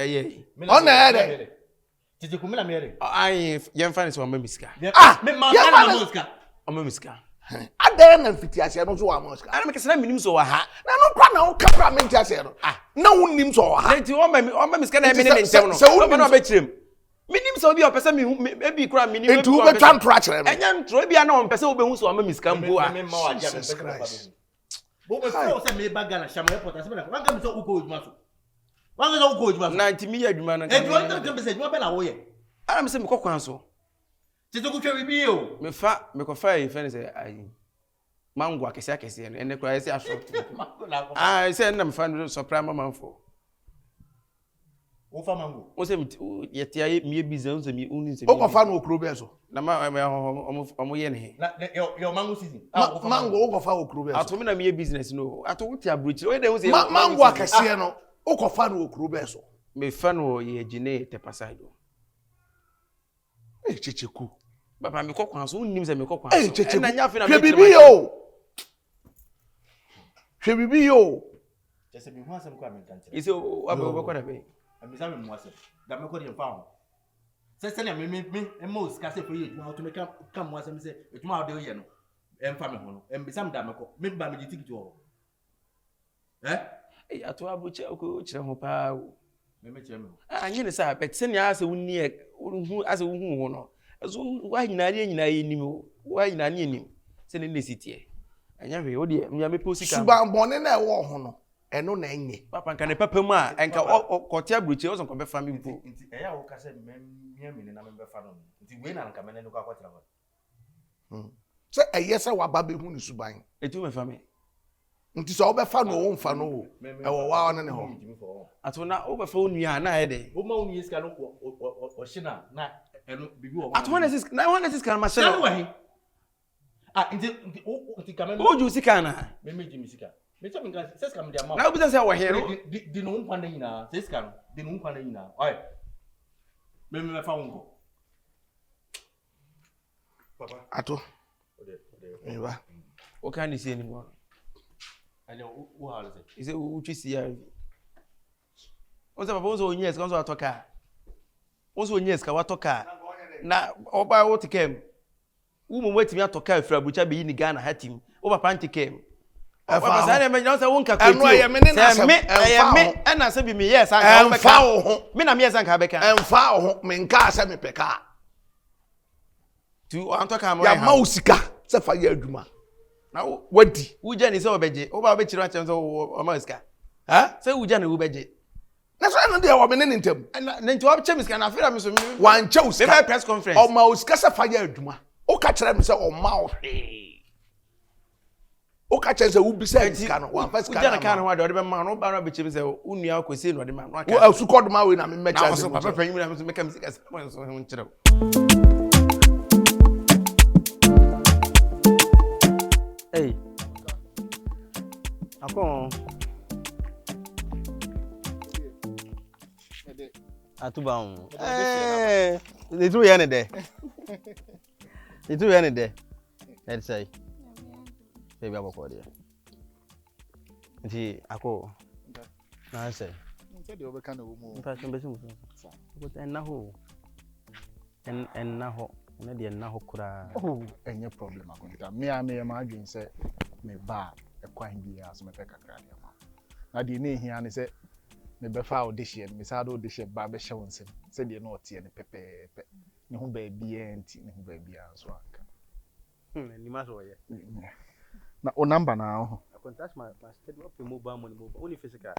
ye. Kyekyeku me na me re. Ai yen fa ne se o ma misika. Me ma na ma uska. O ma misika. Ada na mfitiase no so wa moska. Ana me kese na minim so wa ha. Na no kwa na o kapra me ntiase no. Na wonnim so wa ha. Nti o ma miska na me ne ntem no. O ma na be kirem. Minim so bi o pese me e bi kura minim. Nti wo be twan tra kire no. Enya ntro bi na o pese wo be hu so o ma miska mbo a. Me ma wa ja me pese. Bo be so se me ba gala shamo airport ase me na. Wan ga me so uko odwuma so. Wan ga so uko odwuma so. Na nti mi ya adwuma na. E do nta ke be se adwuma be na wo ye. Ana me se me kokwan so. Tito ku twa bi o. Me ko fa e fe ne say ai. Mango akese no ene kura ese afro. Ah, say na me fa no surprise mama fo. Wo fa mango. Wo say ye tia me business say me uni say. O ko fa no okro be so. Na ma omo ye ne. Na your mango season. Mango o ko fa okro be so. Ato me na me business no. Ato wo tia brochi. O de wo say mango akese no. O ko fa no okro be so. Me fa no ye gine te pasado. Kyekyeku. Papa me kokwan so unnim se me kokwan so. E na nya fe na me bibi yo. Hwe bibi yo. Jese me hu asem kwa me kante. Ise obo kwa da be. Amisa me mu asem. Da me ko de fa ho. Se na me mo ska se for ye dwuma to me ka mu asem se dwuma de ye no. Emfa me ho no. Embisa me da me ko. Me ba me di ticket ho. Eh ato abuche o kire ho pa o. Me kire me. Anye ne sa bet se ne ase wunni hu ase hu ho no. Aso wa nyina ye nim o. Wa nyina ne nim. Se ne ne sitie. Anya hwe o de me me posika. Suban bone na e wo ho no. Eno na enye. Papa nka ne papa mu a enka kote abruche o so ko be fa mi mpo. Nti eya wo ka se me na me be fa no. Nti we na nka me ne ko akotira ho. Se eye se wa ba be hu ni suban. Etu me fa me. Nti so obe fa no wo mfa no wo. E wo wa one ne ho. Ato na obe fa onua na ye de. Wo ma onua sika no o hina na eno bibi wo. Ato one sis kan ma se no. Nti kameme. O ju sika na. Me ji mi sika. Me cha me ga sika me dia ma. Na obi say wo he no. Di no nkwa na nyina. Sika no. Di no nkwa na nyina. Oi. Me fa wonko. Papa. Ato. Ewa. O kan ni se ni mo. Ale wo ha le se. Ise o twi si ya. O se papa o so onyes kan so atoka. O so onyes ka watoka. Na oba wo tikem. Wo mo wetimi atoka afra bucha be yi ni Ghana hatim. O papa antikem. Papa say na me nyawo say won ka kweti. Eno ye me ne na se. Me na se bi me yes anka wo beka. Emfa wo ho. Me na me yes anka beka. Emfa wo ho. Me nka se me peka. Tu antoka mo ya ma usika se fa ya adwuma. Na wadi. Wo je ni se obeje. O ba obechiro achen so o ma usika. Ha? Say wo je na wo beje. Na so no dey wo me ne ntem. Na nti wo che miska na afira me so me. Wan che usika. Me press conference. O ma usika se fa ya adwuma. O ka kire me se o ma o hwe. O ka kire se wo bi se usika no. Wan fa usika. Wo je na kan ho ade be ma no ba no be che me se unua akosi no de ma no aka. Wo asuko do ma we na me mecha. Na so papa panyi me na me ka misika se mo so ho nkire. Hey. Akon. Atuba on. Itu ya ne de. Itu ya ne de. Let's say. Baby aboko de. Nti ako. Na say. Nti de obeka na wo mu. Nta chembe simu. Ko enna ho. Enna ho. Na de enna ho kura. Oh, enye problem akonta. Me a me ma adwen se me ba ekwan bi a so me peka kra de ma. Na de ne hia ne se me be fa audition, me sa do audition ba be hye wonsem. Se de no ote ne pepepe. Ne ho ba bia nti, ne ho ba bia so aka. Ni ma so ye. Na o number na ho. I contact my steady up mobile money mobile. Only physical.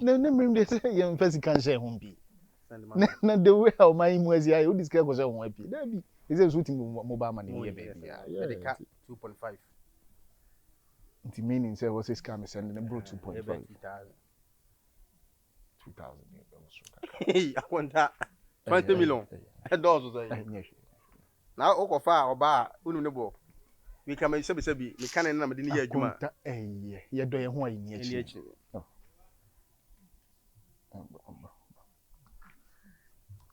Na me dey say ye physical share ho bi. Na the way how my imwazi I would discuss was on happy. That be is a shooting mobile money here baby. Yeah, the cat 2.5. It meaning say was this scam sending a bro 2.5. 2,000. Hey, I want that 20 million. That does say. Now oko fa oba unu ne bo. We can say me can na me dey here adwuma. Eh, ye do ye ho ayi ni achi.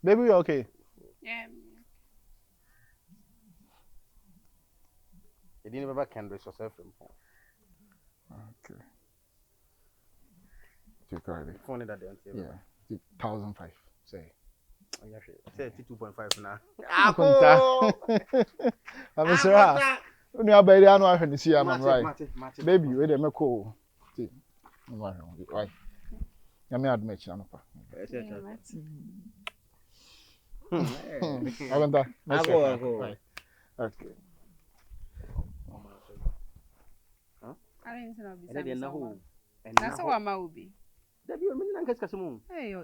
Baby, you okay? Yeah. You didn't ever can dress yourself from home. Okay. Take it. Phone that day. Yeah. 1,005. Say. Oh, yeah, say 2.5 now. I'm sure. When you are by the annual, I see I'm right. Baby, wait a minute. See. Right. I may admit you. I go. Okay. I didn't know. And that's how I'm will be. Debbie, I mean, hey,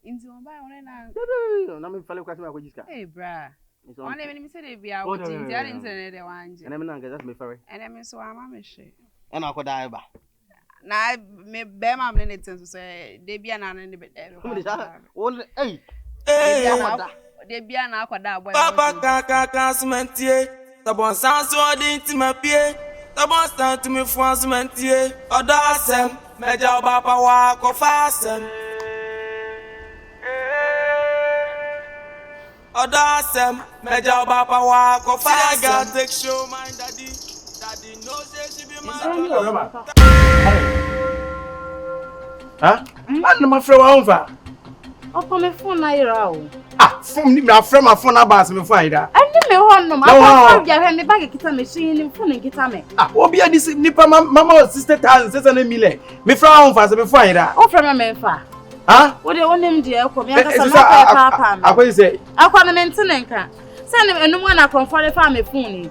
into my buy on now. Debbie, I'm in fellow customer. Hey, brah. On even say they be out in the internet the one. And I'm not get me ferry. And I mean so I'm a shame. And I could die ba. Na me be ma me net to say they be an in the bed. Hey. They be an aqua boy. Papa kaka cementier. The bon sans so dinti ma pied. The bon stand to me for cementier. Odasem. Meja baba wa ko fasem. Odasem. Meja baba wa ko fasem. Take show my daddy. Daddy knows she be my. Huh? And my friend over. Open my phone now. From my friend, my phone about me for that. I need me one no. I have me bag kita machine in phone and kita me. Obi a this nipa mama sister thousand 600 million. Me friend over me for that. O friend me fa. Huh? What the one name dear come. Ya kasa na papa. Akwa say. Akwa na maintain nka. Send me no one na confront fa me phone.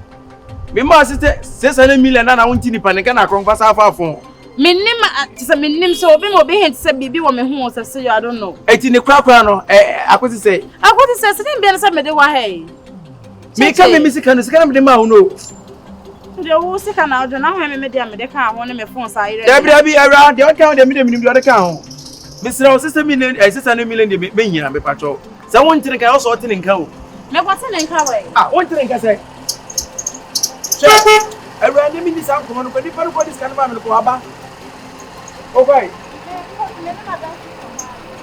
Me ma sister 600 million na wonti nipa nka na confront sa fa phone. Minim tisa minim so obi hint say bibi wo me hu so say I don't know. Eti ne krakra no akwoti say sin bia say me de wa hey. Me ka me sika no sika na me de ma hu no. De wo sika na odo na ho me de am de ka ho ne me phone sa ire. Dabra bi around de ka de me de minim de ka ho. Me sira 6 million 600 million de me nyina me patcho. Say won tire ka so tire nka ho. Me kwate ne nka we. Won tire nka say. Che. Around de me ni sa ko no ko di paru ko di sika na ba me ko aba. Okay.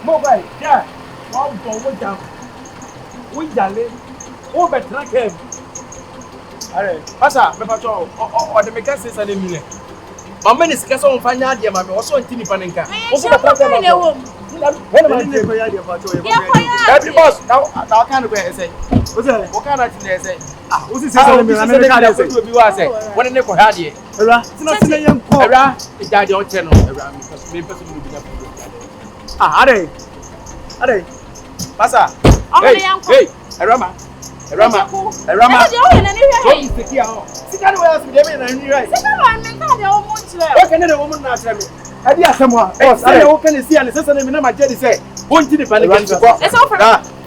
Mobile, yeah. One for one jam. We jale. Oh, but track him. Alright. Pasa, me pacho. O de make 600 million. Mama ni sika so mfanya dia mama. Oso ntini panenka. Oso track him. When am I dey for ya dia pacho? Every boss. Now can go say. What can I say? Usi 600 million. Me ka dey say. Obi wa say. When ne ko ha dia. Era. Tina yanko. Era. Ija dia o che no. Era me person no bi na. Are. Pasa. Hey, Ewurama. So you take here. Sika no else dey me na ni right. Sika wa me ka dey o mo chire. O ke ne dey o mo na chire me. Adi asemwa. Boss, ade o ke ne si ane sese me na ma je di say. Wonti ni panic.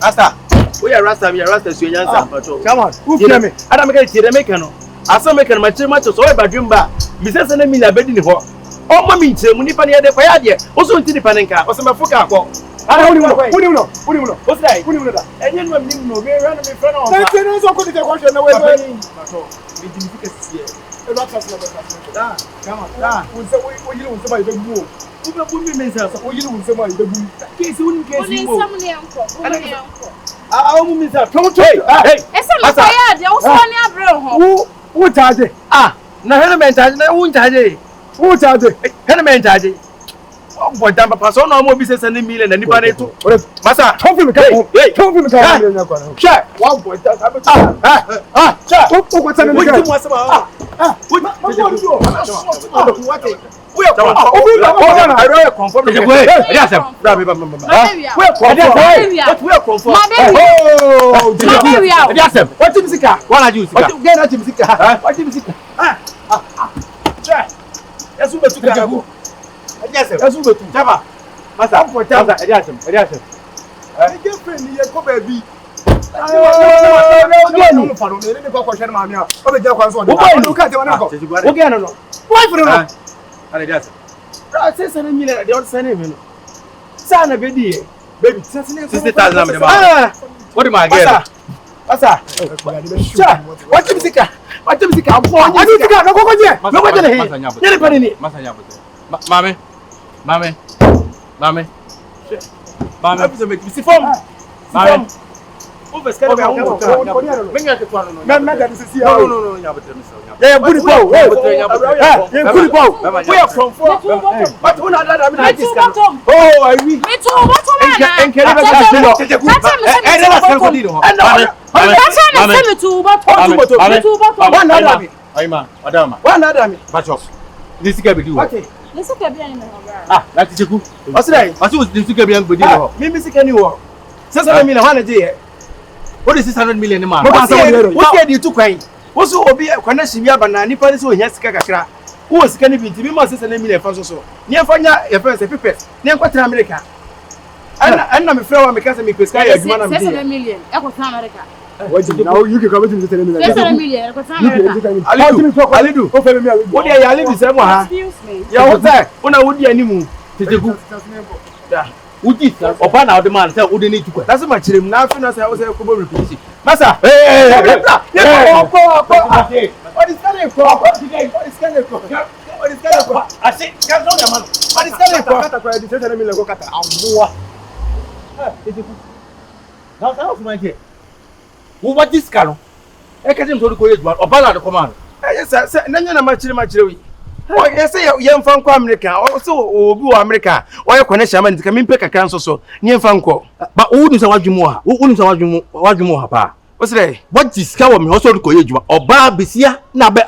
Asta. We are Rasta, we are Rasta so nyansa pato. Come on. Who fear me? Ada me ka tire me ka no. Asa me ka ma chire ma to so e badwumba. Mi sese na mi na bedi ni ho. O ma mi nchire mu nipa ne de fa ya de. O so nti nipa ne nka. O se me fuka akọ. Ada woni no. O se dai. Woni no da. Enye no mi no be ran me friend on. Tete no so ko de question na we. Pato. Mi di mi fika sie. E lo atlas na be pato. Da. Come on. Da. Unse wo yiri unse ba ibe mu. Ube bu mi mensa so wo yiri unse ba ibe mu. Kesi woni kesi mo. Woni sam ne anko. Mu mi sa. Hey. Ese me ko ya de wo so ni abre ho. Who charge? Na helmet charge na who charge? Who charge? Helmet charge. Oh boy, damn papa, so no more business and million and nipa to. Masa, come me ka. Hey, come me ka. Sure. One boy, sure. What's happening? What? We are confirmed. We are confirmed. What is Sika? What are you? What is Sika? What is Sika? Yes, we took a yes, as we to Java. Masa, for Java, Eliasem. I get friendly, you come baby. What am I getting? Pasa. What is Sika? What is Sika? What is Sika? No go there. No go there. Nyere pani ni. Masanya bote. Mame. Você me disse fome. Mame. O pescado vai um pouco. Venha que tu não. Não, já bote missão. É good pau. É good pau. We are from far. But who not that I this can. Oh, I we. Me too. What on na? En querer ver que não. É relação com dino. This is be okay. Nisi ka bia ni me ho bra. Lati cheku. Osire. Osi nisi ka bia ngbodi ho. Me sika ni ho. 600 million ha na je ye. What is 600 million ni ma? What say di tu kwan? Woso obi kwana shimia bana ni pa ni so ohia sika kakra. Wo sika ni binti mi ma 600 million fa so. Ni afanya ye fa se pipet. Ni enkwatra America. Anna me frɛ wa me ka se me peska ya adwuma na me. 600 million. E ko tra America. What now you can come to the television. Yes, Emilia, because America. Alidu. O fe me Alidu. What dey Alidu say mo ha? Excuse me. Ya what say? Una wo di animu. Teteku. Yeah. Uji oba na the man say wo dey need to. That's my chirem na afi na say wo say ko bo repeat. Masa. Hey. What is coming from? What is coming from? What is coming from? I say, come on, man. What is coming from? Kata kwa edit tell me le go kata. Amoa. Teteku. Now that was my day. Wo what this caro? E ka dem so ko yeju oba na the command. Yes sir, na nya na ma chire wi. O yes ye mfa nko America. O so obi wo America. O ye connection man tika mimpe kakra nso so. Nye mfa nko. Ba wo nim sa wadwumo ha. Wo nim sa wadwumo ha pa. O sire, what this ka wo me o so ko yeju. Oba besia na be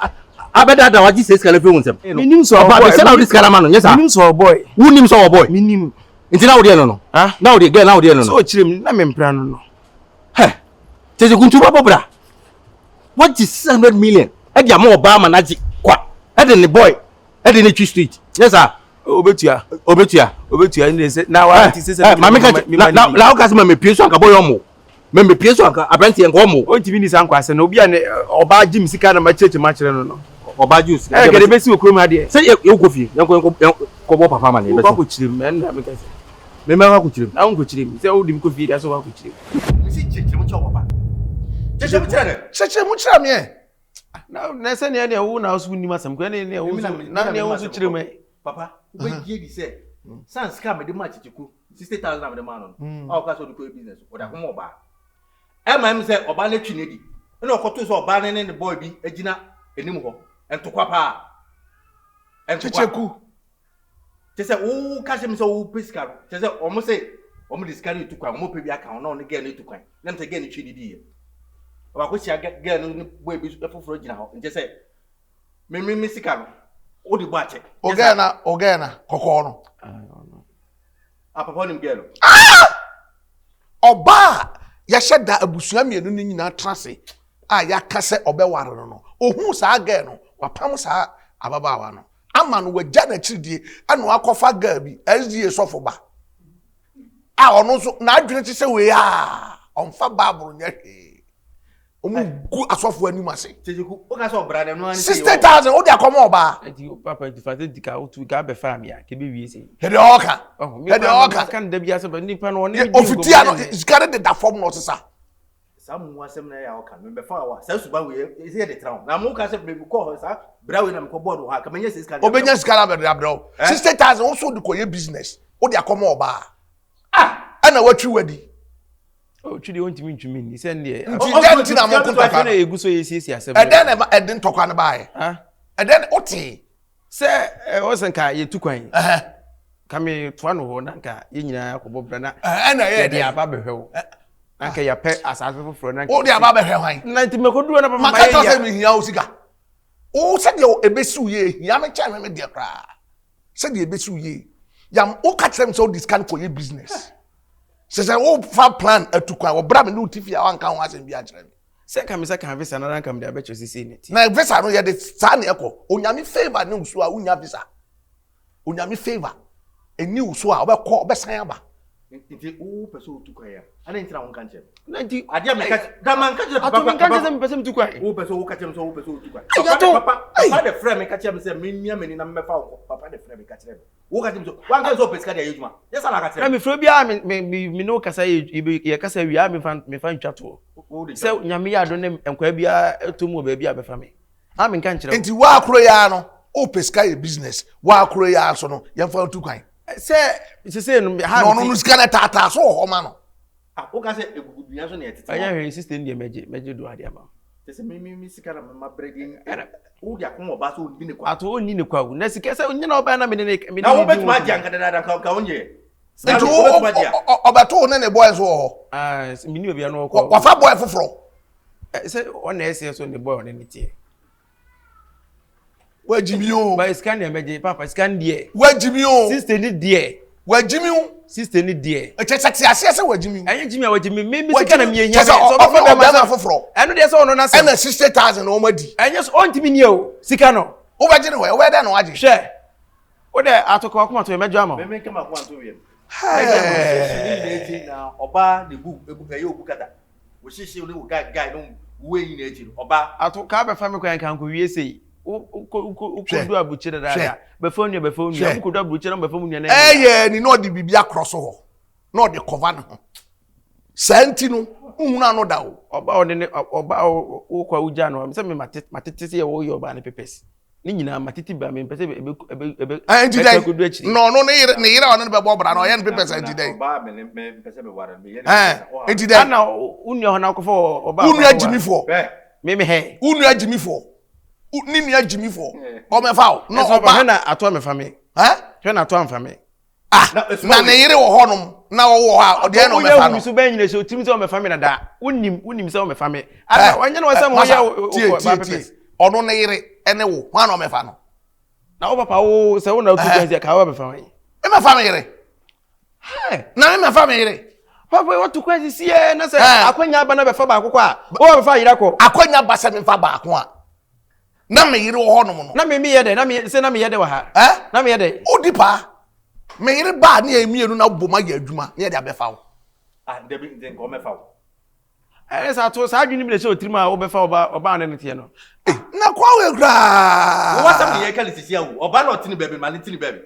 abeda da waji se skala fe wunsem. Minim so oba besia na wo this man no. Yes sir. Minim so boy. Wo nim so boy. Minim. Nti na wo de no. Ha? Na wo de girl na wo de no. So chirem na mempra no. He. Tese kuntu baba. What is 600 million? E dia mo Obama na ji kwa. E de ne boy. E de ne Tree Street. Yes sir. Obetua ni say na wa ti say ma me ka la o ka se me pie so anka boy omo. Me pie so anka abranti enko omo. O ti bi ni san kwa se na obi a ne oba jim sika na ma cheche ma kire no. Oba ju sika. E ke de besi okrom ha de. Say you go fi. Enko bo papa ma ne be. Ko chire me na me ka se. Me ma ko chire. Na ko chire. Say o di ko fi da so wa ko chire. Mi si cheche mo cho papa. Cheche mo chira me. Na say ne wo na so ni masam ko ne wo na ne wo so chire me. Papa, we give di say. Sans ka me de ma Kyekyeku 60,000 na me de ma no. O ka so do ko business. O da ko mo ba. E ma me say oba na twi ne di. Na okoto so oba ne ne boy bi agina enim ho. Entokwa pa. Kyekyeku. Te say wo ka se me say wo pesika. Te say o mo say o mo discard tu kwan, o mo pe bi aka no no girl ne tu kwan. Na me say girl ne twi di. Oba ko sia girl no boy bi foforo gina ho. Te say me sika no. O di ba che. Ogena kokko no. Papa nim girl. Oba ya sheda abusua mienu ni nyina trase. Ya kase obeware no. Ohun sa girl no, wapam sa ababaawa no. Ama no wagya na chiridie anu akofa girl bi SDA sofo ba. Ono so na adwene ti se we onfa baburu nya hwe. Omu gu asofo anim ase. Kyekyeku, o ka so brother no ani 60,000 o de akomo oba. Enti papa enti fa dika o tu ga be fam ya ke be wie se. He de oka. Kan da bia se ba ni pa no ne ofitia no iskare de da form no sesa. Samu asem na ya oka me be fa wa. Sa suba we is here the town. Na mo ka se be ko ho sa bra we na me ko board ha ka menya se iskare. Obenya iskare be da bra. 60,000 o so de koye business. O de akomo oba. Ana watwi wadi. Oh, chudi ontimi ntumi ni se ne. Nti na mo kontoka na eguso yesi asem. Eden na edin tokwa na bae. Eden oti. Se o senka ye tukwan. Kame to ano ho na nka ye nyina akobo bra na. Na ye de aba behwew. Anka ya pe asase foforo na. O de aba behwe hwan. Na nti mekodu na papa ma ya. Makata se mi hia o sika. O se de ebesu ye hia me cha me de kra. Se de ebesu ye. Yam o ka tell me so this can koye business. Se o fa plan atukwa wo bra me no tifi a wanka ho asem bi a kire me. Se ka me se kan visa na ranka me de abecho sisi ne ti. Na visa no ye de sa na ekọ. Onyame favor ne usu a unya visa. Onyame favor. Eni usu a obekọ obesan aba. Nti o peso tukwa ya. Ana ntina won kan che. Na nti adia me ka da man ka che papa. Atu kan che se me pese tukwa. O peso o ka che so o peso tukwa. Papa de frame me ka che me se me mia me ni na me fa wo. Papa de frame me ka che me. Wo ka che me so wan ka so pesika de yejuma. Yes ala ka che. Na me fro bia me no kasa ye kasa wi a me fa ntwato. Se nyame ya do ne enkwa bia etomu ba bia be fa me. A me kan kire. Enti wa akro ya no o pesika ye business. Wa akro ya so no ye fa tukwan. Se no ha no skana tata so ho ma no. O ka se egugudunya so na etete. Anya hwe system de meje do ade ama. Se me sika na ma breading. O dia ko oba so ni ne kwa. Ato oni ne kwa. Na sika se onye na oba na me ne. Na wo betu ma dia nka dada ka onye. Nti obato ne boy so ho. Me ni obi na ko. Wa fa boy foforo. Se on ese so ne boy on ne tie. Wa jimi o. Ba scan na meje papa scan die. Wa jimi o. Sister ni die. Wa jimi o. Sister ni die. Echechati ase wa jimi. Anya jimi a wa jimi me sika na me nya. So ba ma foforo. Eno de se ono na se. Ena 60,000 o madi. Anya so ontimi ni o. Sika no. O ba jini we da no waje. Hwe. O de atoko akoma to mejo ama. Me kama kwa to we. Na oba de bu ebu kata. We see no guy no way in age. Oba. Ato ka be family kwan kan ko wie sei. Uko do abuche da. Be phone you. Uko do abuche na be phone you na. Ni no di bibia cross ho. No di cover no. Santi no uhuna no da o. Oba o kwa uja no. Se me matete se ye wo ye oba ne pepes. Ni nyina matete ba me pese ebe no ne yire ono be bo bra no ye ne pepes anti dai. Oba me pese be ware me ye. Anti dai. Ana unu ho na kofo oba. Unu agimi fo. Me he. Unu agimi fo. Ni mi agimi fo. O me fa o. No oba na ato me fa me. Hwe na ato am fa me. Na ne yire wo honom na wo ha o de na o me fa no. Wo so ban nyine so timi se o me fa me na da. Unim se o me fa me. Ana wanya na wasam wo ya ba pepes. Ono ne yire ene wo ma na o me fa no. Na o papa wo se wo na otu kan se ka wo me fa me. E me fa me yire. Na me fa me yire. Papa what to kwesi sie na se akwanya ba na be fa ba akoko a. O be fa yire ko. Akwanya ba se me fa ba ako a. Na me yire wo honom no. Na me ye de na me se na me ye de wa ha. Na me ye de. Odi pa. Me yire ba na emienu na boma ya adwuma na ye de abefa wo. Debi nten ko me fa wo. Sa to sa adwini mi le se otirima wo be fa oba na ne tie no. Na kwa we gra. Wasam ne ye kali sisi awu. Oba na otini bebe ma ne tini bebe.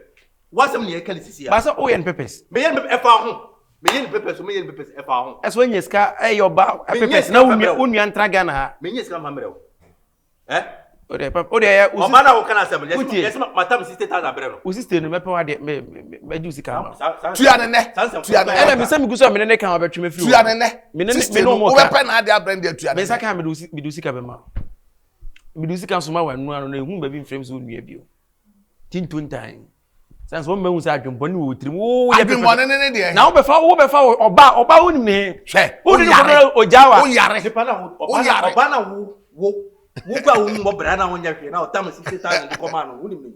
Wasam ne ye kali sisi awu. Ba so o ye pepes. Me ye e fa ho. Me ye pepes, me ye pepes e fa ho. Eso nyeska e yo ba pepes na unua ntraga na ha. Me nyeska ma mrewo. O de ya o mana wo kana asem yes matam 60000 abre no o sister no mepe wa de me ju sika ma tuya ne ena me sam guso me ne kan obetwe me firi tuya ne me no mo o be pe na ade abrand de tuya ne me saka me do sika be ma me do sika so ma wa nu ano na ehun ba bi mfrem so nua bi o tintun time sans wo mehu sa adwombo ne wo tirim wo ye adwombo ne de na wo be fa oba wonim ne hwe wo ni ko ojawa wo yare se pa na oba na wo Muka umbo brana wonya hwe na otam 60000 de koma no woni mi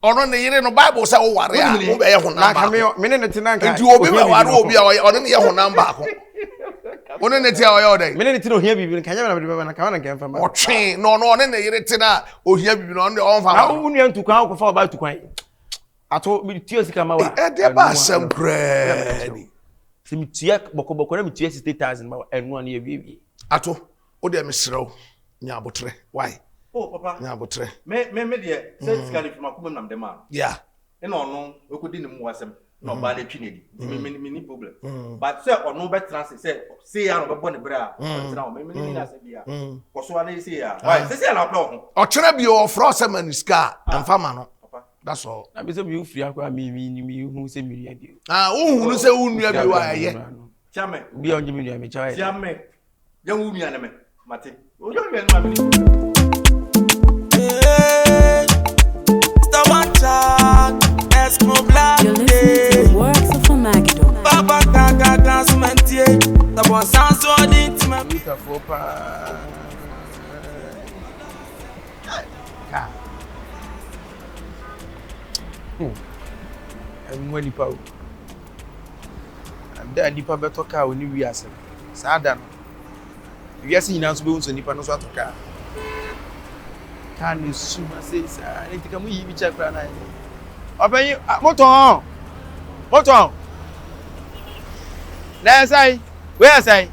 ono ne yire no bible say wo ware a wo be ye honam ba me ne tina nka nti obi be ware obi a ono ne ye honam ba ko ono ne ti a oyo dai me ne tina ohia bibi nka nya na be na ka na nka mfa otwe no ne yire tina ohia bibi no ne on fa na unu ya ntukwan ko fa oba tukwan ato mi tia sika ma wa e de ba sam brani se mi tia bokoboko na mi tia 60000 ma enu an ye bibi ato o de me srew nya abotre why papa nya abotre me de say skali from akum nam dem a yeah e no no ekodi ne mu wasem no ba le twinedi me ni problem but say ono be trans say ya no be bone bra na o me ni na say bia ko so ana say ya why say na plan ho o kire bi o fro se maniska amfa ma no that's all na be say mi ufri akwa mi hu say mi ria bi uhunu say unua bi wa ye chame bi onje mi ria mi chawe chame ya wu mi aneme mate ojo mi enu amini You're listening to the works of Magidon. Papa kaka sumentie the bon sans so dit ma mita fopa ka mwani pa anda nipa beto ka oni wiase saada no wiase nyina so be unso nipa no so atoka kan suma sei sa entika mu yi bi chakra na obanyi moton na sai where sai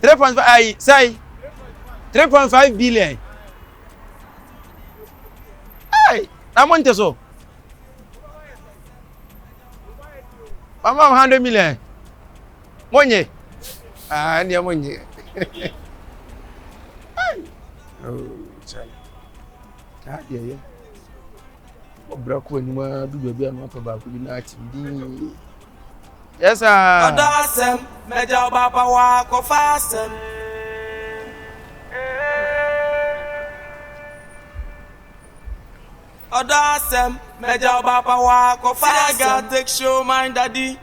3.5 ai sai 3.5 billion ai na monte so mama 100 million monye ndia monye ai sai ta dia obra ko ni ma du bia no pa ba ko bi na atindi yes sir odasem meja baba wa ko fasem odasem meja baba wa ko fasem take show my daddy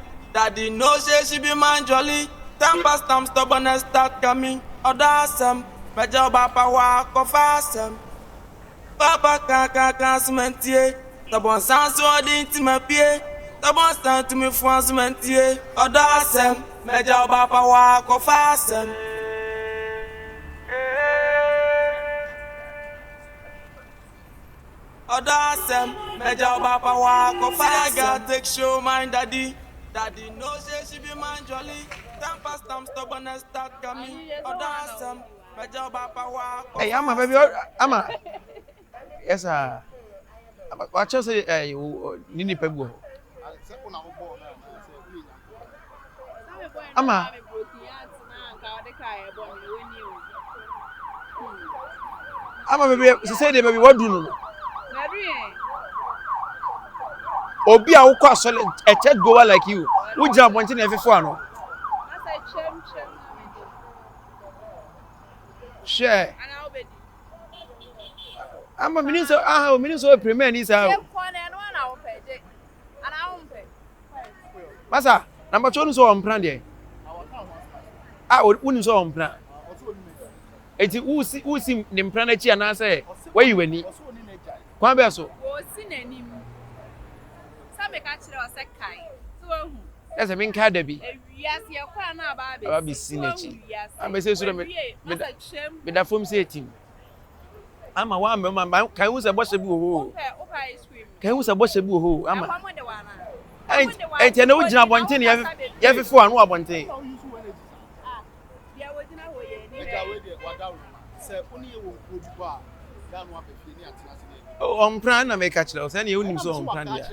no say she be man jolly temper stamp stubbornness start coming odasem meja baba wa ko fasem papa kaka sumentie the bon sans so dit ma pied the bon stand to me France mentie odasem meja baba wa ko fasem odasem meja baba wa ko fasem take show my daddy Daddy knows she be man jolly. Time past time stubbornness start coming. Odasem, my job papa. Hey, Ama baby, Ama. Yes sir. Watch us say nini pegbo. Ama. Ama baby, say the baby what do no? Obi a wukọ asole a church goer like you. Who jam one thing every for no? Share. Ama minister minister premier ni sa. Masa, number 2 so on plan there. Ah, wonu so on plan. Eti who see nim plan achi ana say where you wani. Kwan be so. Wo si nanim. Sa me ka kire o se kai. So hu. Ese me nka da bi. Ewiase ye kwa na Aba bi si na chi. Ama say so me da fom say team. Ama wa me ma kan hu se bo se bi ho. Opa ice cream. Kan hu se bo se bi ho. Ama. Enti na wo gina abonten ye fefo anu abonten. Ya wo gina ho ye ni. Se oni ye wo nkodu ba da no abefi ni atena se ni. On plan na me ka kire o se na ye onim so on plan dia.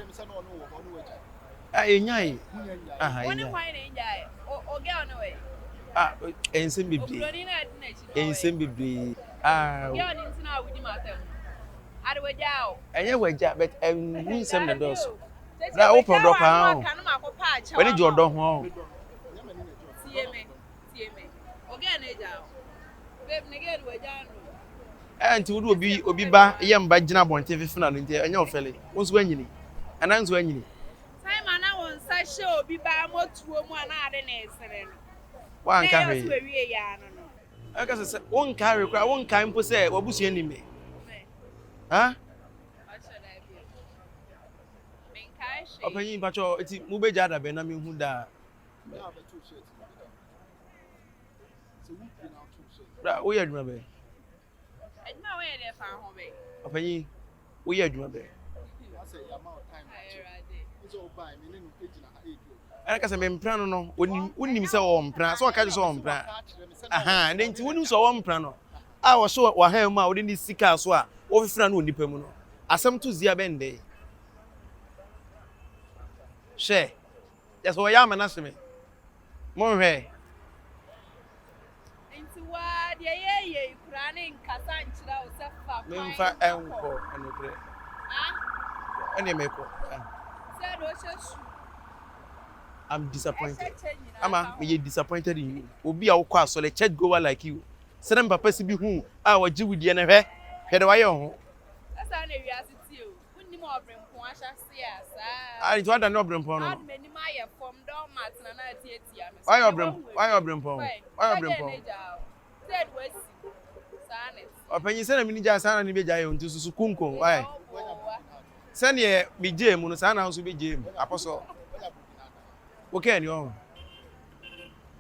Ah, enyai. Aha, Woni kwan na enjai. O ge ono we. Ah, ensem bibli. Obroni na adi na chi. Ensem bibli. Ah. Ge oni ntina awudi matem. Ade wajao. Enye waja but ensem na doso. Na o product pa ho. Wani jo do ho. Tieme. O ge na ejao. Babe ne ge wajao. Anti wodu obi ba ye mba gina bonte fefuna no nti enye ofele. Wonso anyini. Ananso anyini. Time na won sa she obi ba motuo mu ana ade na esere no. Wan ka hwe. Na so wie ya no no. Aka se won ka hwe kra won kan po se wabusu ani me. Ha? Opanyin pacho eti mu beja da be na me hu da. Bra wo ye adwuma be. Adwuma wo ye de fa ho be. Opanyin wo ye adwuma be. Aka se me mpran no wonim se wo mpran so aka se wo mpran. Aha nti wonim se wo mpran no. A wo so wa han mu a wo de ni sika so a wo fefra no onipa mu no. Asem to zia be nde. Share. Yes, we are management. More way. Into what ye Ukraine Katan Chira or Safa. Memfa enko anokre. Ah? Any meko. I'm disappointed. Ama, me disappointed in you. Obi a wokọ so le church goer like you. Send papa si bi hu a waji wudi na hwe. Hwe de wa ye ho. Asa na wiase ti o. Unni mo obrempo ahya se asa. Ah, it wada no obrempo no. Admeni ma ye form don mat na na tietia me. Why obrempo? Why obrempo? Said wesi. Sanet. Opanyi se na mini ja sana ni beja ye ntu susu kunkon. Why? Send ye bi je mu no sana nso bi je mu. Apostle. Okay ni o.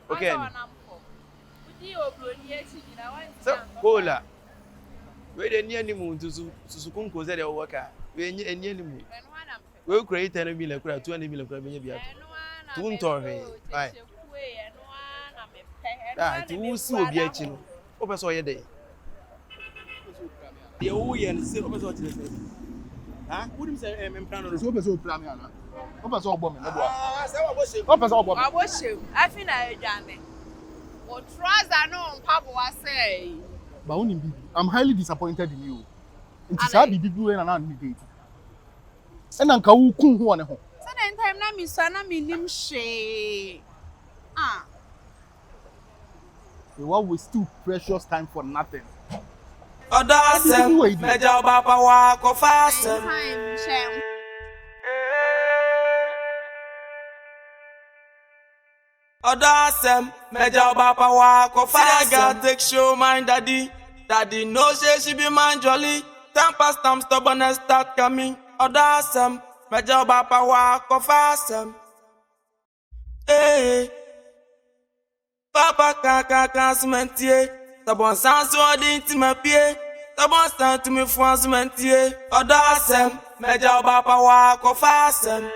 Okay. Udi obroni echi gina wan. So, kola. We de ni animu ntu susu kunkon se de wo ka. We eni animu. We create 10 million kura 200 million kura benye bia. Tu ntorhe. Ai. Ah, ti wo si obi achi no. O pese o ye dey. Ye wo ye ni se o pese o chire se. Ha? Wo dim se emplan no. So pese o plan me ana. O pese o gbo me no bo. Ah, se wa bo she. O pese o gbo me. Wa bo she. Afi na edwane. O trouser no mpabo wa say. Ba woni bi. I'm highly disappointed in you. Nti sa bi bibi na na ni date. Ena nka wo kun ho ne ho. So then time na mi so na mi nim hwe. Ah. You want waste too precious time for nothing. Odasem, meja baba wa ko fasem. Time shem. Odasem, meja baba wa ko fasem. God take show mind daddy. Daddy no say she be man jolly. Time past time stubbornness start coming. Odasem, meja baba wa ko fasem. Eh. Papa kaka cementier. Ta bon sens o di ti ma pie. Ta bon sens tu me fons cementier. Odasem, meja baba wa ko fasem.